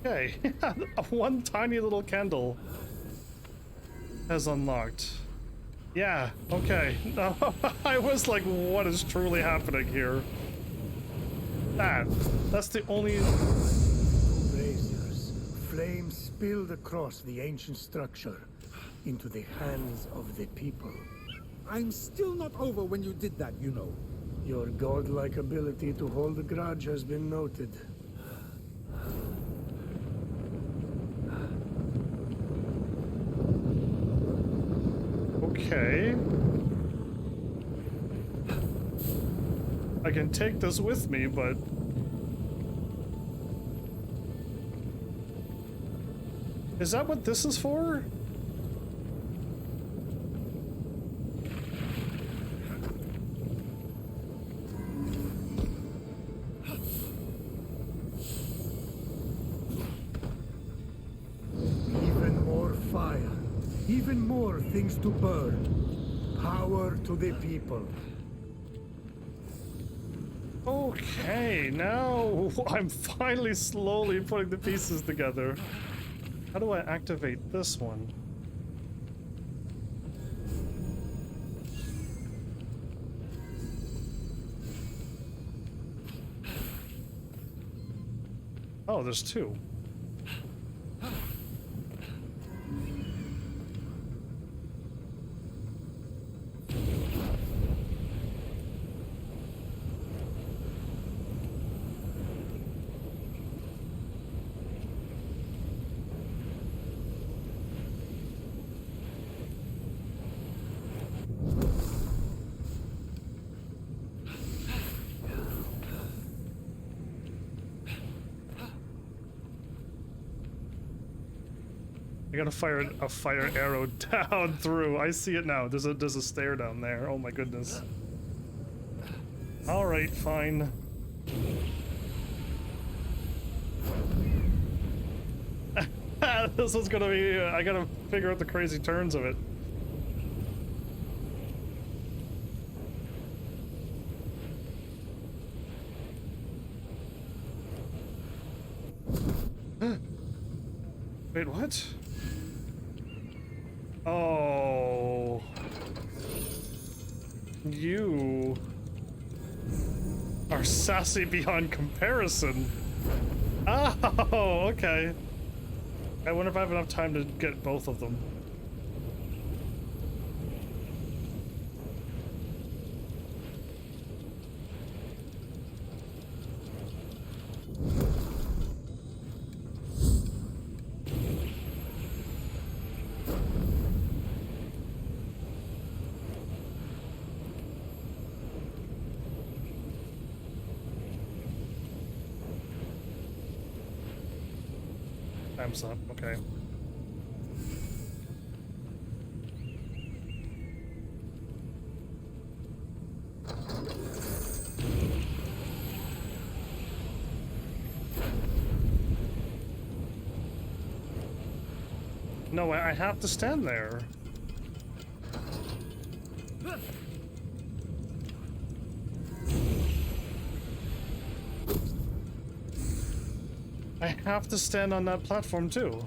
Okay, one tiny little candle has unlocked. Yeah, okay. No, I was like, what is truly happening here? That's the only... Braziers, flames spilled across the ancient structure into the hands of the people. I'm still not over when you did that, you know. Your godlike ability to hold a grudge has been noted. Okay. I can take this with me, but... Is that what this is for? Even more fire. Even more things to burn. Power to the people. Okay, now I'm finally slowly putting the pieces together. How do I activate this one? Oh, there's two. I gotta fire a fire arrow down through. I see it now. There's a stair down there. Oh my goodness. All right, fine. Yeah, this is gonna be. I gotta figure out the crazy turns of it. Wait, what? Oh. You are sassy beyond comparison. Oh, okay. I wonder if I have enough time to get both of them. Time's up, okay. No, I have to stand there. I have to stand on that platform too.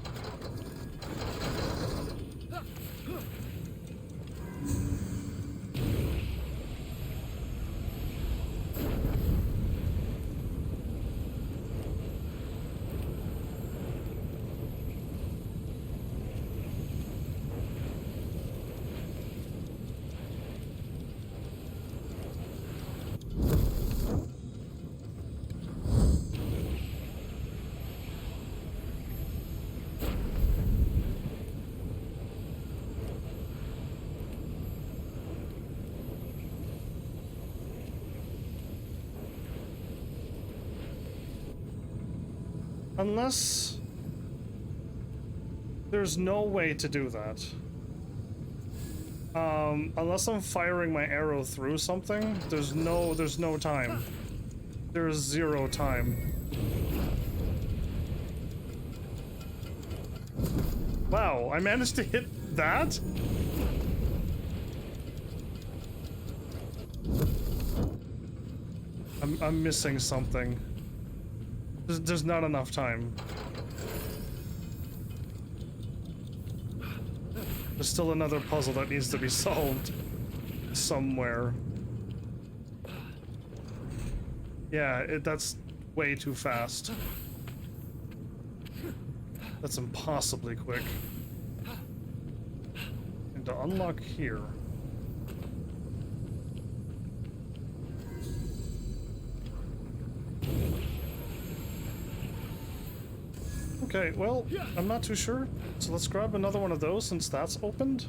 Unless there's no way to do that. Unless I'm firing my arrow through something, there's no time. There's 0 time. Wow, I managed to hit that? I'm missing something. There's not enough time. There's still another puzzle that needs to be solved somewhere. Yeah, that's way too fast. That's impossibly quick. And to unlock here. Okay, well, I'm not too sure. So let's grab another one of those since that's opened.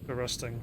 Interesting.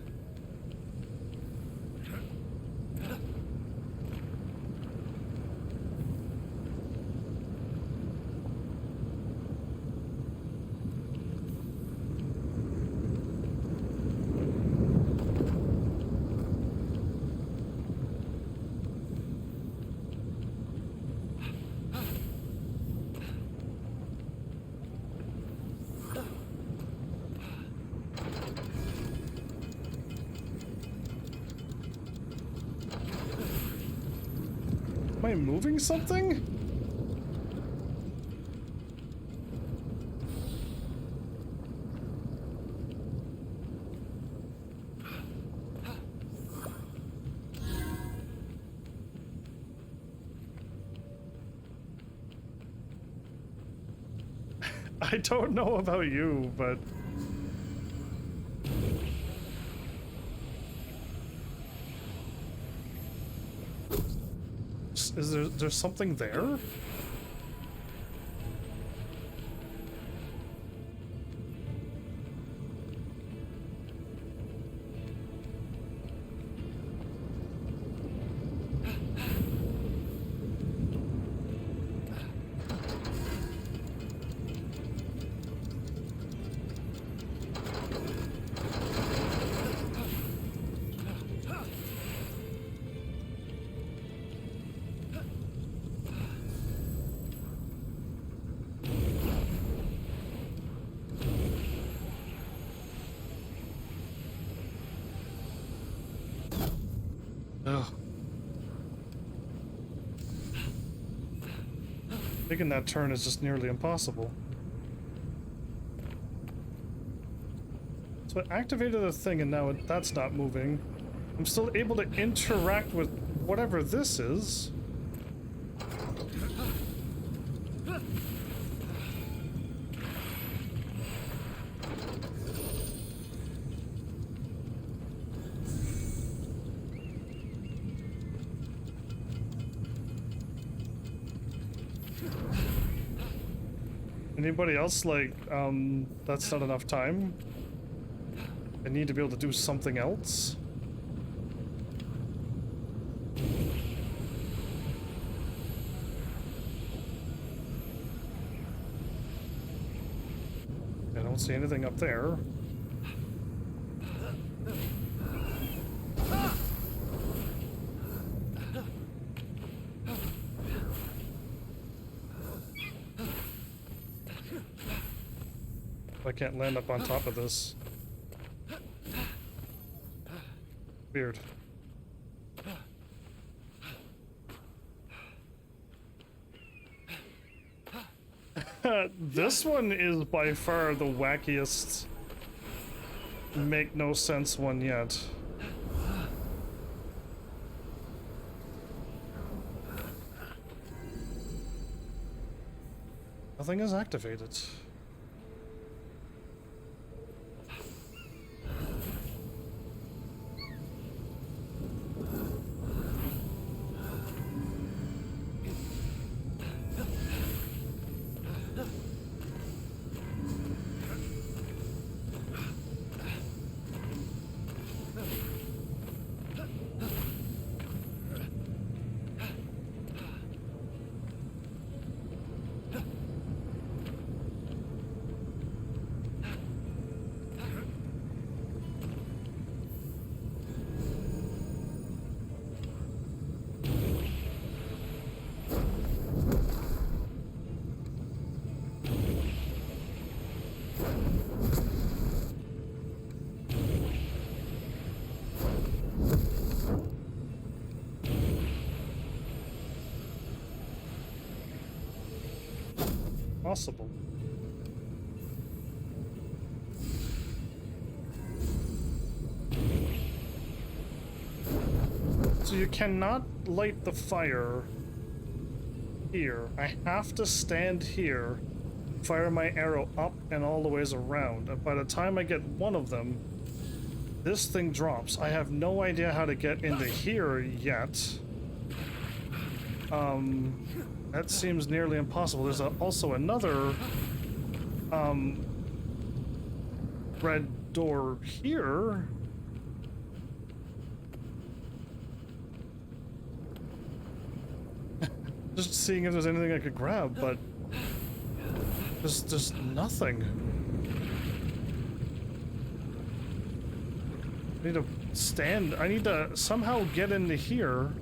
Am I moving something? I don't know about you, but... Is there's something there? Ugh. Making that turn is just nearly impossible. So it activated a thing and now that's not moving. I'm still able to interact with whatever this is. Anybody else like, that's not enough time? I need to be able to do something else? I don't see anything up there. I can't land up on top of this. Weird. This one is by far the wackiest, make no sense one yet. Nothing is activated. Possible. So you cannot light the fire here. I have to stand here, fire my arrow up and all the ways around. And by the time I get one of them, this thing drops. I have no idea how to get into here yet. That seems nearly impossible. There's also another red door here. Just seeing if there's anything I could grab, but there's just nothing. I need to stand. I need to somehow get into here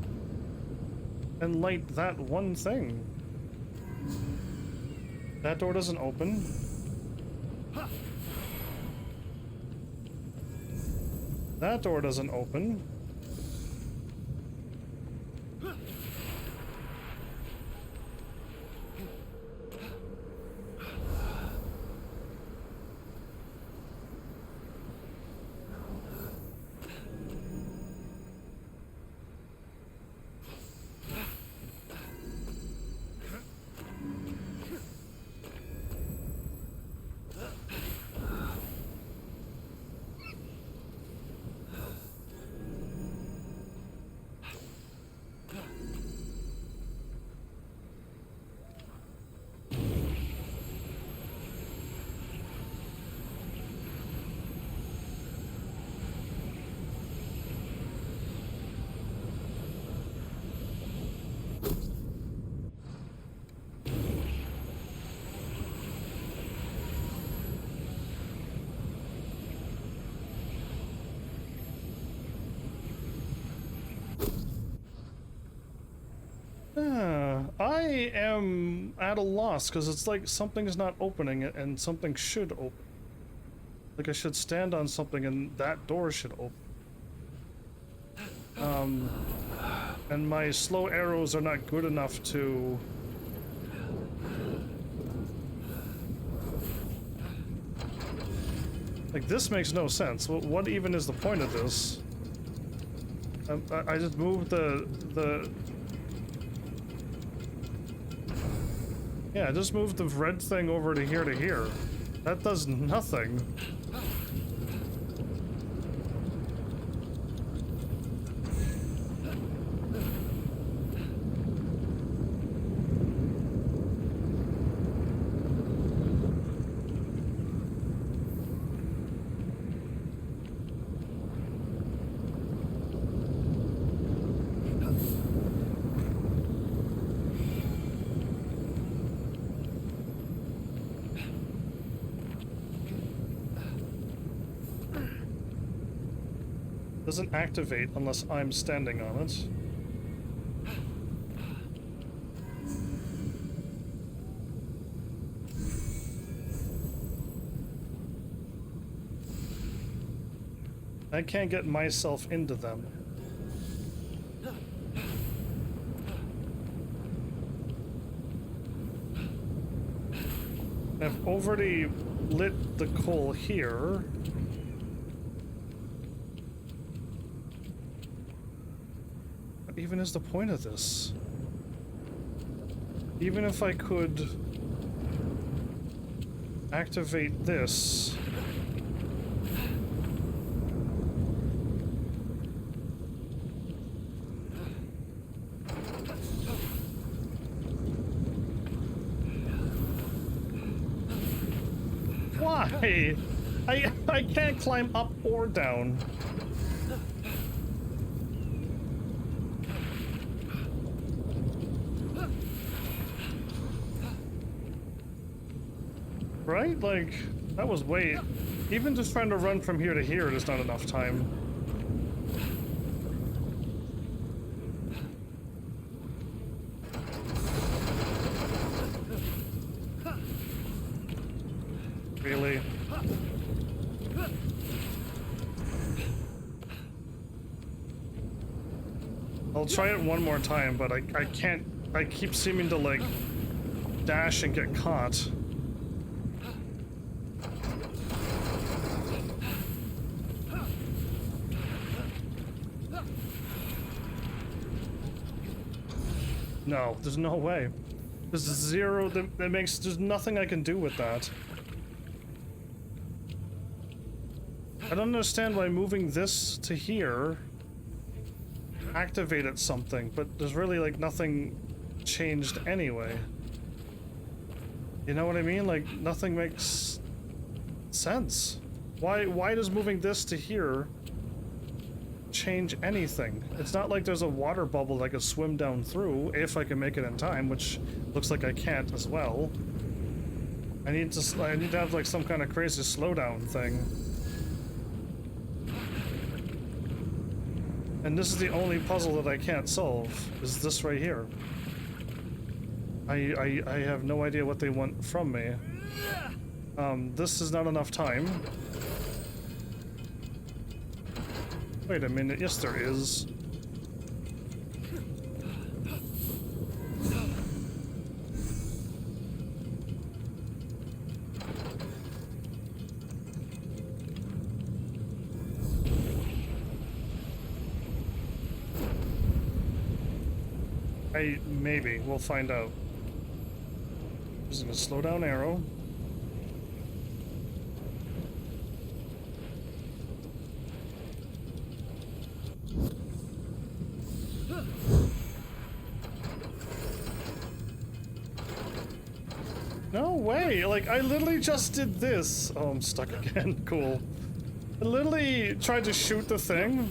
and light that one thing. That door doesn't open. That door doesn't open. am at a loss because it's like something's not opening it and something should open. Like I should stand on something and that door should open. And my slow arrows are not good enough to... Like, this makes no sense. What even is the point of this? I just moved the... Yeah, I just moved the red thing over to here. That does nothing. Doesn't activate unless I'm standing on it. I can't get myself into them. I've already lit the coal here. What even is the point of this? Even if I could activate this. Why? I can't climb up or down. Right? Like, that was way... Even just trying to run from here to here is not enough time. Really? I'll try it one more time, but I can't... I keep seeming to, like, dash and get caught. No, there's no way. There's zero, that makes, there's nothing I can do with that. I don't understand why moving this to here activated something, but there's really like nothing changed anyway. You know what I mean? Like, nothing makes sense. Why does moving this to here change anything? It's not like there's a water bubble that I could swim down through if I can make it in time, which looks like I can't as well. I need to have like some kind of crazy slowdown thing. And this is the only puzzle that I can't solve, is this right here. I have no idea what they want from me. This is not enough time. Wait a minute, yes there is. Maybe, we'll find out. Using a slow down arrow. No way! Like, I literally just did this. Oh, I'm stuck again. Cool. I literally tried to shoot the thing.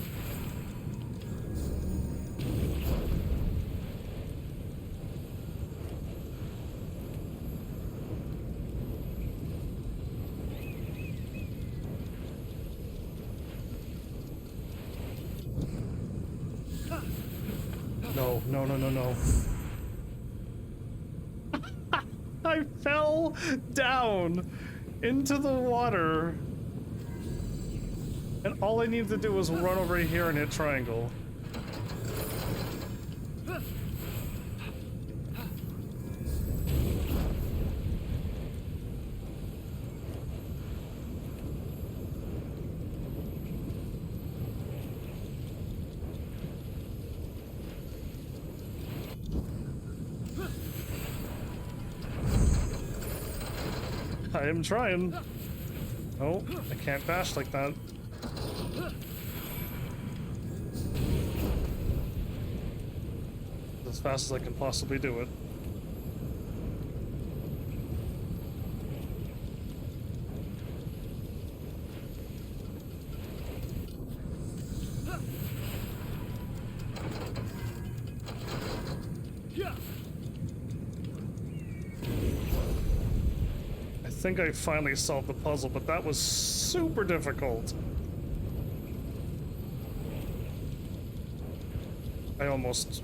No. fell down into the water. And all I needed to do was run over here and hit triangle. I am trying. Oh, I can't dash like that. As fast as I can possibly do it. I think I finally solved the puzzle, but that was super difficult. I almost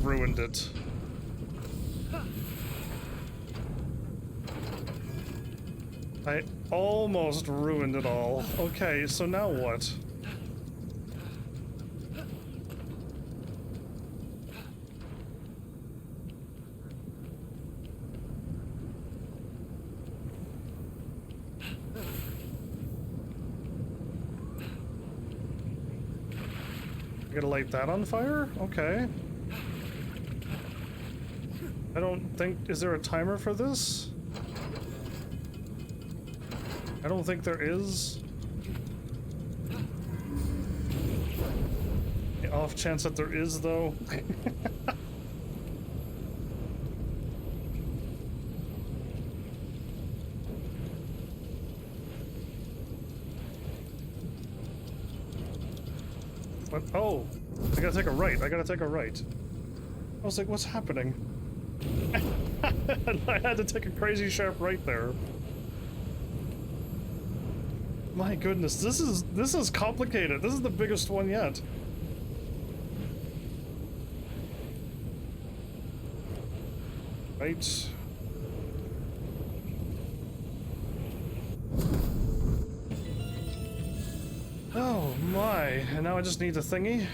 ruined it. I almost ruined it all. Okay, so now what? I gotta light that on fire? Okay. I don't think... Is there a timer for this? I don't think there is. The off chance that there is, though. What? Oh, I gotta take a right. I gotta take a right. I was like, what's happening? I had to take a crazy sharp right there. My goodness, this is complicated. This is the biggest one yet. Right. Oh my, and now I just need a thingy.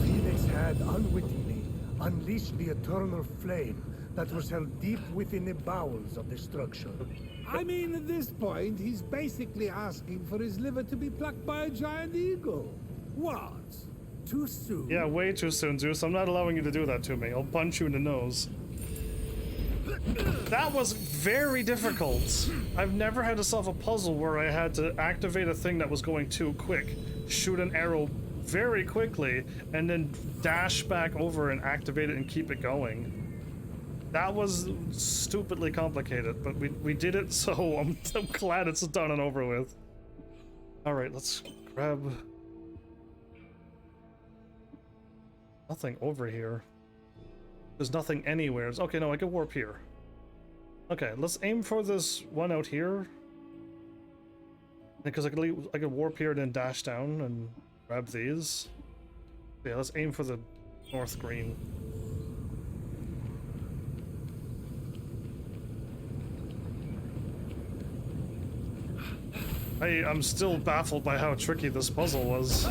Fenyx had unwittingly unleashed the eternal flame that was held deep within the bowels of the structure. I mean, at this point, he's basically asking for his liver to be plucked by a giant eagle. What? Too soon? Yeah, way too soon, Zeus. I'm not allowing you to do that to me. I'll punch you in the nose. That was very difficult. I've never had to solve a puzzle where I had to activate a thing that was going too quick, shoot an arrow very quickly, and then dash back over and activate it and keep it going. That was stupidly complicated, but we did it, so I'm glad it's done and over with. Alright, let's grab... Nothing over here. There's nothing anywhere. Okay, no, I can warp here. Okay, let's aim for this one out here. Because I could warp here and then dash down and grab these. Yeah, let's aim for the north green. I'm still baffled by how tricky this puzzle was.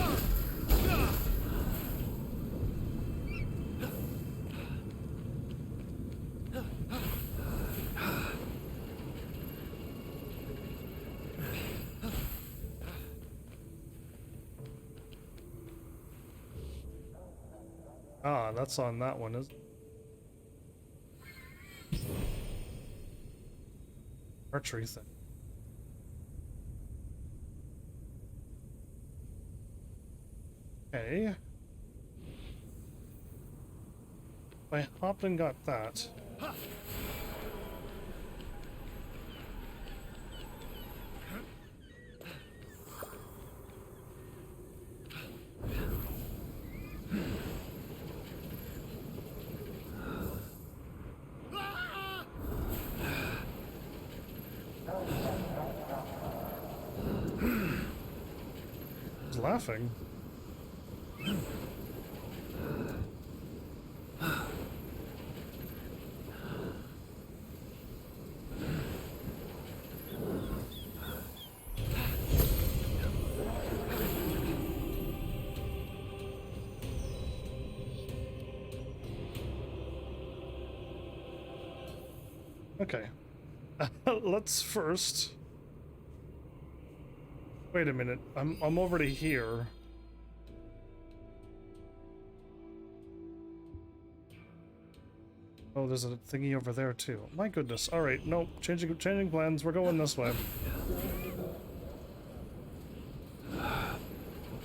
Ah, that's on that one, is archery thing. Okay. I hopped and got that. Who's laughing? Okay. Let's first... Wait a minute. I'm already here. Oh, there's a thingy over there too. My goodness. All right. Nope. Changing plans. We're going this way.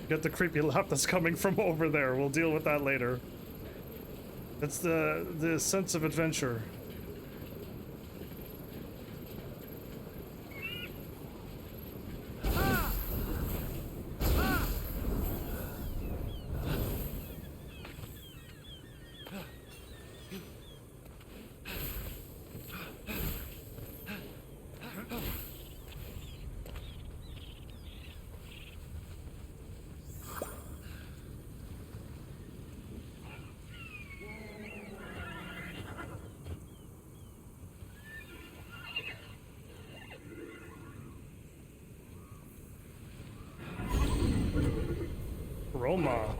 Get the creepy laugh that's coming from over there. We'll deal with that later. It's the sense of adventure. Roma.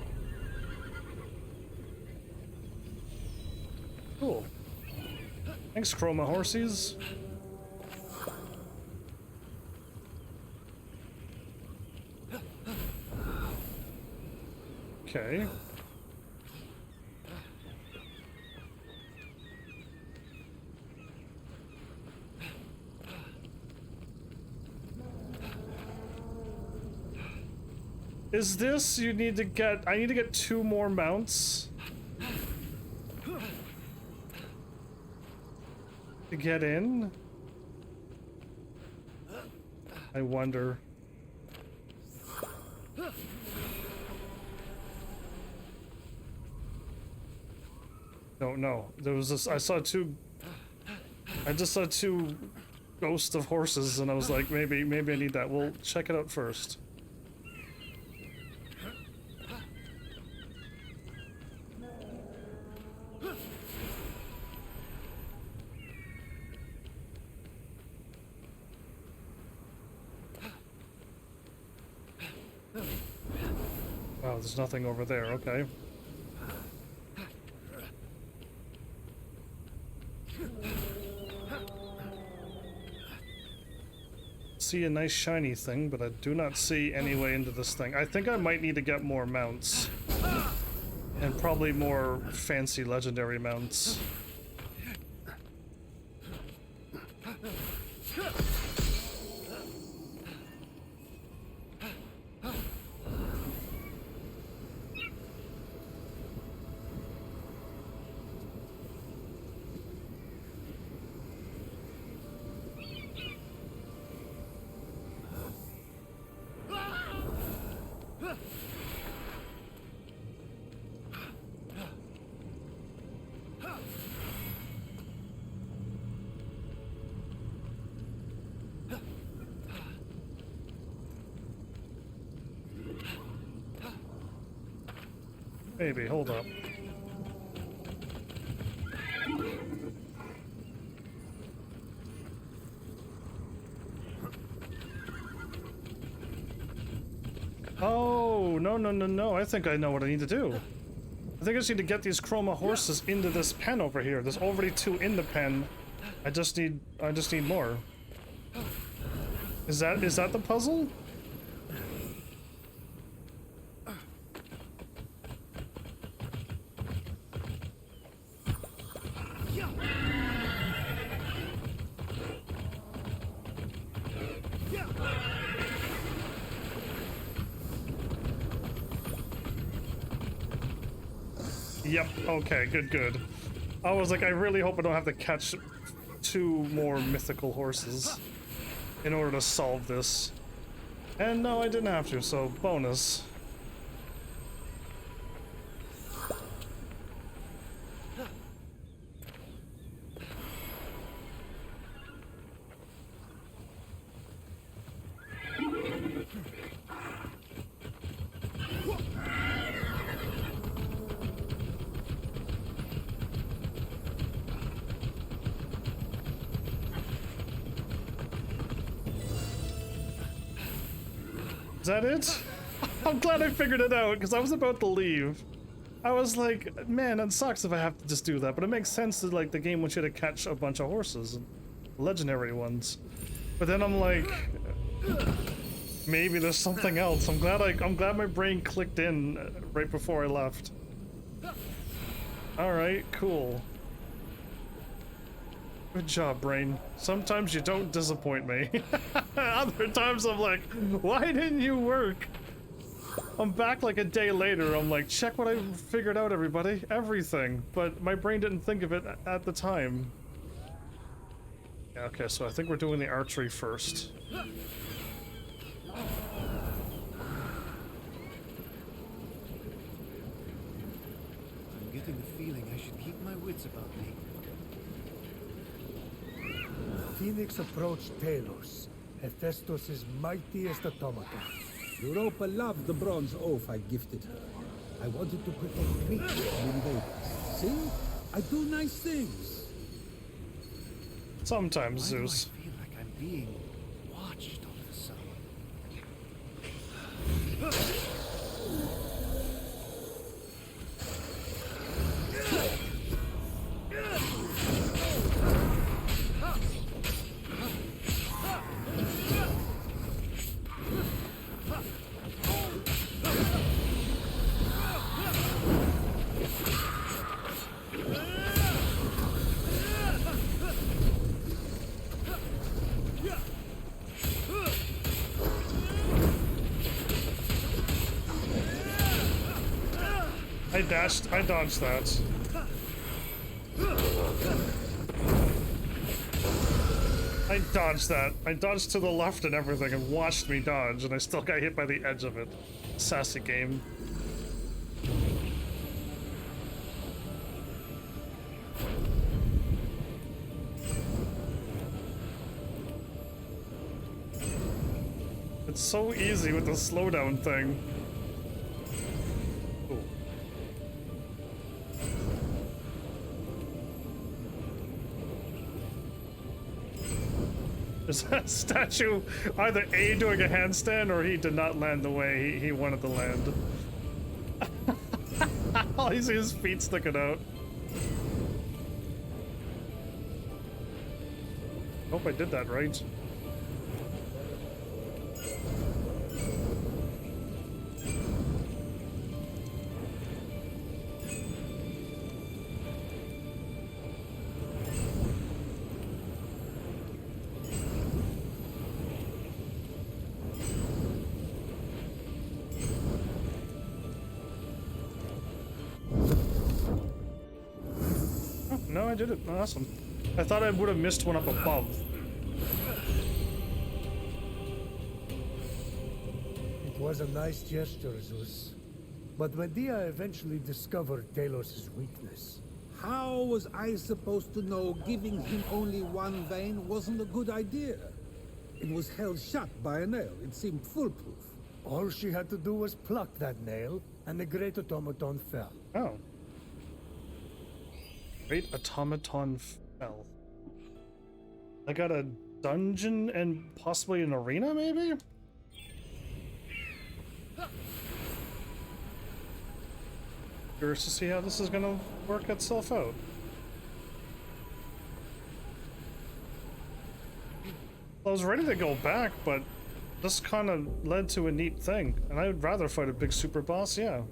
Cool. Thanks, Chroma Horsies. Okay. Is this, you need to get, I need to get 2 more mounts to get in? I wonder. No, there was this, I just saw 2 ghosts of horses and I was like, maybe I need that. We'll check it out first. Wow, there's nothing over there, okay. See a nice shiny thing, but I do not see any way into this thing. I think I might need to get more mounts. And probably more fancy legendary mounts. Maybe, hold up. Oh, no. I think I know what I need to do. I think I just need to get these Chroma horses into this pen over here. There's already 2 in the pen. I just need more. Is that the puzzle? Yep, okay, good. I was like, I really hope I don't have to catch 2 more mythical horses in order to solve this. And no, I didn't have to, so bonus. Is that it? I'm glad I figured it out, because I was about to leave. I was like, man, it sucks if I have to just do that, but it makes sense that like the game wants you to catch a bunch of horses, legendary ones. But then I'm like, maybe there's something else. I'm glad my brain clicked in right before I left. All right, cool. Good job, brain. Sometimes you don't disappoint me. Other times I'm like, why didn't you work? I'm back like a day later. I'm like, check what I figured out, everybody. Everything. But my brain didn't think of it at the time. Yeah, okay, so I think we're doing the archery first. I'm getting the feeling I should keep my wits about me. Fenyx approached Talos, Hephaestus' mightiest automaton. Europa loved the bronze oaf I gifted her. I wanted to protect Greece from invaders. See? I do nice things. Sometimes, Why do I Zeus. feel like I'm being watched all of a sudden? I dodged that. I dodged that. I dodged to the left and everything and watched me dodge, and I still got hit by the edge of it. Sassy game. It's so easy with the slowdown thing. There's a statue either A doing a handstand or he did not land the way he wanted to land. All you see is his feet sticking out. Hope I did that right. No, I did it. Awesome. I thought I would have missed one up above. It was a nice gesture, Zeus. But Medea eventually discovered Talos' weakness. How was I supposed to know giving him only one vein wasn't a good idea? It was held shut by a nail. It seemed foolproof. All she had to do was pluck that nail, and the great automaton fell. Oh. Great automaton fell. I got a dungeon and possibly an arena, maybe? Curious to see how this is gonna work itself out. I was ready to go back, but this kind of led to a neat thing, and I'd rather fight a big super boss, yeah.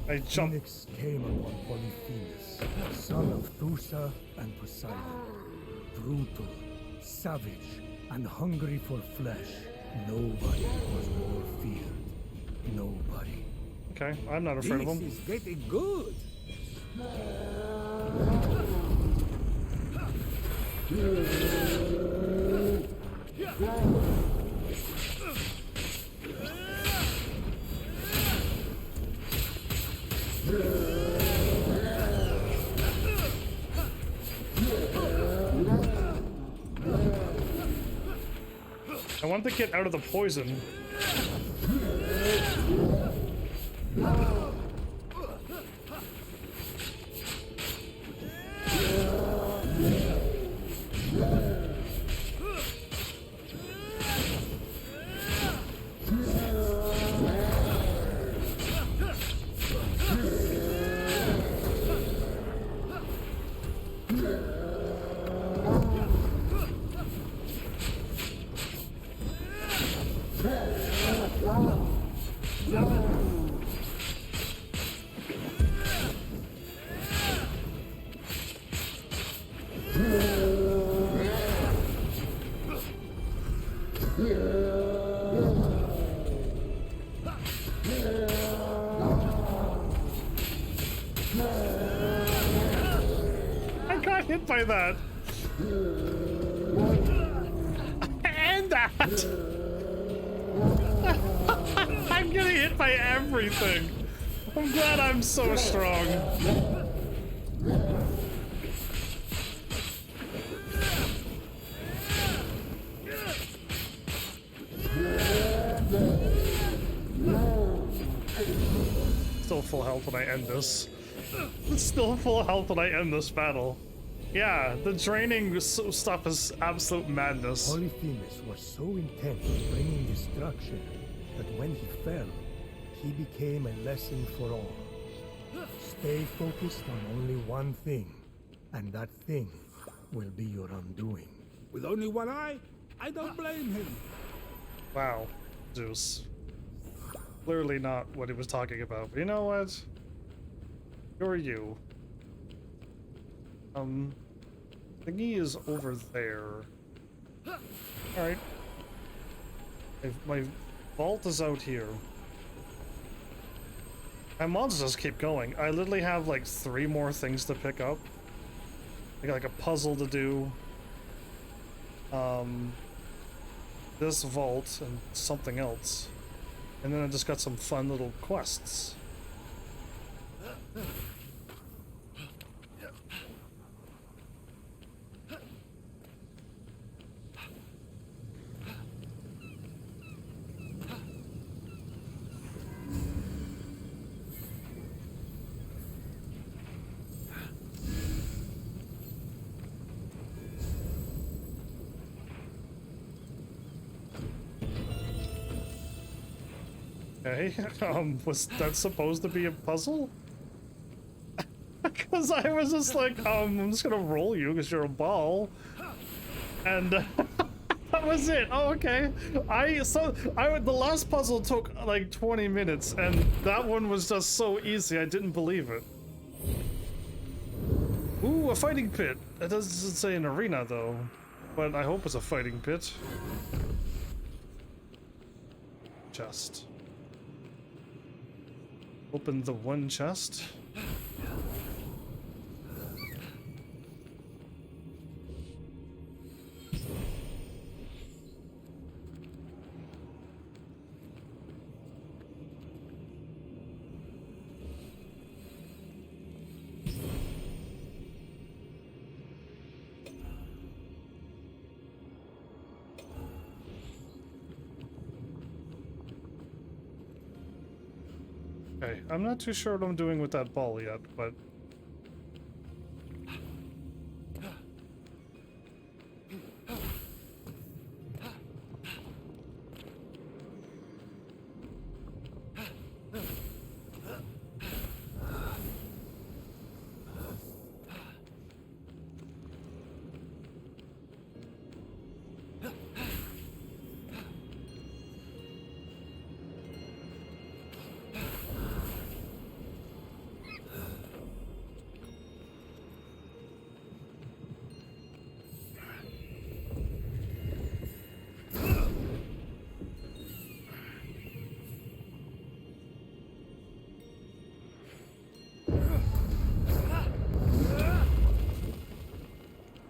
I jumped. Fenyx came upon Polyphemus, son of Thusa and Poseidon. Brutal, savage, and hungry for flesh. Nobody was more feared. Nobody. Okay, I'm not afraid of This him. is getting good. I want to get out of the poison. I got hit by that. And that. I'm getting hit by everything. I'm glad I'm so strong. Still full health when I end this. Still full health when I end this battle. Yeah, the draining stuff is absolute madness. Polyphemus was so intent on bringing destruction that when he fell, he became a lesson for all. Stay focused on only one thing, and that thing will be your undoing. With only one eye, I don't blame him. Wow, Zeus. Clearly not what he was talking about, but you know what? You're you. Thingy is over there. Alright. My vault is out here. My monsters just keep going. I literally have like 3 more things to pick up. I got like a puzzle to do. This vault and something else. And then I just got some fun little quests. Okay, was that supposed to be a puzzle? Because I was just like, I'm just gonna roll you because you're a ball. And that was it. Oh, okay. The last puzzle took like 20 minutes and that one was just so easy, I didn't believe it. Ooh, a fighting pit. It doesn't say an arena though, but I hope it's a fighting pit. Chest. Open the one chest. Okay, I'm not too sure what I'm doing with that ball yet, but...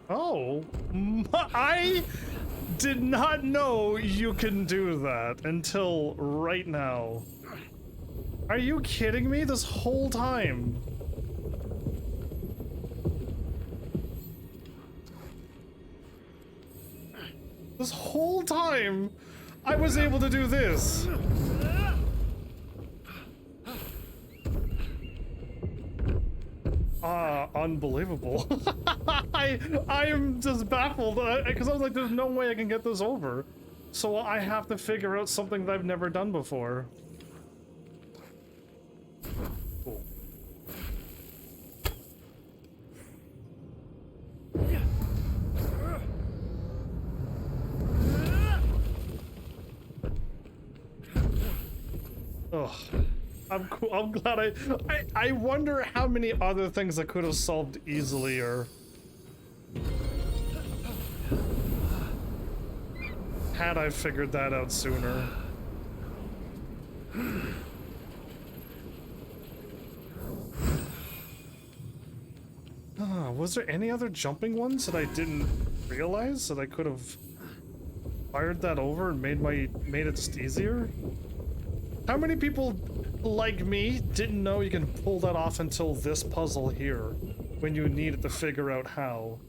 Oh, I did not know you can do that until right now. Are you kidding me? This whole time? This whole time, I was able to do this. unbelievable. I am just baffled because I was like, there's no way I can get this over. So I have to figure out something that I've never done before. Cool. Ugh. I'm cool. I'm glad I wonder how many other things I could have solved easily or had I figured that out sooner. Was there any other jumping ones that I didn't realize that I could have fired that over and made it just easier? How many people like me didn't know you can pull that off until this puzzle here when you needed to figure out how?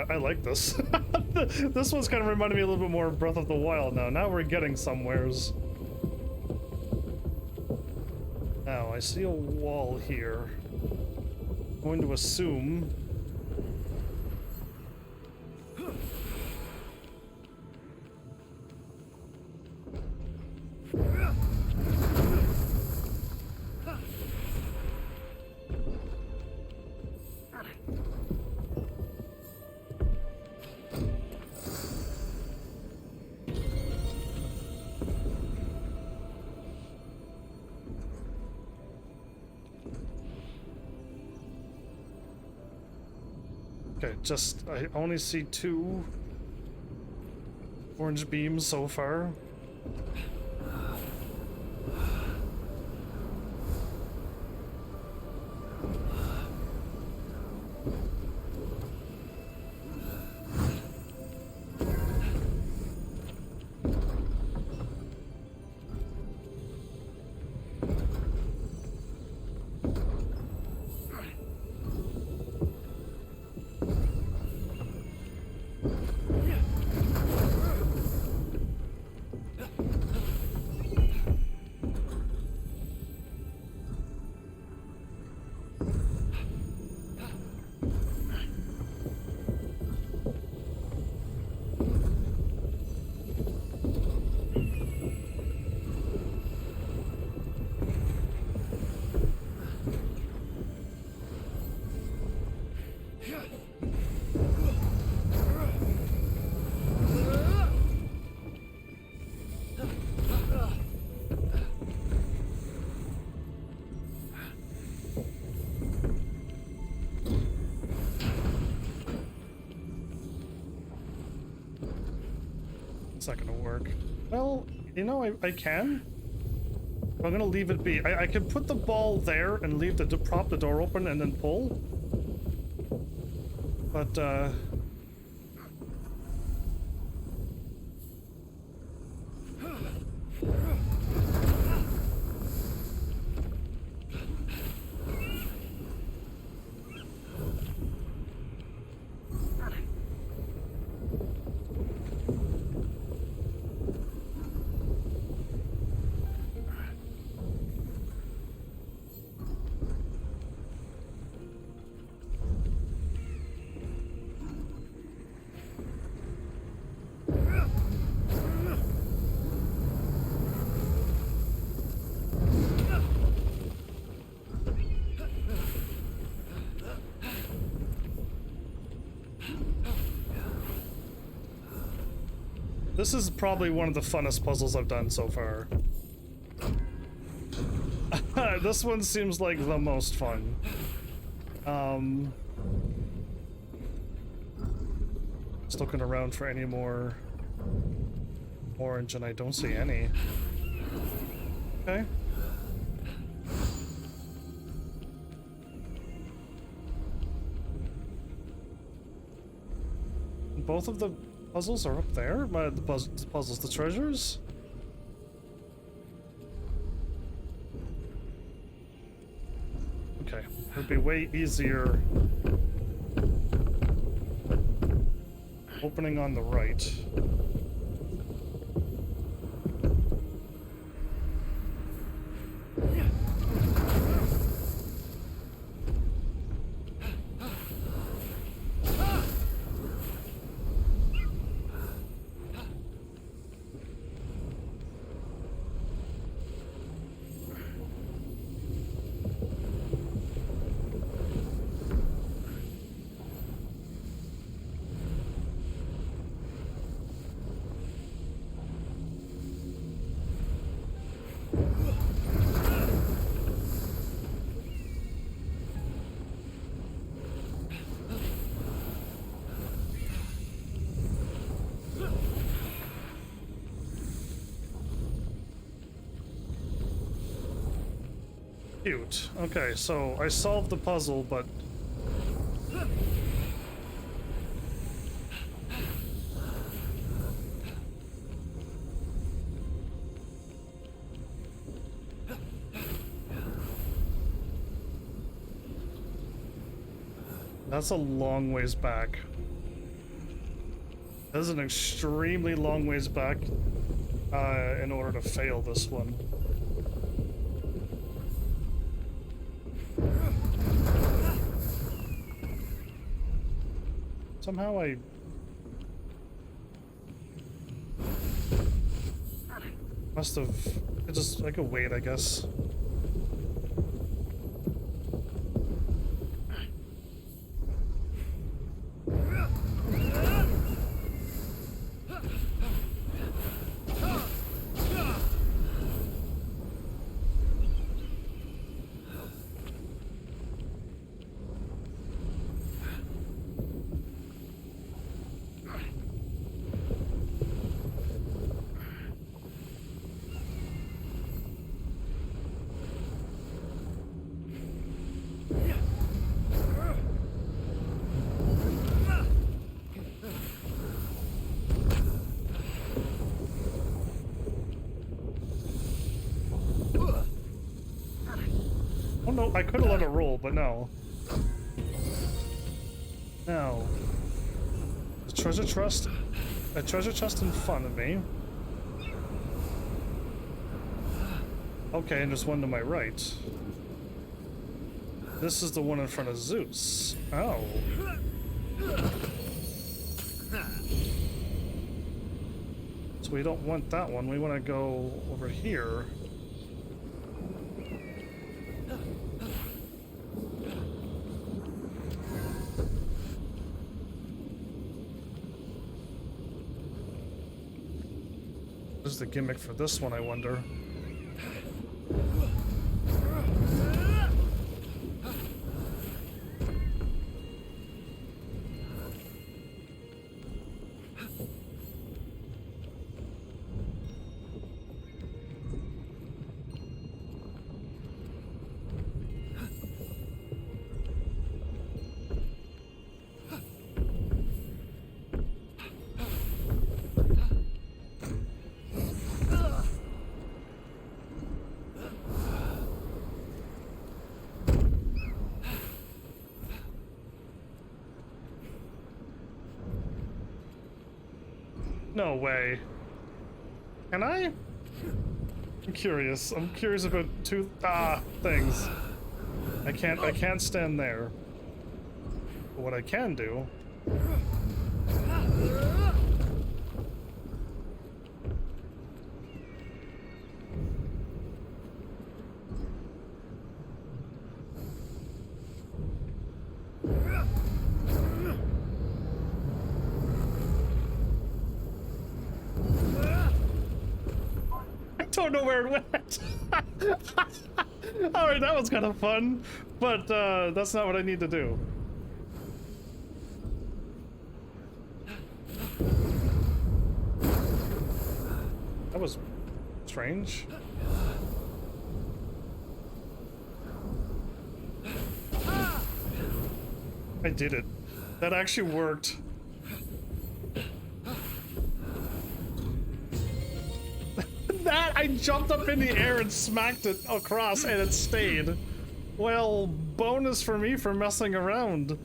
I like this. This one's kind of reminding me a little bit more of Breath of the Wild now. Now we're getting somewheres. Now, I see a wall here. I'm going to assume... Okay, I only see 2 orange beams so far. It's not gonna work. Well, you know, I can. I'm gonna leave it be. I can put the ball there and leave prop the door open and then pull. But, this is probably one of the funnest puzzles I've done so far. This one seems like the most fun. Just looking around for any more Orange, and I don't see any. Okay. Both of the puzzles are up there? The puzzles, the treasures? Okay, it'd be way easier opening on the right. Cute. Okay, so I solved the puzzle, but that's a long ways back. That's an extremely long ways back in order to fail this one. Somehow I must have. I could wait, I guess. Oh no, I could have let it roll, but no. Now, a treasure chest in front of me. Okay, and there's one to my right. This is the one in front of Zeus. Oh. So we don't want that one. We want to go over here. What is the gimmick for this one, I wonder? No way. Can I? I'm curious. I'm curious about two things. I can't stand there. But what I can do. I don't know where it went. Alright, that was kind of fun, but that's not what I need to do. That was strange. I did it. That actually worked. That I jumped up in the air and smacked it across and it stayed. Well, bonus for me for messing around.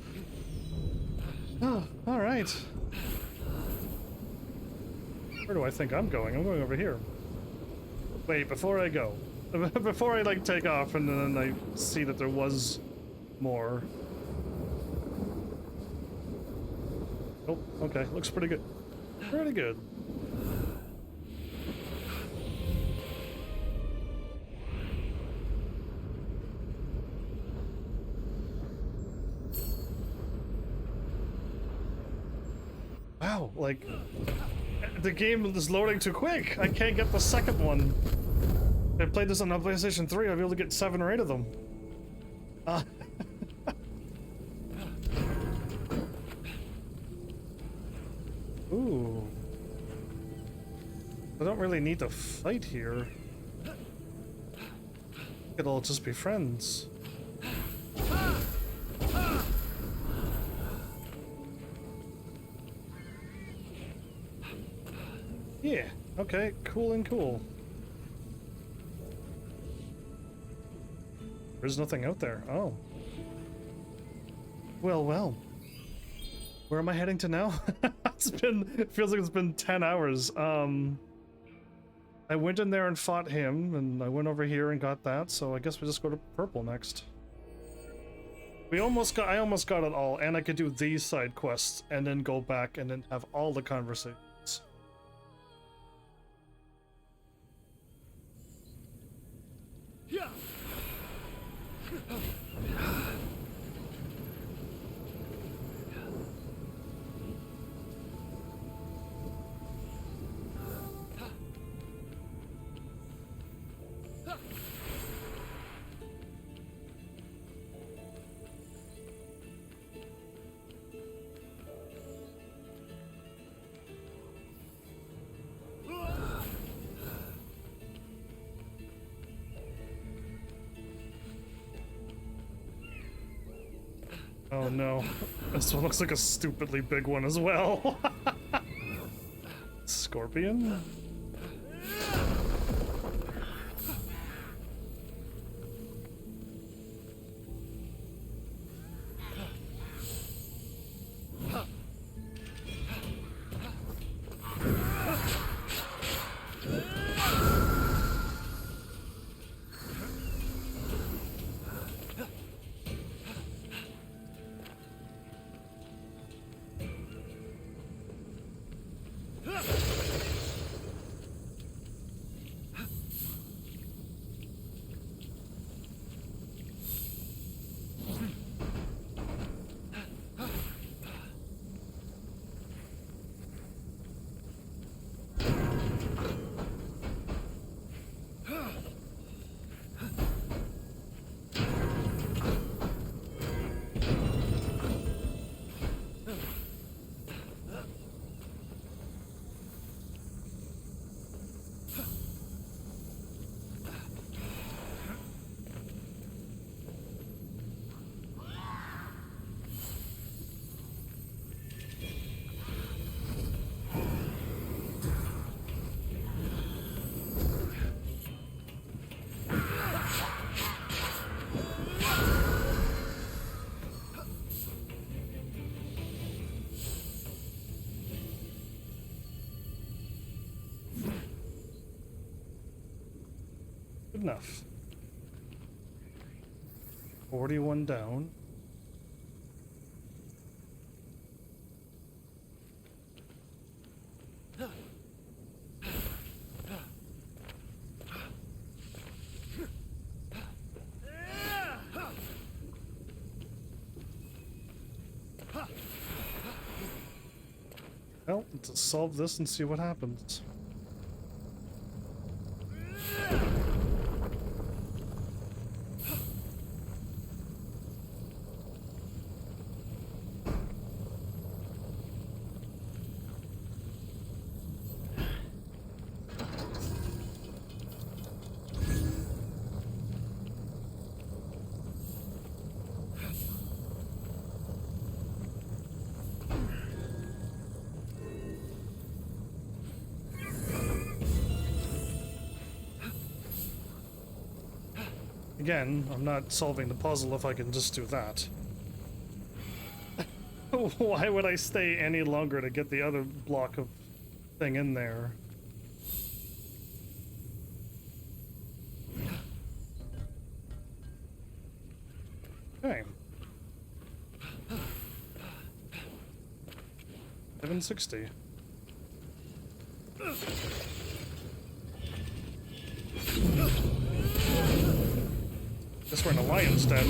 Oh, all right. Where do I think I'm going? I'm going over here. Wait, before I go. Before I like take off and then I see that there was more. Oh, okay. Looks pretty good. Pretty good. Wow, like, the game is loading too quick. I can't get the second one. If I played this on a PlayStation 3, I'd be able to get 7 or 8 of them. Ooh. I don't really need to fight here. We could all just be friends. Yeah, okay, cool and cool. There's nothing out there. Oh. Well, well. Where am I heading to now? It feels like it's been 10 hours. I went in there and fought him, and I went over here and got that, so I guess we just go to purple next. I almost got it all, and I could do these side quests, and then go back and then have all the conversations. Yeah. Oh no, this one looks like a stupidly big one as well. Scorpion? Good enough. 41 down. Well, let's solve this and see what happens. Again, I'm not solving the puzzle if I can just do that. Why would I stay any longer to get the other block of thing in there? Okay. 760. Guess we're in a lion's den.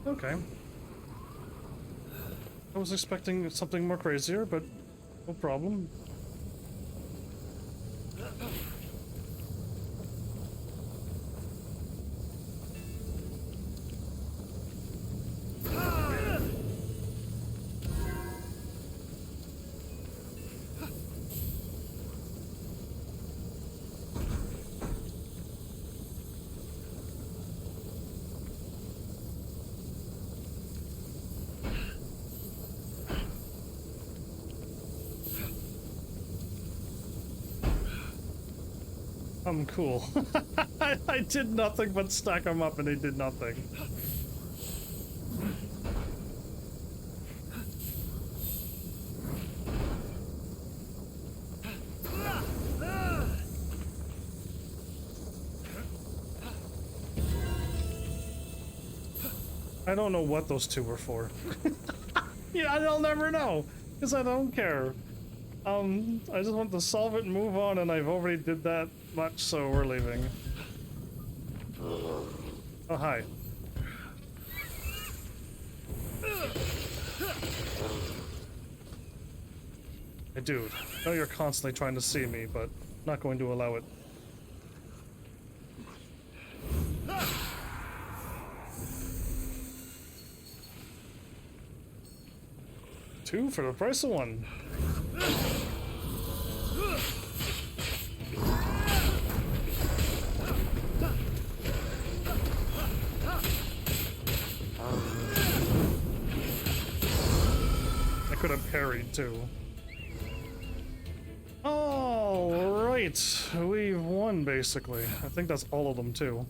Okay. I was expecting something more crazier, but no problem. Cool. I did nothing but stack them up and they did nothing. I don't know what those two were for. Yeah, I'll never know, because I don't care. I just want to solve it and move on, and I've already did that much, so we're leaving. Oh, hi. Hey, dude, I know you're constantly trying to see me, but I'm not going to allow it. Two for the price of one. I could have parried too. All right, we've won basically. I think that's all of them too.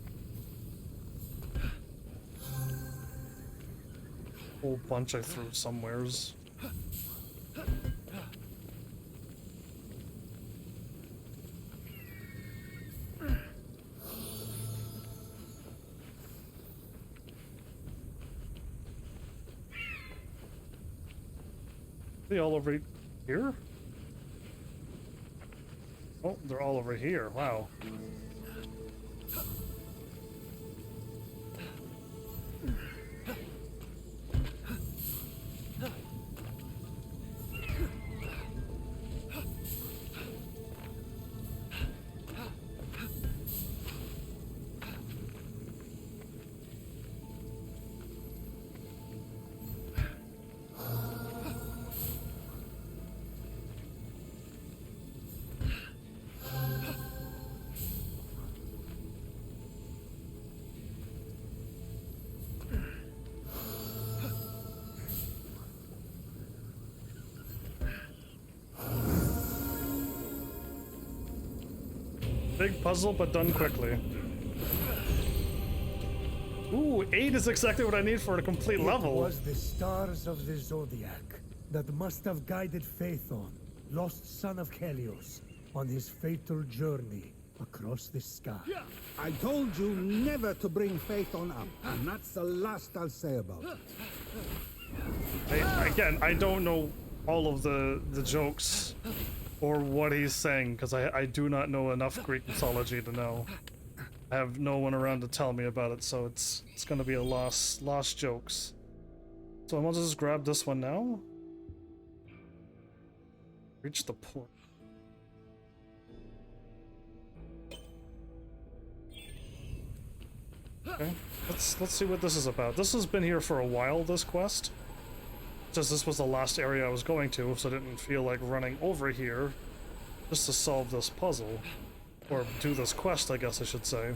Whole bunch I threw somewheres. Are they all over here? Oh, they're all over here. Wow. Big puzzle, but done quickly. Ooh, 8 is exactly what I need for a complete level. It was the stars of the Zodiac that must have guided Phaethon, lost son of Helios, on his fatal journey across the sky. I told you never to bring Phaethon up, and that's the last I'll say about it. Again, I don't know all of the jokes or what he's saying, because I do not know enough Greek mythology to know. I have no one around to tell me about it, so it's gonna be a lost jokes. So I'm gonna just grab this one now. Reach the port. Okay, let's see what this is about. This has been here for a while, this quest. Just this was the last area I was going to, so I didn't feel like running over here just to solve this puzzle. Or do this quest, I guess I should say.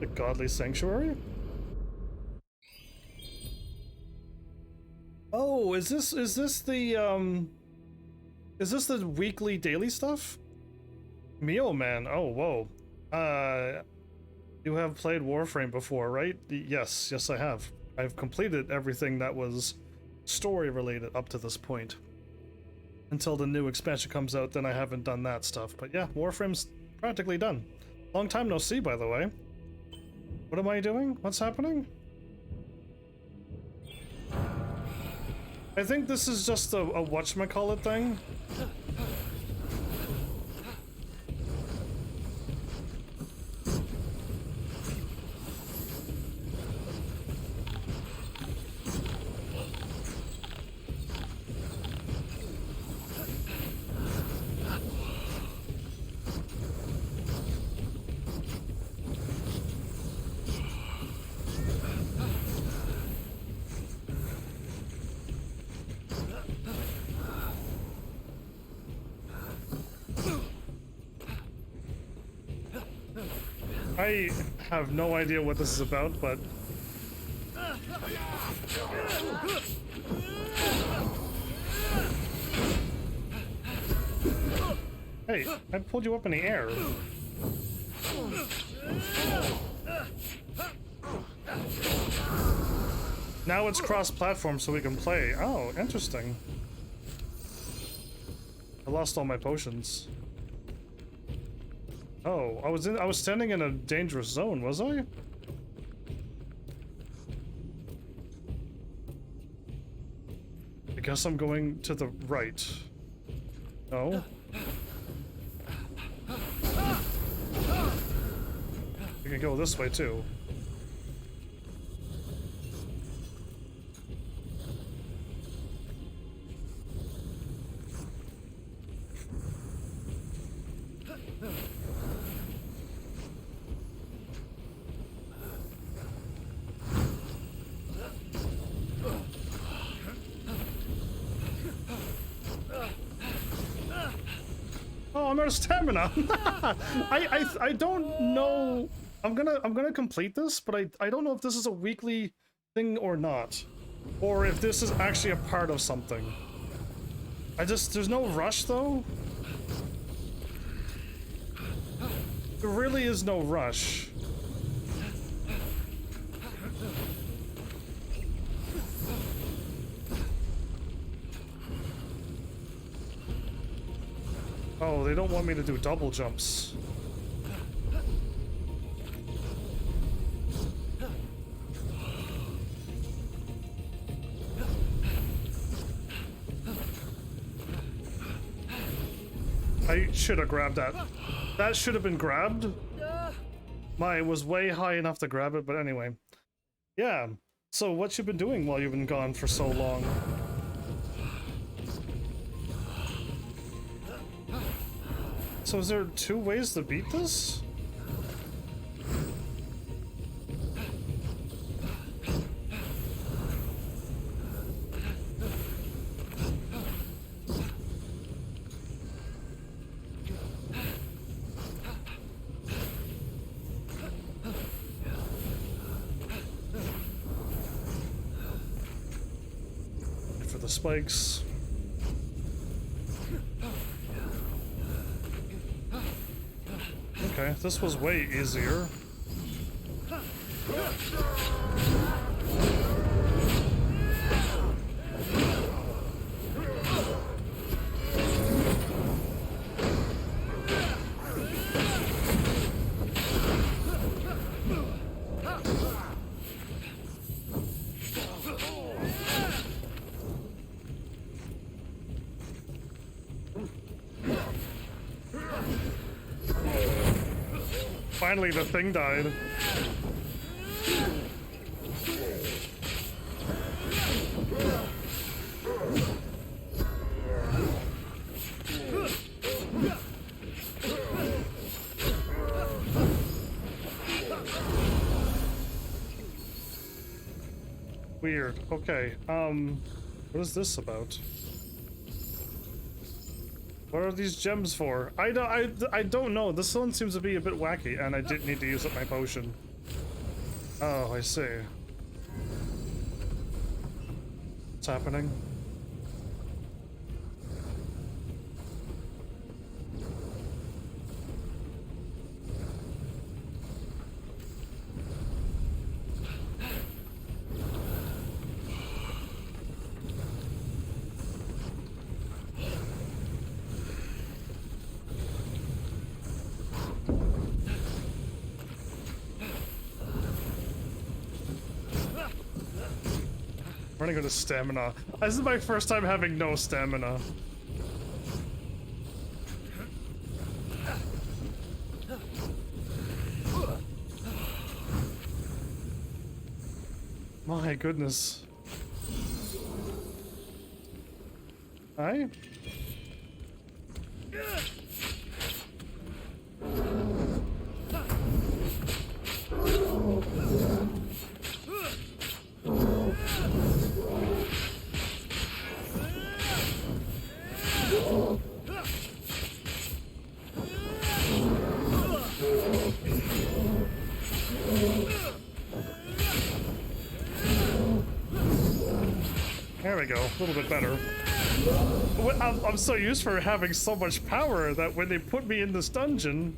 The Godly Sanctuary? Oh, is this the weekly daily stuff? Mio Man, oh whoa. You have played Warframe before, right? Yes, I have. I've completed everything that was story related up to this point. Until the new expansion comes out, then I haven't done that stuff. But yeah, Warframe's practically done. Long time no see, by the way. What am I doing? What's happening? I think this is just a whatchamacallit thing. I have no idea what this is about, but... Hey, I pulled you up in the air. Now it's cross-platform so we can play. Oh, interesting. I lost all my potions. Oh, I was standing in a dangerous zone, was I? I guess I'm going to the right. No. I can go this way too. Oh, I'm out of stamina. I don't know. I'm gonna complete this, but I don't know if this is a weekly thing or not, or if this is actually a part of something. There's no rush though. There really is no rush. Oh, they don't want me to do double jumps. I should have grabbed that. That should have been grabbed. It was way high enough to grab it, but anyway. Yeah. So what you been doing while you've been gone for so long? So is there 2 ways to beat this? For the spikes. Okay, this was way easier. finally the thing died. Weird. Okay. What is this about? What are these gems for? I don't know. This one seems to be a bit wacky, and I didn't need to use up my potion. Oh, I see. What's happening? Running out of stamina. This is my first time having no stamina. My goodness. Hi? There we go, a little bit better. I'm so used for having so much power that when they put me in this dungeon,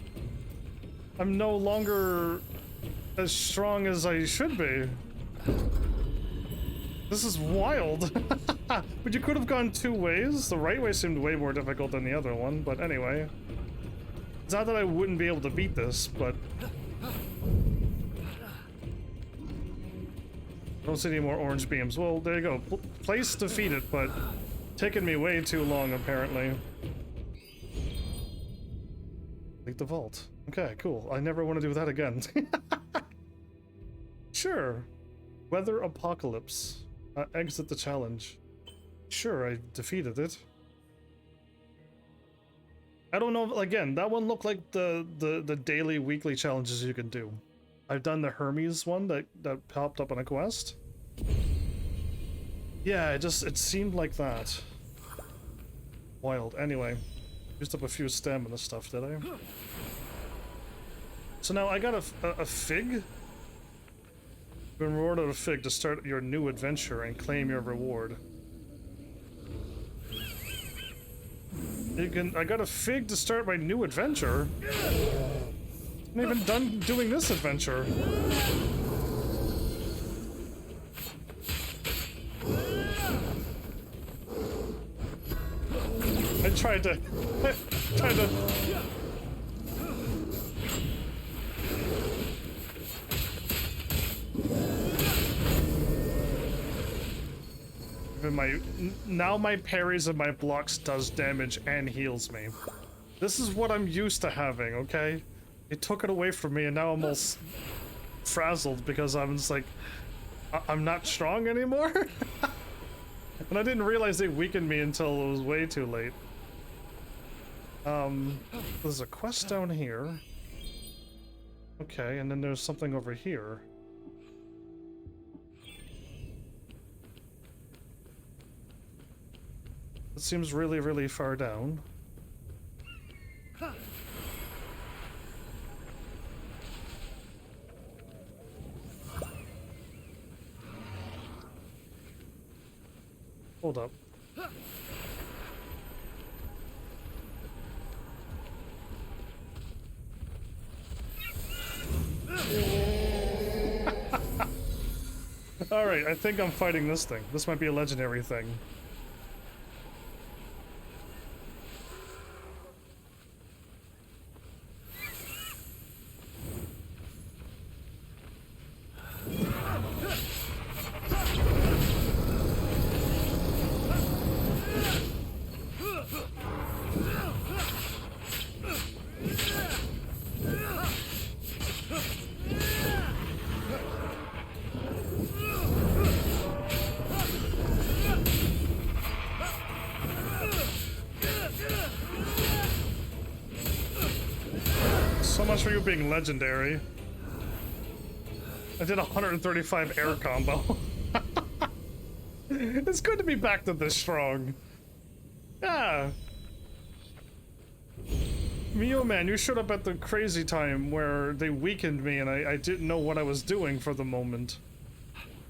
I'm no longer as strong as I should be. This is wild. But you could have gone two ways. The right way seemed way more difficult than the other one, but anyway. It's not that I wouldn't be able to beat this, but... I don't see any more orange beams. Well, there you go. Place defeated, but taking me way too long, apparently. Complete the vault. Okay, cool. I never want to do that again. Sure. Weather apocalypse. Exit the challenge. Sure, I defeated it. I don't know, again, that one looked like the daily, weekly challenges you can do. I've done the Hermes one that popped up on a quest. Yeah, it seemed like that. Wild. Anyway, used up a few stamina stuff, did I? So now I got a fig. You've been rewarded a fig to start your new adventure and claim your reward. I got a fig to start my new adventure. I'm not even done doing this adventure. I tried to... Now my parries and my blocks does damage and heals me. This is what I'm used to having, okay? It took it away from me and now I'm all frazzled because I'm just like, I'm not strong anymore? And I didn't realize they weakened me until it was way too late. There's a quest down here. Okay, and then there's something over here. It seems really, really far down. Hold up. Alright, I think I'm fighting this thing. This might be a legendary thing. much for you being legendary. I did 135 air combo. It's good to be back to this strong. Yeah. Mio man, you showed up at the crazy time where they weakened me and I didn't know what I was doing for the moment.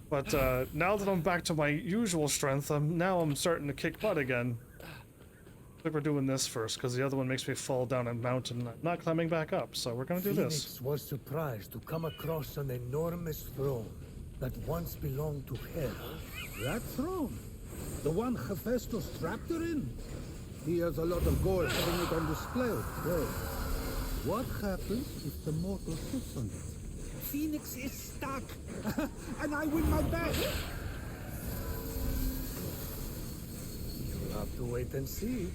But now that I'm back to my usual strength, I'm starting to kick butt again. I think we're doing this first, because the other one makes me fall down a mountain, not climbing back up, so we're gonna do this. Fenyx was surprised to come across an enormous throne that once belonged to Hera. That throne? The one Hephaestus trapped her in? He has a lot of gold having it on display. Well, what happens if the mortal sits on it? Fenyx is stuck, and I win my bet. You'll have to wait and see.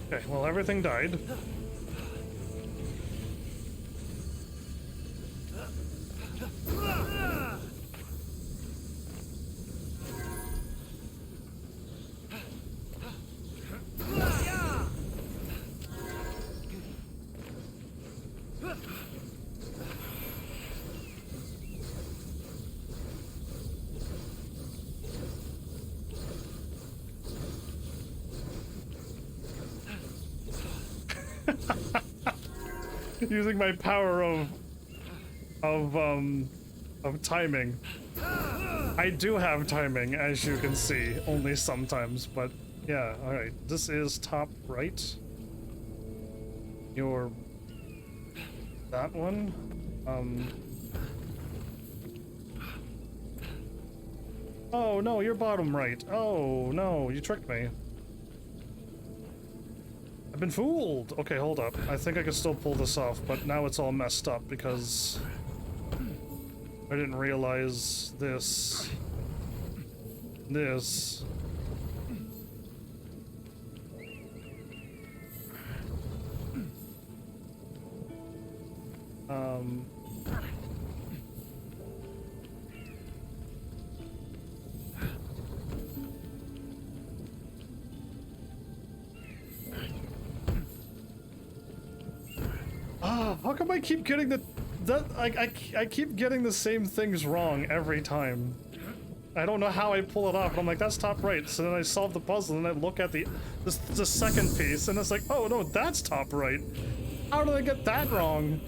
Okay, well, everything died. Using my power of timing. I do have timing, as you can see, only sometimes, but yeah, alright. This is top right. Your... that one? Oh no, you're bottom right. Oh no, you tricked me. I've been fooled! Okay, hold up. I think I can still pull this off, but now it's all messed up because I didn't realize this. How come I keep getting I keep getting the same things wrong every time. I don't know how I pull it off, but I'm like, that's top right. So then I solve the puzzle and I look at the second piece and it's like, oh no, that's top right. How did I get that wrong?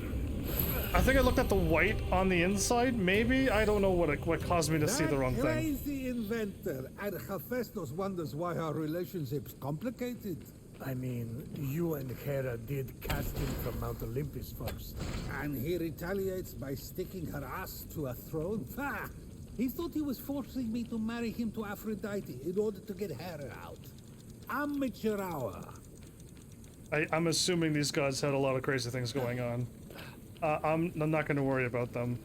I think I looked at the white on the inside, maybe? I don't know what caused me to see the wrong thing. Crazy inventor, and Hephaestus wonders why our relationship's complicated. I mean, you and Hera did cast him from Mount Olympus first. And he retaliates by sticking her ass to a throne? Ha! He thought he was forcing me to marry him to Aphrodite in order to get Hera out. Amateur hour. I'm assuming these gods had a lot of crazy things going on. I'm not going to worry about them.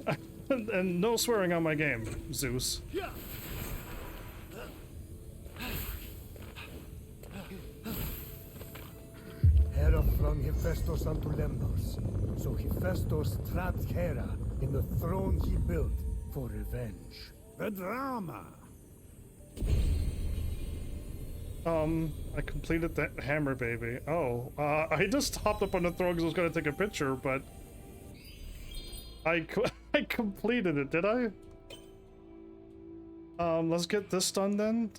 And no swearing on my game, Zeus. Hera flung Hephaestus onto Lemnos, so Hephaestus trapped Hera in the throne he built for revenge. The drama. I completed that hammer baby. Oh, I just hopped up on the throne because I was going to take a picture, but I completed it, did I? Let's get this done then.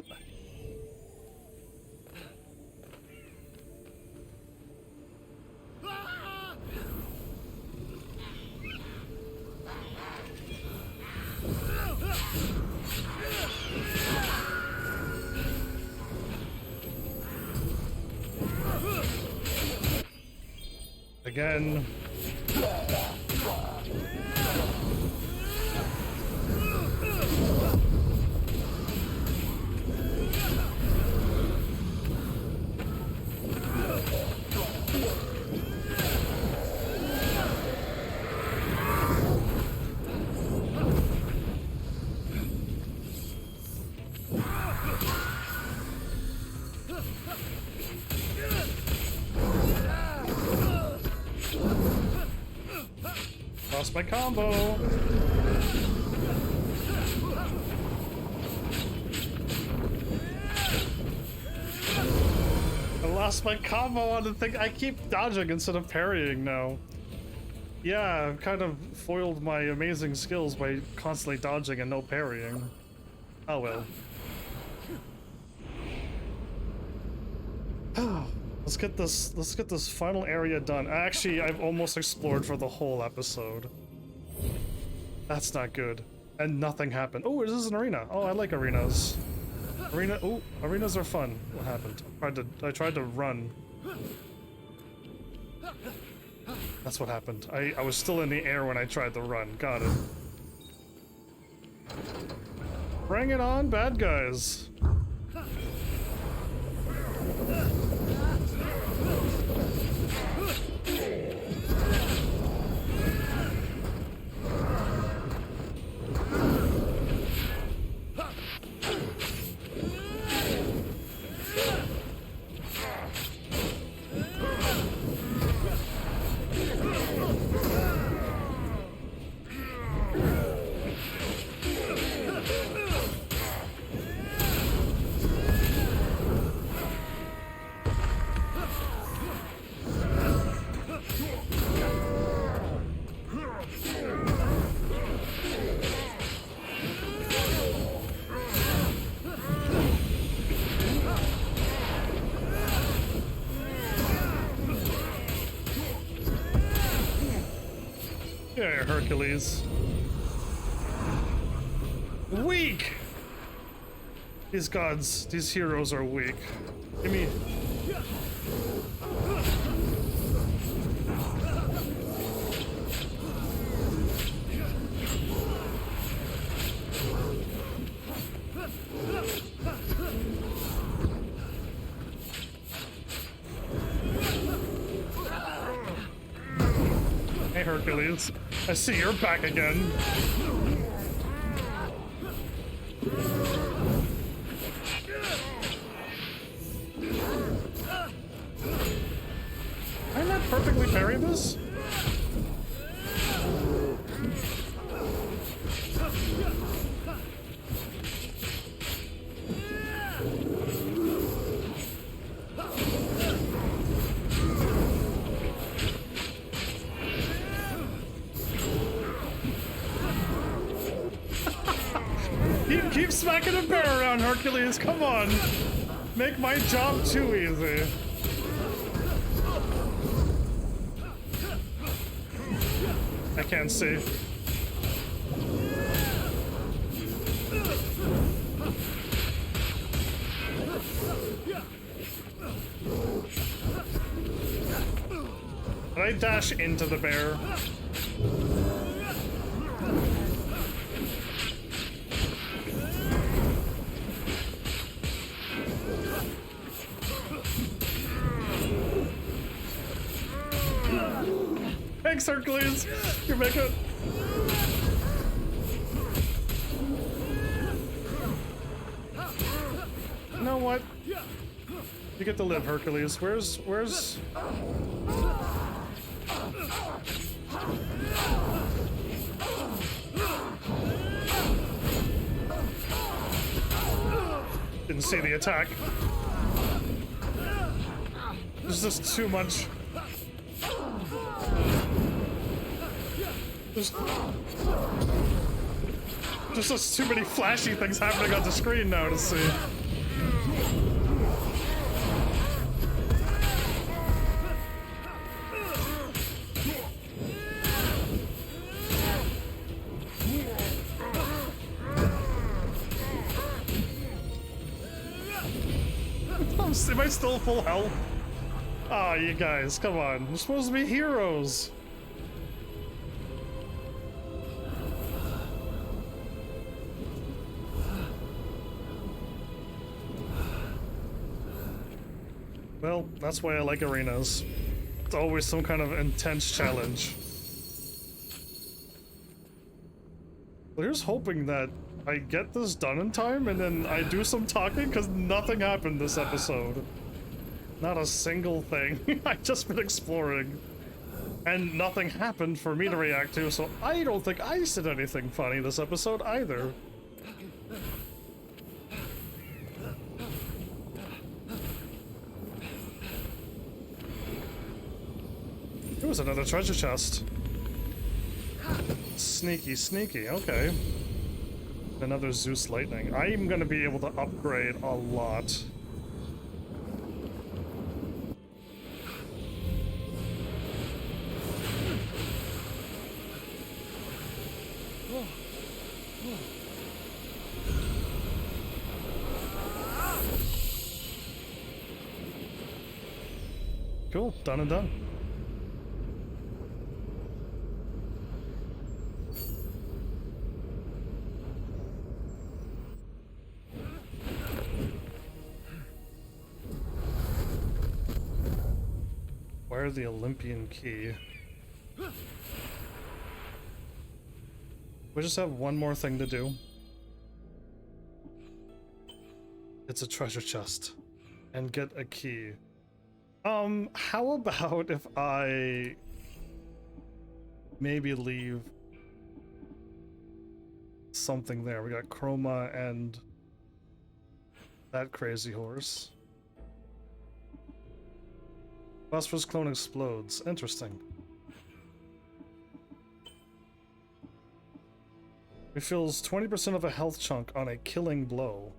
Again. my combo. I lost my combo on the thing. I keep dodging instead of parrying now. Yeah, I've kind of foiled my amazing skills by constantly dodging and no parrying. Oh well. Let's get this final area done. Actually, I've almost explored for the whole episode. That's not good. And nothing happened. Oh, this is an arena. Oh, I like arenas. Arenas are fun. What happened? I tried to run. That's what happened. I was still in the air when I tried to run. Got it. Bring it on, bad guys. Yeah, Hercules. Weak! These gods, these heroes are weak. Give me... Hey Hercules, I see you're back again. Can I not perfectly parry this? Keep smacking the bear around, Hercules, come on! Make my job too easy. I can't see. Did I dash into the bear? Thanks, Hercules! You make it. You know what? You get to live, Hercules. Where's... Didn't see the attack. There's just too much. There's just too many flashy things happening on the screen now to see. Am I still full health? Ah, you guys, come on. You're supposed to be heroes. Well, that's why I like arenas. It's always some kind of intense challenge. Well, here's hoping that I get this done in time and then I do some talking, because nothing happened this episode. Not a single thing. I've just been exploring. And nothing happened for me to react to, so I don't think I said anything funny this episode either. There was another treasure chest. Sneaky, sneaky, okay. Another Zeus Lightning. I'm gonna be able to upgrade a lot. Cool, done and done. Where's the Olympian key? We just have one more thing to do. It's a treasure chest. And get a key. How about if I maybe leave something there? We got Chroma and that crazy horse. Phosphorus clone explodes. Interesting. Refills 20% of a health chunk on a killing blow.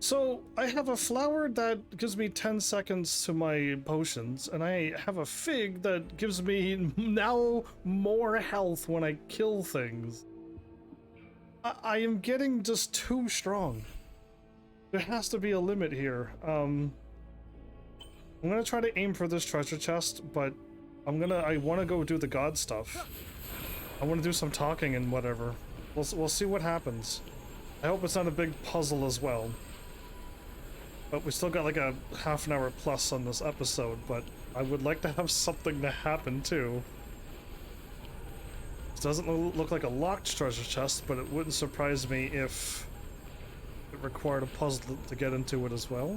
So, I have a flower that gives me 10 seconds to my potions, and I have a fig that gives me now more health when I kill things. I am getting just too strong. There has to be a limit here. I'm gonna try to aim for this treasure chest, but I wanna go do the god stuff. I wanna do some talking and whatever. We'll see what happens. I hope it's not a big puzzle as well. But we still got like a half an hour plus on this episode, but I would like to have something to happen too. It doesn't look like a locked treasure chest, but it wouldn't surprise me if it required a puzzle to get into it as well.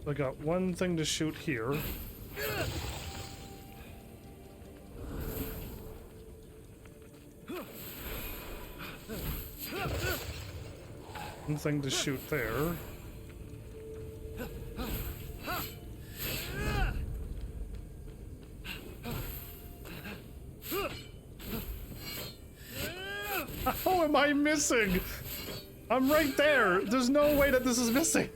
I got one thing to shoot here. One thing to shoot there. How am I missing? I'm right there. There's no way that this is missing.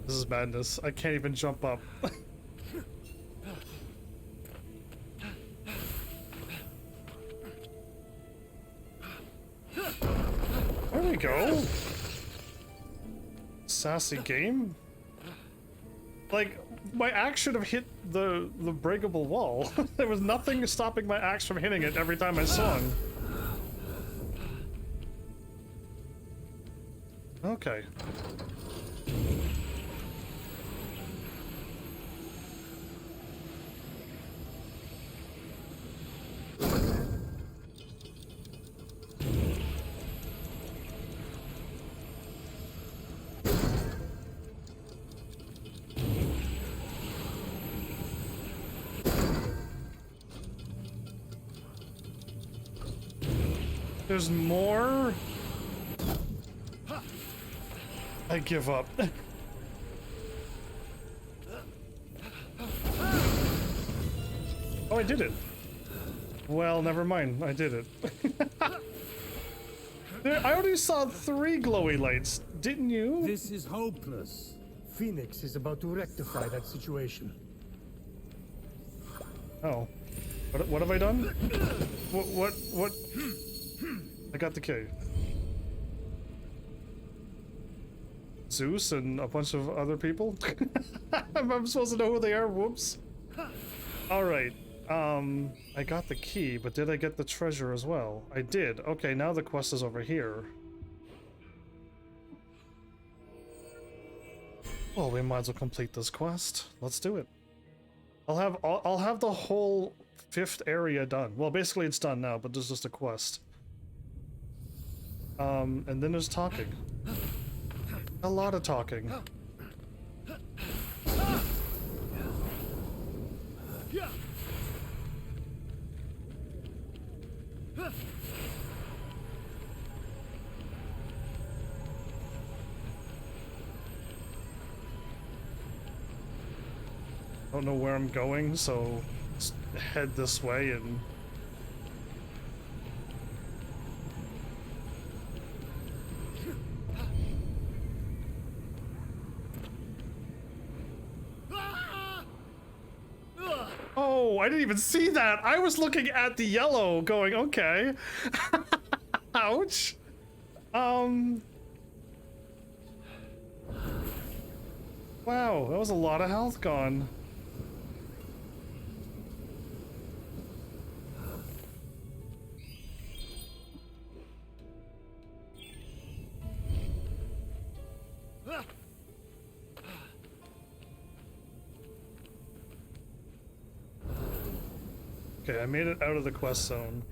This is madness. I can't even jump up. There we go. Sassy game. Like, my axe should have hit the breakable wall. There was nothing stopping my axe from hitting it every time I swung. Okay. There's more? I give up. Oh, I did it. Well, never mind. I did it. I already saw 3 glowy lights, didn't you? This is hopeless. Fenyx is about to rectify that situation. Oh. What have I done? What? I got the key. Zeus and a bunch of other people? I'm supposed to know who they are, whoops. Alright, I got the key, but did I get the treasure as well? I did. Okay, now the quest is over here. Well, we might as well complete this quest. Let's do it. I'll have the whole 5th area done. Well, basically it's done now, but there's just a quest. And then there's talking. A lot of talking. Don't know where I'm going, so let's head this way and... Oh, I didn't even see that! I was looking at the yellow, going, okay. Ouch! Wow, that was a lot of health gone. Okay, I made it out of the quest zone.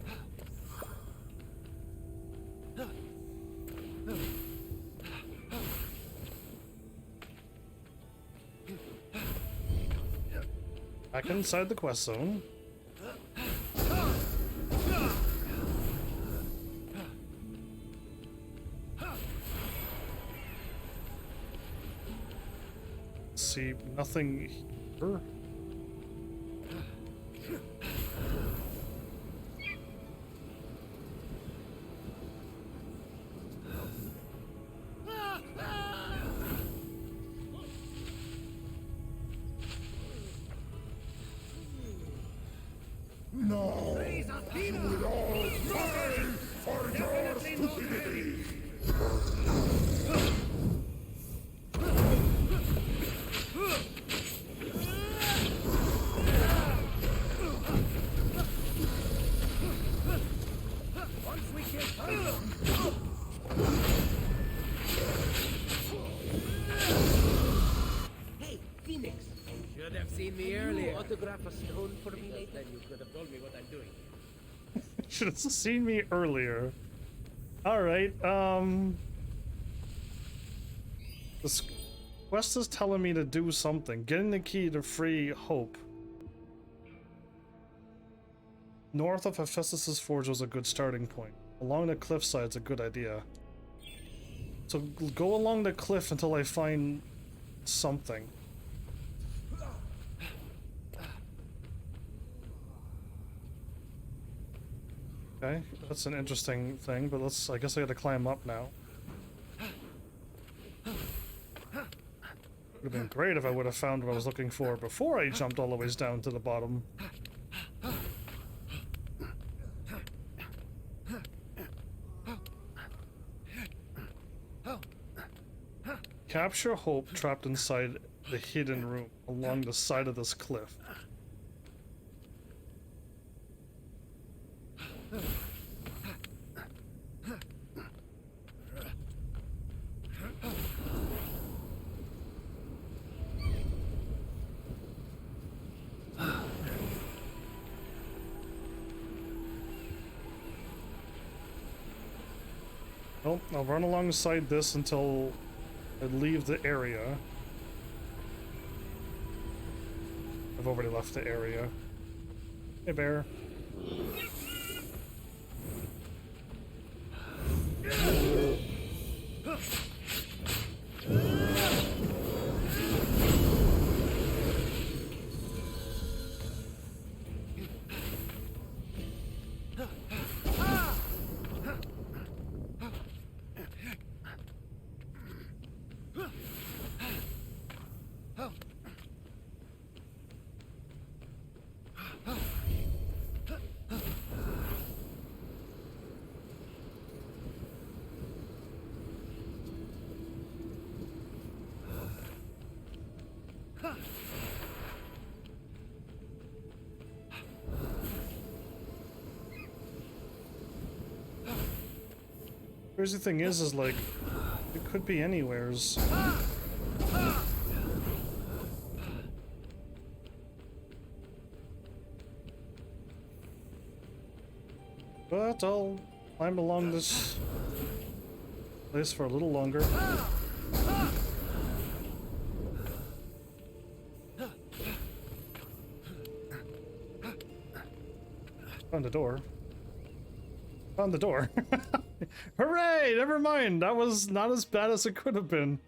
Back inside the quest zone. See, nothing here. Hey, Fenyx! Should have seen me earlier. Autograph a stone for me later. Then you could have told me what I'm doing. Should have seen me earlier. Alright, this quest is telling me to do something. Getting the key to free Hope. North of Hephaestus' Forge was a good starting point. Along the cliffside's a good idea. So go along the cliff until I find something. Okay, that's an interesting thing, but I guess I gotta climb up now. Would have been great if I would have found what I was looking for before I jumped all the ways down to the bottom. Capture Hope trapped inside the hidden room along the side of this cliff. Well, I'll run alongside this until I leave the area. I've already left the area. Hey, bear. Crazy thing is like, it could be anywheres. But I'll climb along this place for a little longer. Found the door. Found the door. Hooray! Never mind. That was not as bad as it could have been.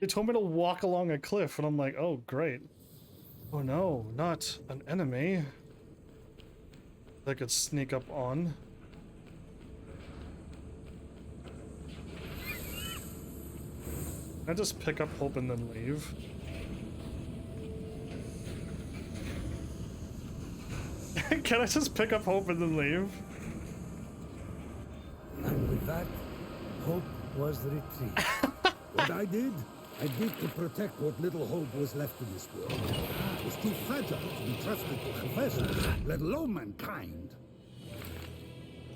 They told me to walk along a cliff, and I'm like, oh, great. Oh no, not an enemy that I could sneak up on. Can I just pick up hope and then leave? Can I just pick up hope and then leave? And with that, hope was retreat. What I did to protect what little hope was left in this world. It was too fragile to be trusted to professors, let alone mankind.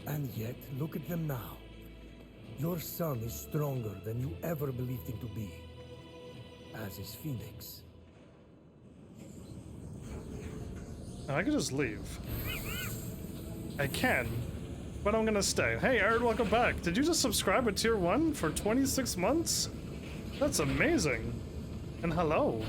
And yet, look at them now. Your son is stronger than you ever believed him to be. As is Fenyx. I could just leave. I can, but I'm gonna stay. Hey, Aaron, welcome back. Did you just subscribe at tier 1 for 26 months? That's amazing. And hello.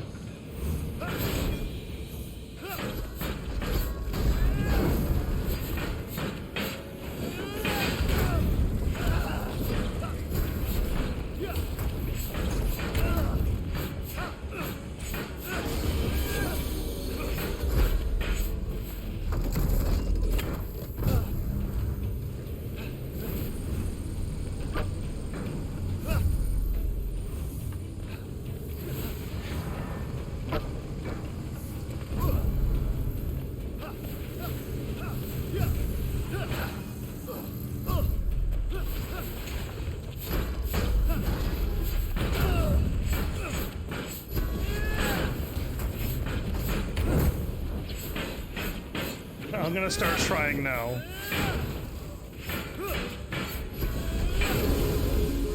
I'm gonna start trying now.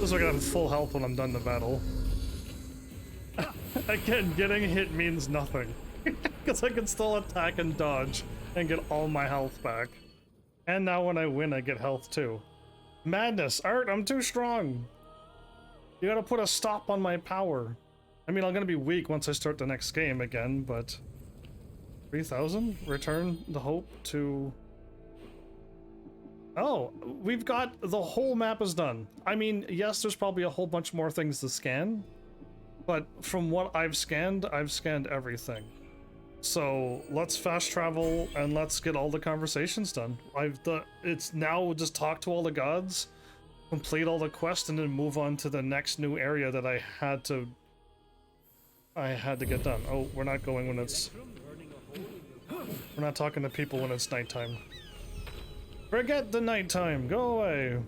Looks like I have full health when I'm done the battle. Again, getting hit means nothing. Because I can still attack and dodge and get all my health back. And now when I win, I get health too. Madness! Art, I'm too strong! You gotta put a stop on my power. I mean, I'm gonna be weak once I start the next game again, but... 3,000? Return the hope to... Oh, we've got... the whole map is done. I mean, yes, there's probably a whole bunch more things to scan, but from what I've scanned everything. So, let's fast travel and let's get all the conversations done. It's now just talk to all the gods, complete all the quests, and then move on to the next new area that I had to get done. Oh, we're not going when it's... We're not talking to people when it's nighttime. Forget the nighttime. Go away.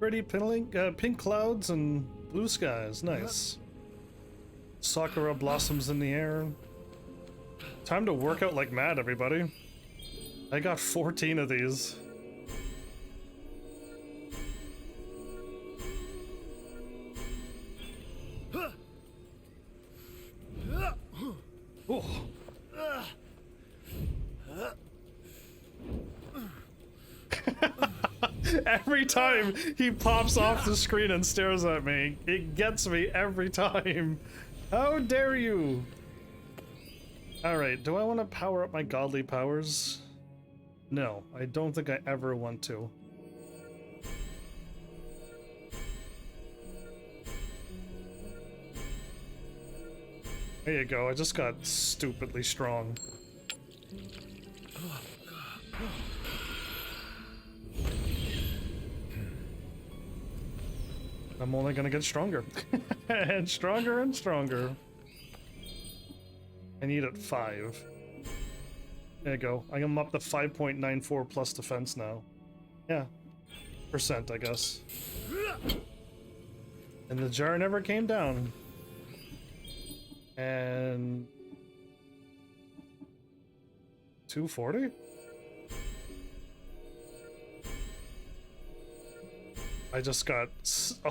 Pretty pink clouds and blue skies. Nice. Sakura blossoms in the air. Time to work out like mad, everybody. I got 14 of these. Oh. Every time he pops off the screen and stares at me, it gets me every time. How dare you? Alright, do I want to power up my godly powers? No, I don't think I ever want to. There you go, I just got stupidly strong. I'm only gonna get stronger. And stronger and stronger. I need it 5. There you go. I'm up to 5.94 plus defense now. Yeah. I guess. And the jar never came down. And 240? I just got...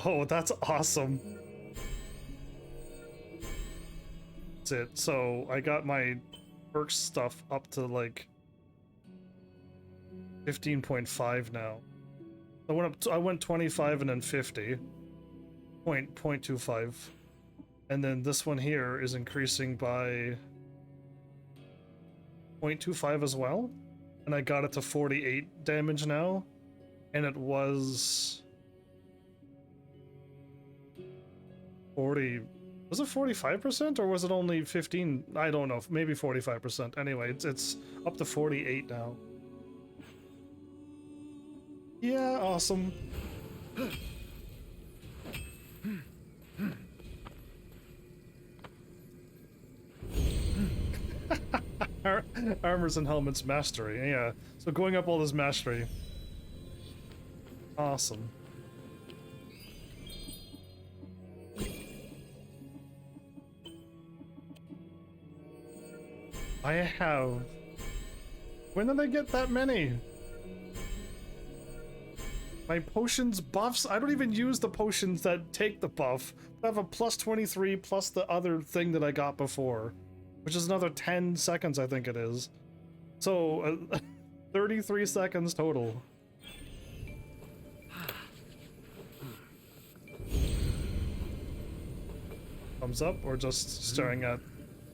Oh, that's awesome. That's it. So I got my perk stuff up to like 15.5 now. I went 25 and then 50. 0.25. And then this one here is increasing by 0.25 as well. And I got it to 48 damage now. And it was 40. Was it 45% or was it only 15? I don't know. Maybe 45%. Anyway, it's up to 48 now. Yeah, awesome. Armors and helmets mastery. Yeah. So going up all this mastery. Awesome. I have... When did I get that many? My potions buffs? I don't even use the potions that take the buff. I have a plus 23 plus the other thing that I got before. Which is another 10 seconds, I think it is. So, 33 seconds total. Thumbs up or just staring at...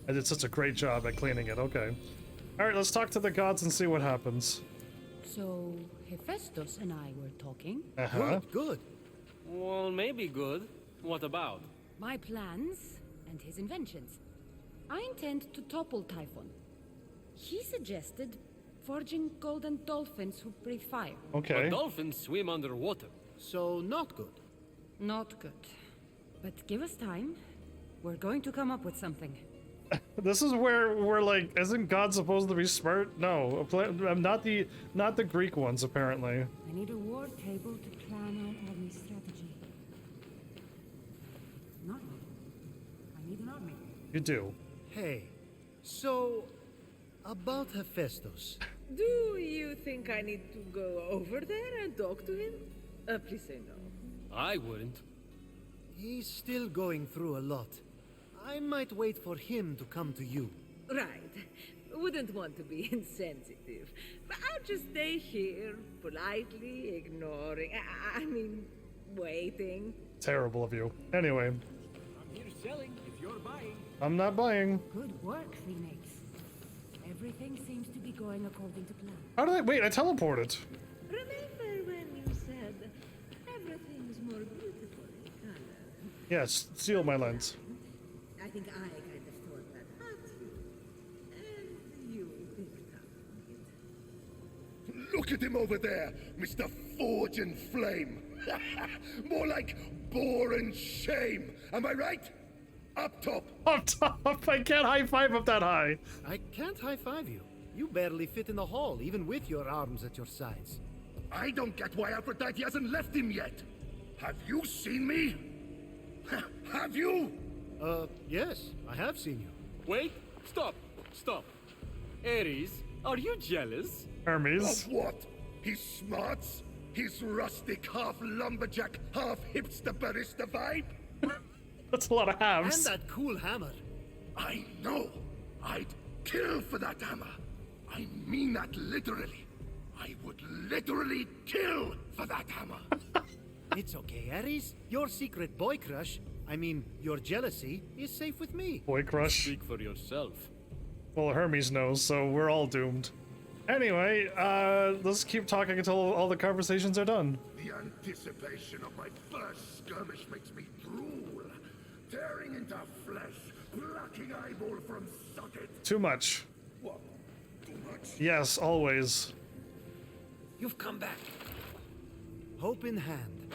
I did such a great job at cleaning it, okay. Alright, let's talk to the gods and see what happens. So, Hephaestus and I were talking. Uh-huh. Good. Well, maybe good. What about? My plans and his inventions. I intend to topple Typhon. He suggested forging golden dolphins who breathe fire. Okay. But dolphins swim underwater. So, not good. Not good. But give us time. We're going to come up with something. This is where we're like, isn't God supposed to be smart? No, not the Greek ones apparently. I need a war table to plan our army strategy. An army. I need an army. You do. Hey, so, about Hephaestus. Do you think I need to go over there and talk to him? Please say no. I wouldn't. He's still going through a lot. I might wait for him to come to you. Right. Wouldn't want to be insensitive. But I'll just stay here, politely ignoring. I mean, waiting. Terrible of you. Anyway. I'm here selling if you're buying. I'm not buying. Good work, Phoenix. Everything seems to be going according to plan. How did I... Wait, I teleported. Remember when you said everything's more beautiful in color? Yes, seal my lens. I think I kind of thought that at you. And you picked up on it. Look at him over there, Mr. Forge and Flame. More like bore and shame. Am I right? Up top. Up top! I can't high five up that high. I can't high-five you. You barely fit in the hall, even with your arms at your sides. I don't get why Aphrodite hasn't left him yet. Have you seen me? Have you? Yes, I have seen you. Wait, stop. Ares, are you jealous? Hermes. Of what? His smarts? His rustic half lumberjack, half hipster barista vibe? That's a lot of And halves. that cool hammer. I know. I'd kill for that hammer. I mean that literally. I would literally kill for that hammer. It's okay, Ares. Your secret boy crush, I mean, your jealousy, is safe with me. Boy crush. Speak for yourself. Well, Hermes knows, so we're all doomed. Anyway, let's keep talking until all the conversations are done. The anticipation of my first skirmish makes me drool. Tearing into flesh, plucking eyeball from socket. Too much. What? Too much? Yes, always. You've come back. Hope in hand.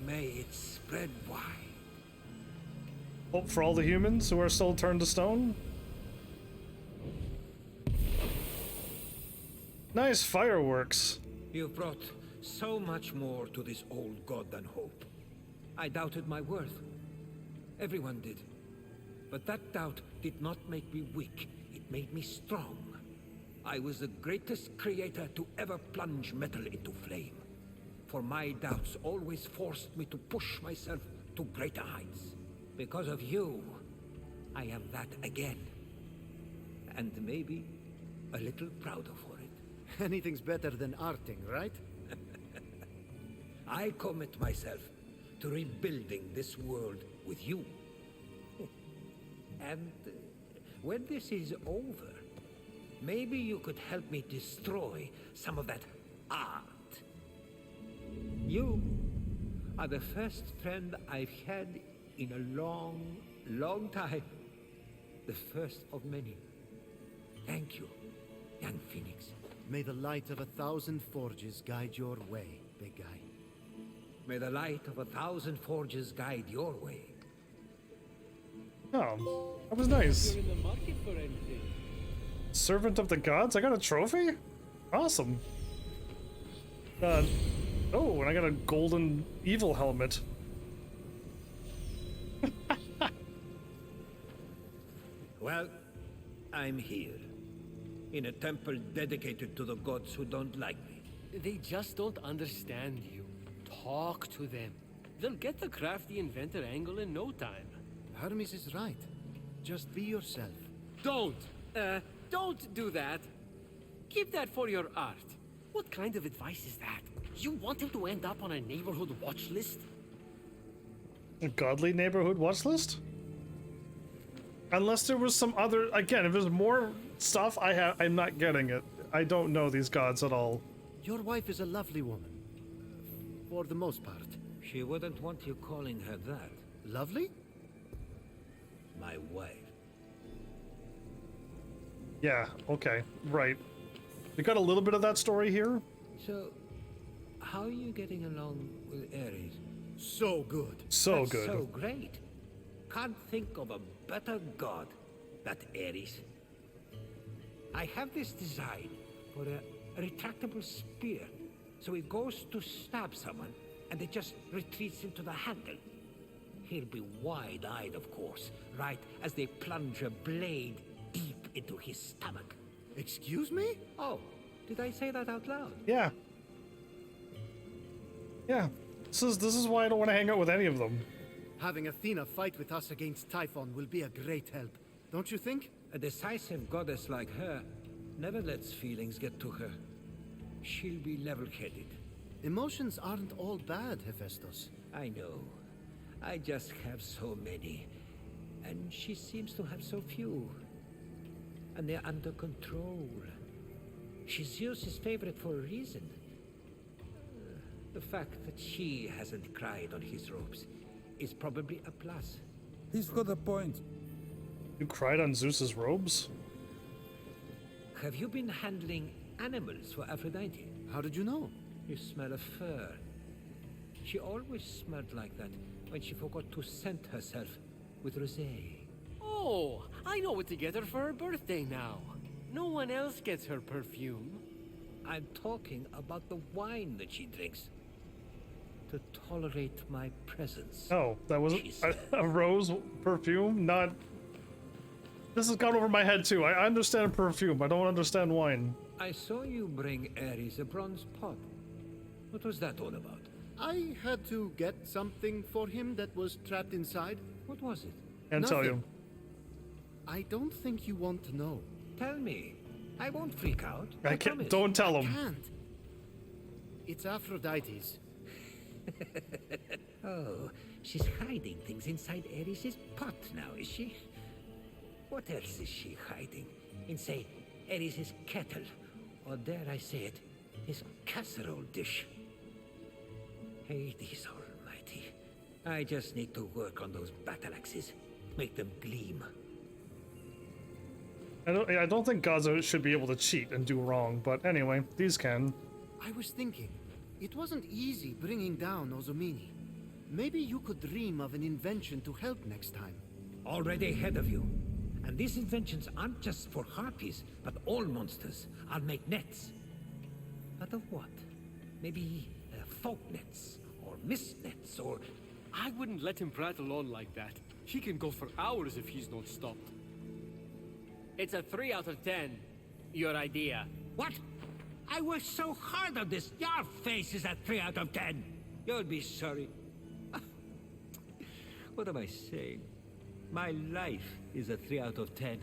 May it spread wide. Hope for all the humans who are still turned to stone? Nice fireworks. You've brought so much more to this old god than hope. I doubted my worth. Everyone did. But that doubt did not make me weak. It made me strong. I was the greatest creator to ever plunge metal into flame. For my doubts always forced me to push myself to greater heights. Because of you, I am that again. And maybe a little prouder for it. Anything's better than arting, right? I commit myself to rebuilding this world with you. And when this is over, maybe you could help me destroy some of that art. You are the first friend I've had in a long, long time. The first of many. Thank you, young Phoenix. May the light of 1,000 forges guide your way, big guy. May the light of 1,000 forges guide your way. Oh, that was nice. You're in the market for anything. Servant of the gods? I got a trophy? Awesome. Oh, and I got a golden evil helmet. Well, I'm here. In a temple dedicated to the gods who don't like me. They just don't understand you. Talk to them. They'll get the crafty inventor angle in no time. Hermes is right. Just be yourself. Don't do that. Keep that for your art. What kind of advice is that? You want him to end up on a neighborhood watch list? A godly neighborhood watch list? Unless there was some other, again, if there's more stuff I'm not getting it. I don't know these gods at all. Your wife is a lovely woman. For the most part. She wouldn't want you calling her that. Lovely? My wife. Yeah, okay, right. We got a little bit of that story here. So, how are you getting along with Ares? So good. So That's good. so great. Can't think of a better god than Ares. I have this design for a retractable spear. So it goes to stab someone, and it just retreats into the handle. He'll be wide-eyed, of course, right as they plunge a blade deep into his stomach. Excuse me? Oh, did I say that out loud? Yeah. Yeah. This is why I don't want to hang out with any of them. Having Athena fight with us against Typhon will be a great help, don't you think? A decisive goddess like her never lets feelings get to her. She'll be level-headed. Emotions aren't all bad, Hephaestus. I know. I just have so many. And she seems to have so few. And they're under control. She's Zeus's favorite for a reason. The fact that she hasn't cried on his robes is probably a plus. He's got a point. You cried on Zeus's robes? Have you been handling animals for Aphrodite? How did you know? You smell of fur. She always smelled like that when she forgot to scent herself with rosé. Oh, I know what to get her for her birthday now. No one else gets her perfume. I'm talking about the wine that she drinks. To tolerate my presence. Oh, that was she said. a rose perfume? Not... This has gone over my head too. I understand perfume. I don't understand wine. I saw you bring Ares a bronze pot. What was that all about? I had to get something for him that was trapped inside. What was it? Can't tell you. I don't think you want to know. Tell me. I won't freak out. I can't. promise. Don't tell him. Can't. It's Aphrodite's. Oh, she's hiding things inside Ares' pot now, is she? What else is she hiding? In, say, Ares' kettle, or dare I say it, his casserole dish. Hades almighty. I just need to work on those battle axes. Make them gleam. I don't think gods should be able to cheat and do wrong, but anyway, these can. I was thinking, it wasn't easy bringing down Ozomini. Maybe you could dream of an invention to help next time. Already ahead of you. And these inventions aren't just for harpies, but all monsters. I'll make nets. Out of what? Maybe folk nets, or mist nets, or... I wouldn't let him prattle on like that. He can go for hours if he's not stopped. It's a 3 out of 10. Your idea. What? I worked so hard on this. Your face is a 3 out of 10. You'll be sorry. What am I saying? My life is a 3 out of 10.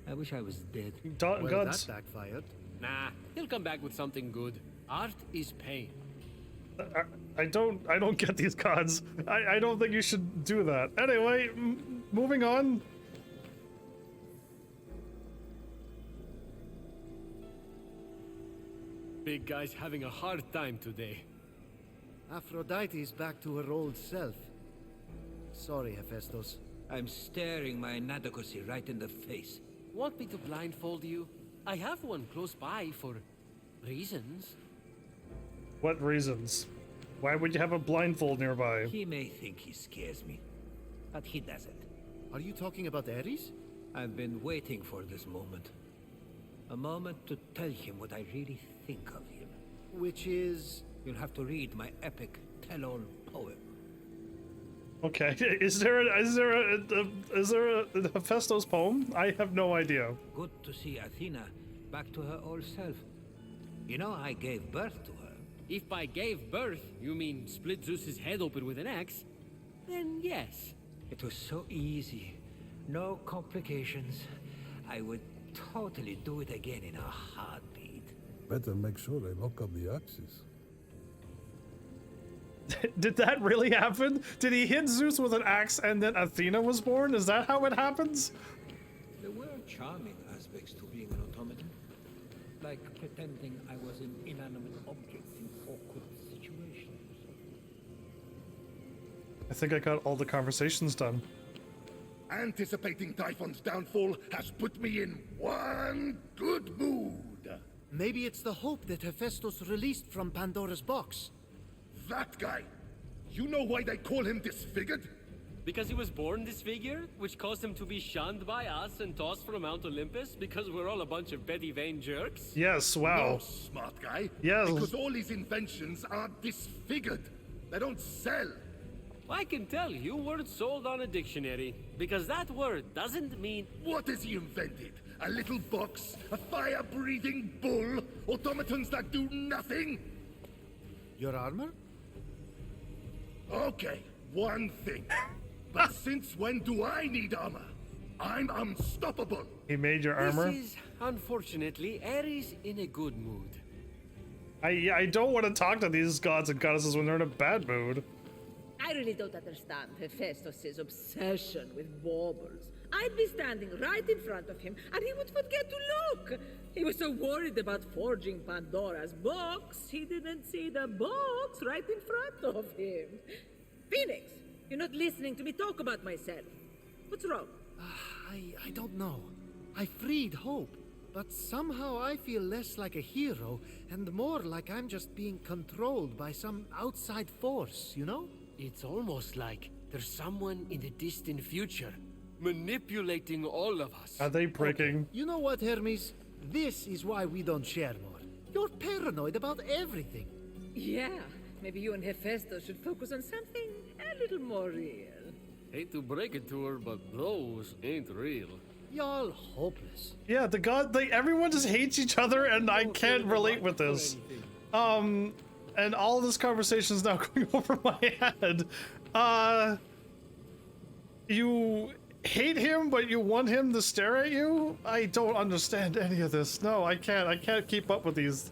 I wish I was dead. Well, Gods. that backfired. Nah, he'll come back with something good. Art is pain. I don't get these gods. I don't think you should do that. Anyway, moving on. Big guy's having a hard time today. Aphrodite's back to her old self. Sorry, Hephaestus. I'm staring my inadequacy right in the face. Want me to blindfold you? I have one close by for reasons. What reasons? Why would you have a blindfold nearby? He may think he scares me, but he doesn't. Are you talking about Ares? I've been waiting for this moment. A moment to tell him what I really think of him. Which is... You'll have to read my epic tell-all poem. Okay, is there a Hephaestus poem? I have no idea. Good to see Athena back to her old self. You know, I gave birth to her. If by gave birth, you mean split Zeus's head open with an axe, then yes. It was so easy. No complications. I would totally do it again in a heartbeat. Better make sure they lock up the axes. Did that really happen? Did he hit Zeus with an axe and then Athena was born? Is that how it happens? There were charming aspects to being an automaton. Like pretending I was an inanimate object in awkward situations. I think I got all the conversations done. Anticipating Typhon's downfall has put me in one good mood. Maybe it's the hope that Hephaestus released from Pandora's box. That guy. You know why they call him disfigured? Because he was born disfigured, which caused him to be shunned by us and tossed from Mount Olympus because we're all a bunch of Betty Vane jerks? Yes, wow. No, smart guy. Yes. Because all his inventions are disfigured. They don't sell. I can tell you weren't sold on a dictionary, because that word doesn't mean... What has he invented? A little box? A fire-breathing bull? Automatons that do nothing? Your armor? Okay, one thing. But since when do I need armor? I'm unstoppable. He made your armor? This is, unfortunately, Ares in a good mood. I don't want to talk to these gods and goddesses when they're in a bad mood. I really don't understand Hephaestus' obsession with baubles. I'd be standing right in front of him, and he would forget to look. He was so worried about forging Pandora's box, he didn't see the box right in front of him. Phoenix, you're not listening to me talk about myself. What's wrong? I don't know. I freed Hope, but somehow I feel less like a hero and more like I'm just being controlled by some outside force, you know? It's almost like there's someone in the distant future manipulating all of us. Are they breaking? Okay. You know what, Hermes? This is why we don't share more. You're paranoid about everything. Yeah, maybe you and Hephaestus should focus on something a little more real. Hate to break it to her, but those ain't real. Y'all hopeless. Yeah, everyone just hates each other, and I can't relate with this. And all this conversation is now going over my head. You hate him, but you want him to stare at you? I don't understand any of this. No, I can't keep up with these.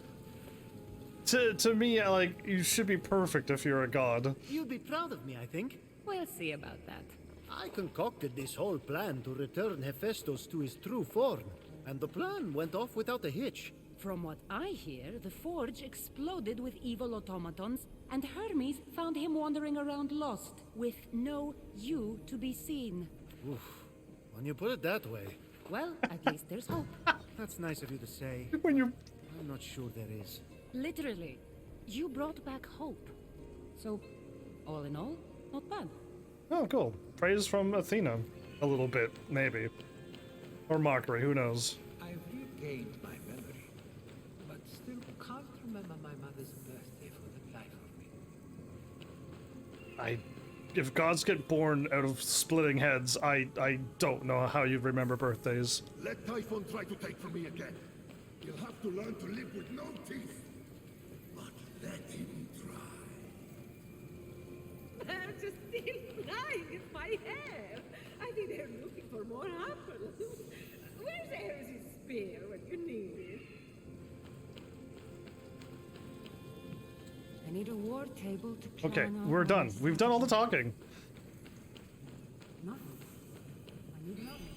To me, like, you should be perfect if you're a god. You'd be proud of me, I think. We'll see about that. I concocted this whole plan to return Hephaestus to his true form, and the plan went off without a hitch. From what I hear, the forge exploded with evil automatons, and Hermes found him wandering around lost, with no you to be seen. Oof. When you put it that way. Well, at least there's hope. That's nice of you to say. When you... I'm not sure there is. Literally, you brought back hope. So, all in all, not bad. Oh, cool. Praise from Athena. A little bit, maybe. Or mockery, who knows. I've regained my memory, but still can't if gods get born out of splitting heads, I don't know how you remember birthdays. Let Typhon try to take from me again. He'll have to learn to live with no teeth. But let him try. They're just still flying in my hair. I think they're looking for more apples. Where's Ares' spear when you need it? I need a war table to plan Okay, our we're done. next We've done all the talking. Nothing. I need nothing.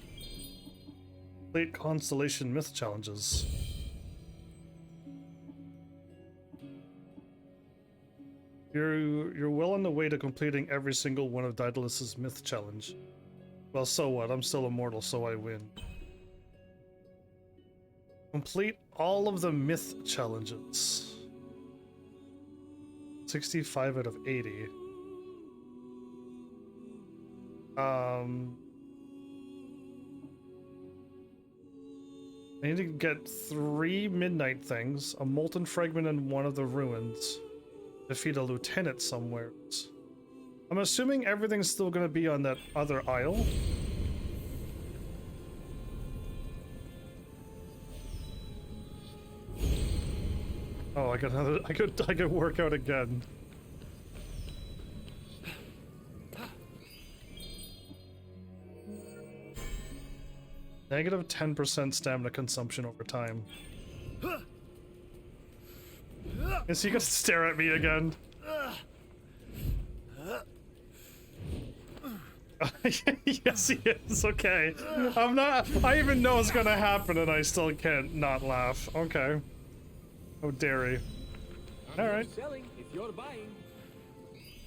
Complete Constellation Myth Challenges. You're well on the way to completing every single one of Daedalus' Myth Challenge. Well, so what? I'm still immortal, so I win. Complete all of the Myth Challenges. 65 out of 80. I need to get 3 midnight things, a molten fragment in one of the ruins, defeat a lieutenant somewhere. I'm assuming everything's still gonna be on that other isle. Oh, I got another. I could work out again. Negative 10% stamina consumption over time. Is he gonna stare at me again? Yes, he is. Okay. I'm not. I even know it's gonna happen, and I still can't not laugh. Okay. Oh, dare he? All right. Selling if you're buying.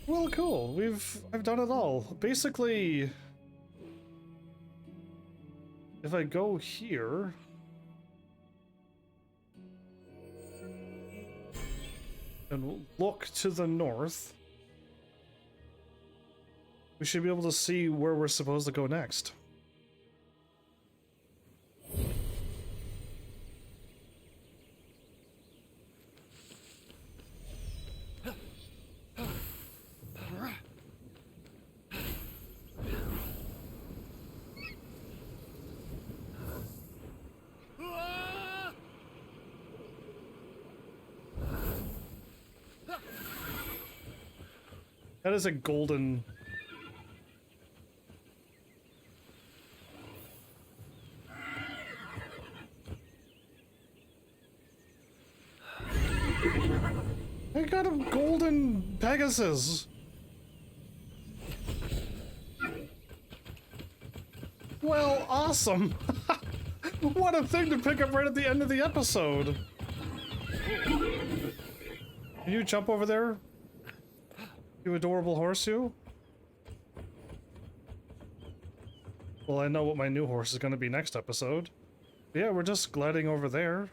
Well, cool. I've done it all. Basically, if I go here and look to the north, we should be able to see where we're supposed to go next. That is a golden... I got a golden Pegasus! Well, awesome! What a thing to pick up right at the end of the episode! Can you jump over there? You adorable horse, you? Well, I know what my new horse is going to be next episode. Yeah, we're just gliding over there.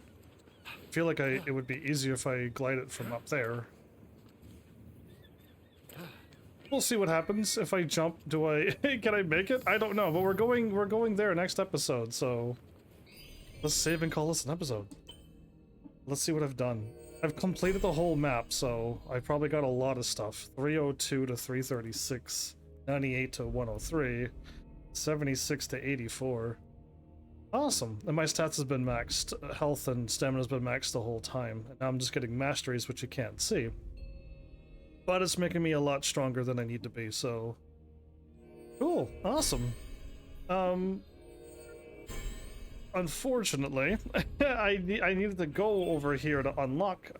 I feel like it would be easier if I glide it from up there. We'll see what happens if I jump. Can I make it? I don't know, but we're going there next episode, so let's save and call this an episode. Let's see what I've done. I've completed the whole map, so I probably got a lot of stuff. 302 to 336, 98 to 103, 76 to 84. Awesome. And my stats has been maxed. Health and stamina has been maxed the whole time. And now I'm just getting masteries, which you can't see. But it's making me a lot stronger than I need to be, so... Cool. Awesome. Unfortunately, I needed to go over here to unlock.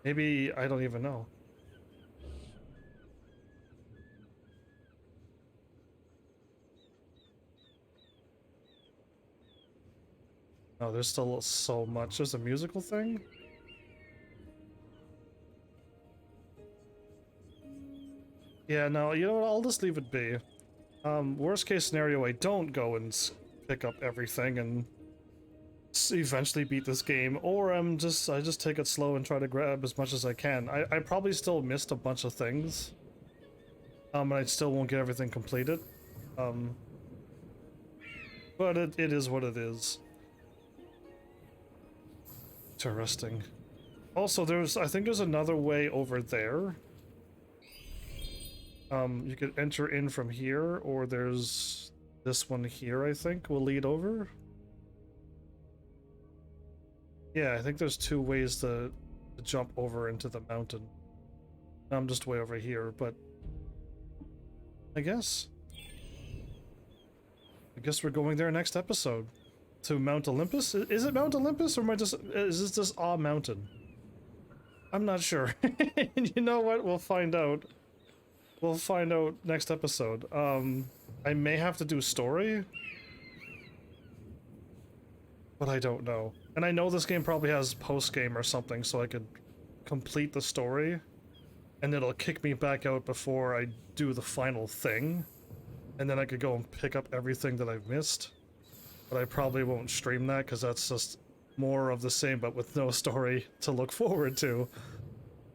Maybe, I don't even know. Oh, there's still so much. There's a musical thing? Yeah, no, you know what? I'll just leave it be. Worst case scenario, I don't go and pick up everything and eventually beat this game, or I just take it slow and try to grab as much as I can. I probably still missed a bunch of things, and I still won't get everything completed, but it is what it is. Interesting. Also, I think there's another way over there. You could enter in from here, or there's this one here, I think, will lead over. Yeah, I think there's two ways to jump over into the mountain. I'm just way over here, but I guess we're going there next episode. To Mount Olympus? Is it Mount Olympus, or am I just... is this just a mountain? I'm not sure. You know what? We'll find out. We'll find out next episode. I may have to do story, but I don't know. And I know this game probably has post-game or something, so I could complete the story, and it'll kick me back out before I do the final thing, and then I could go and pick up everything that I've missed. But I probably won't stream that, because that's just more of the same, but with no story to look forward to.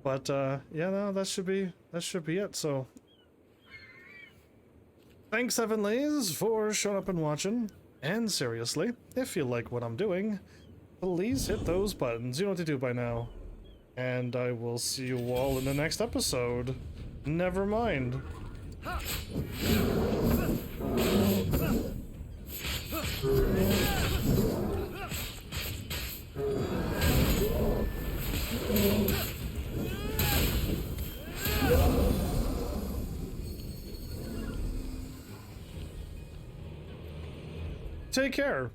But, yeah, no, that should be it, so... Thanks, Heavenlies, for showing up and watching. And seriously, if you like what I'm doing, please hit those buttons. You know what to do by now. And I will see you all in the next episode. Never mind. Take care.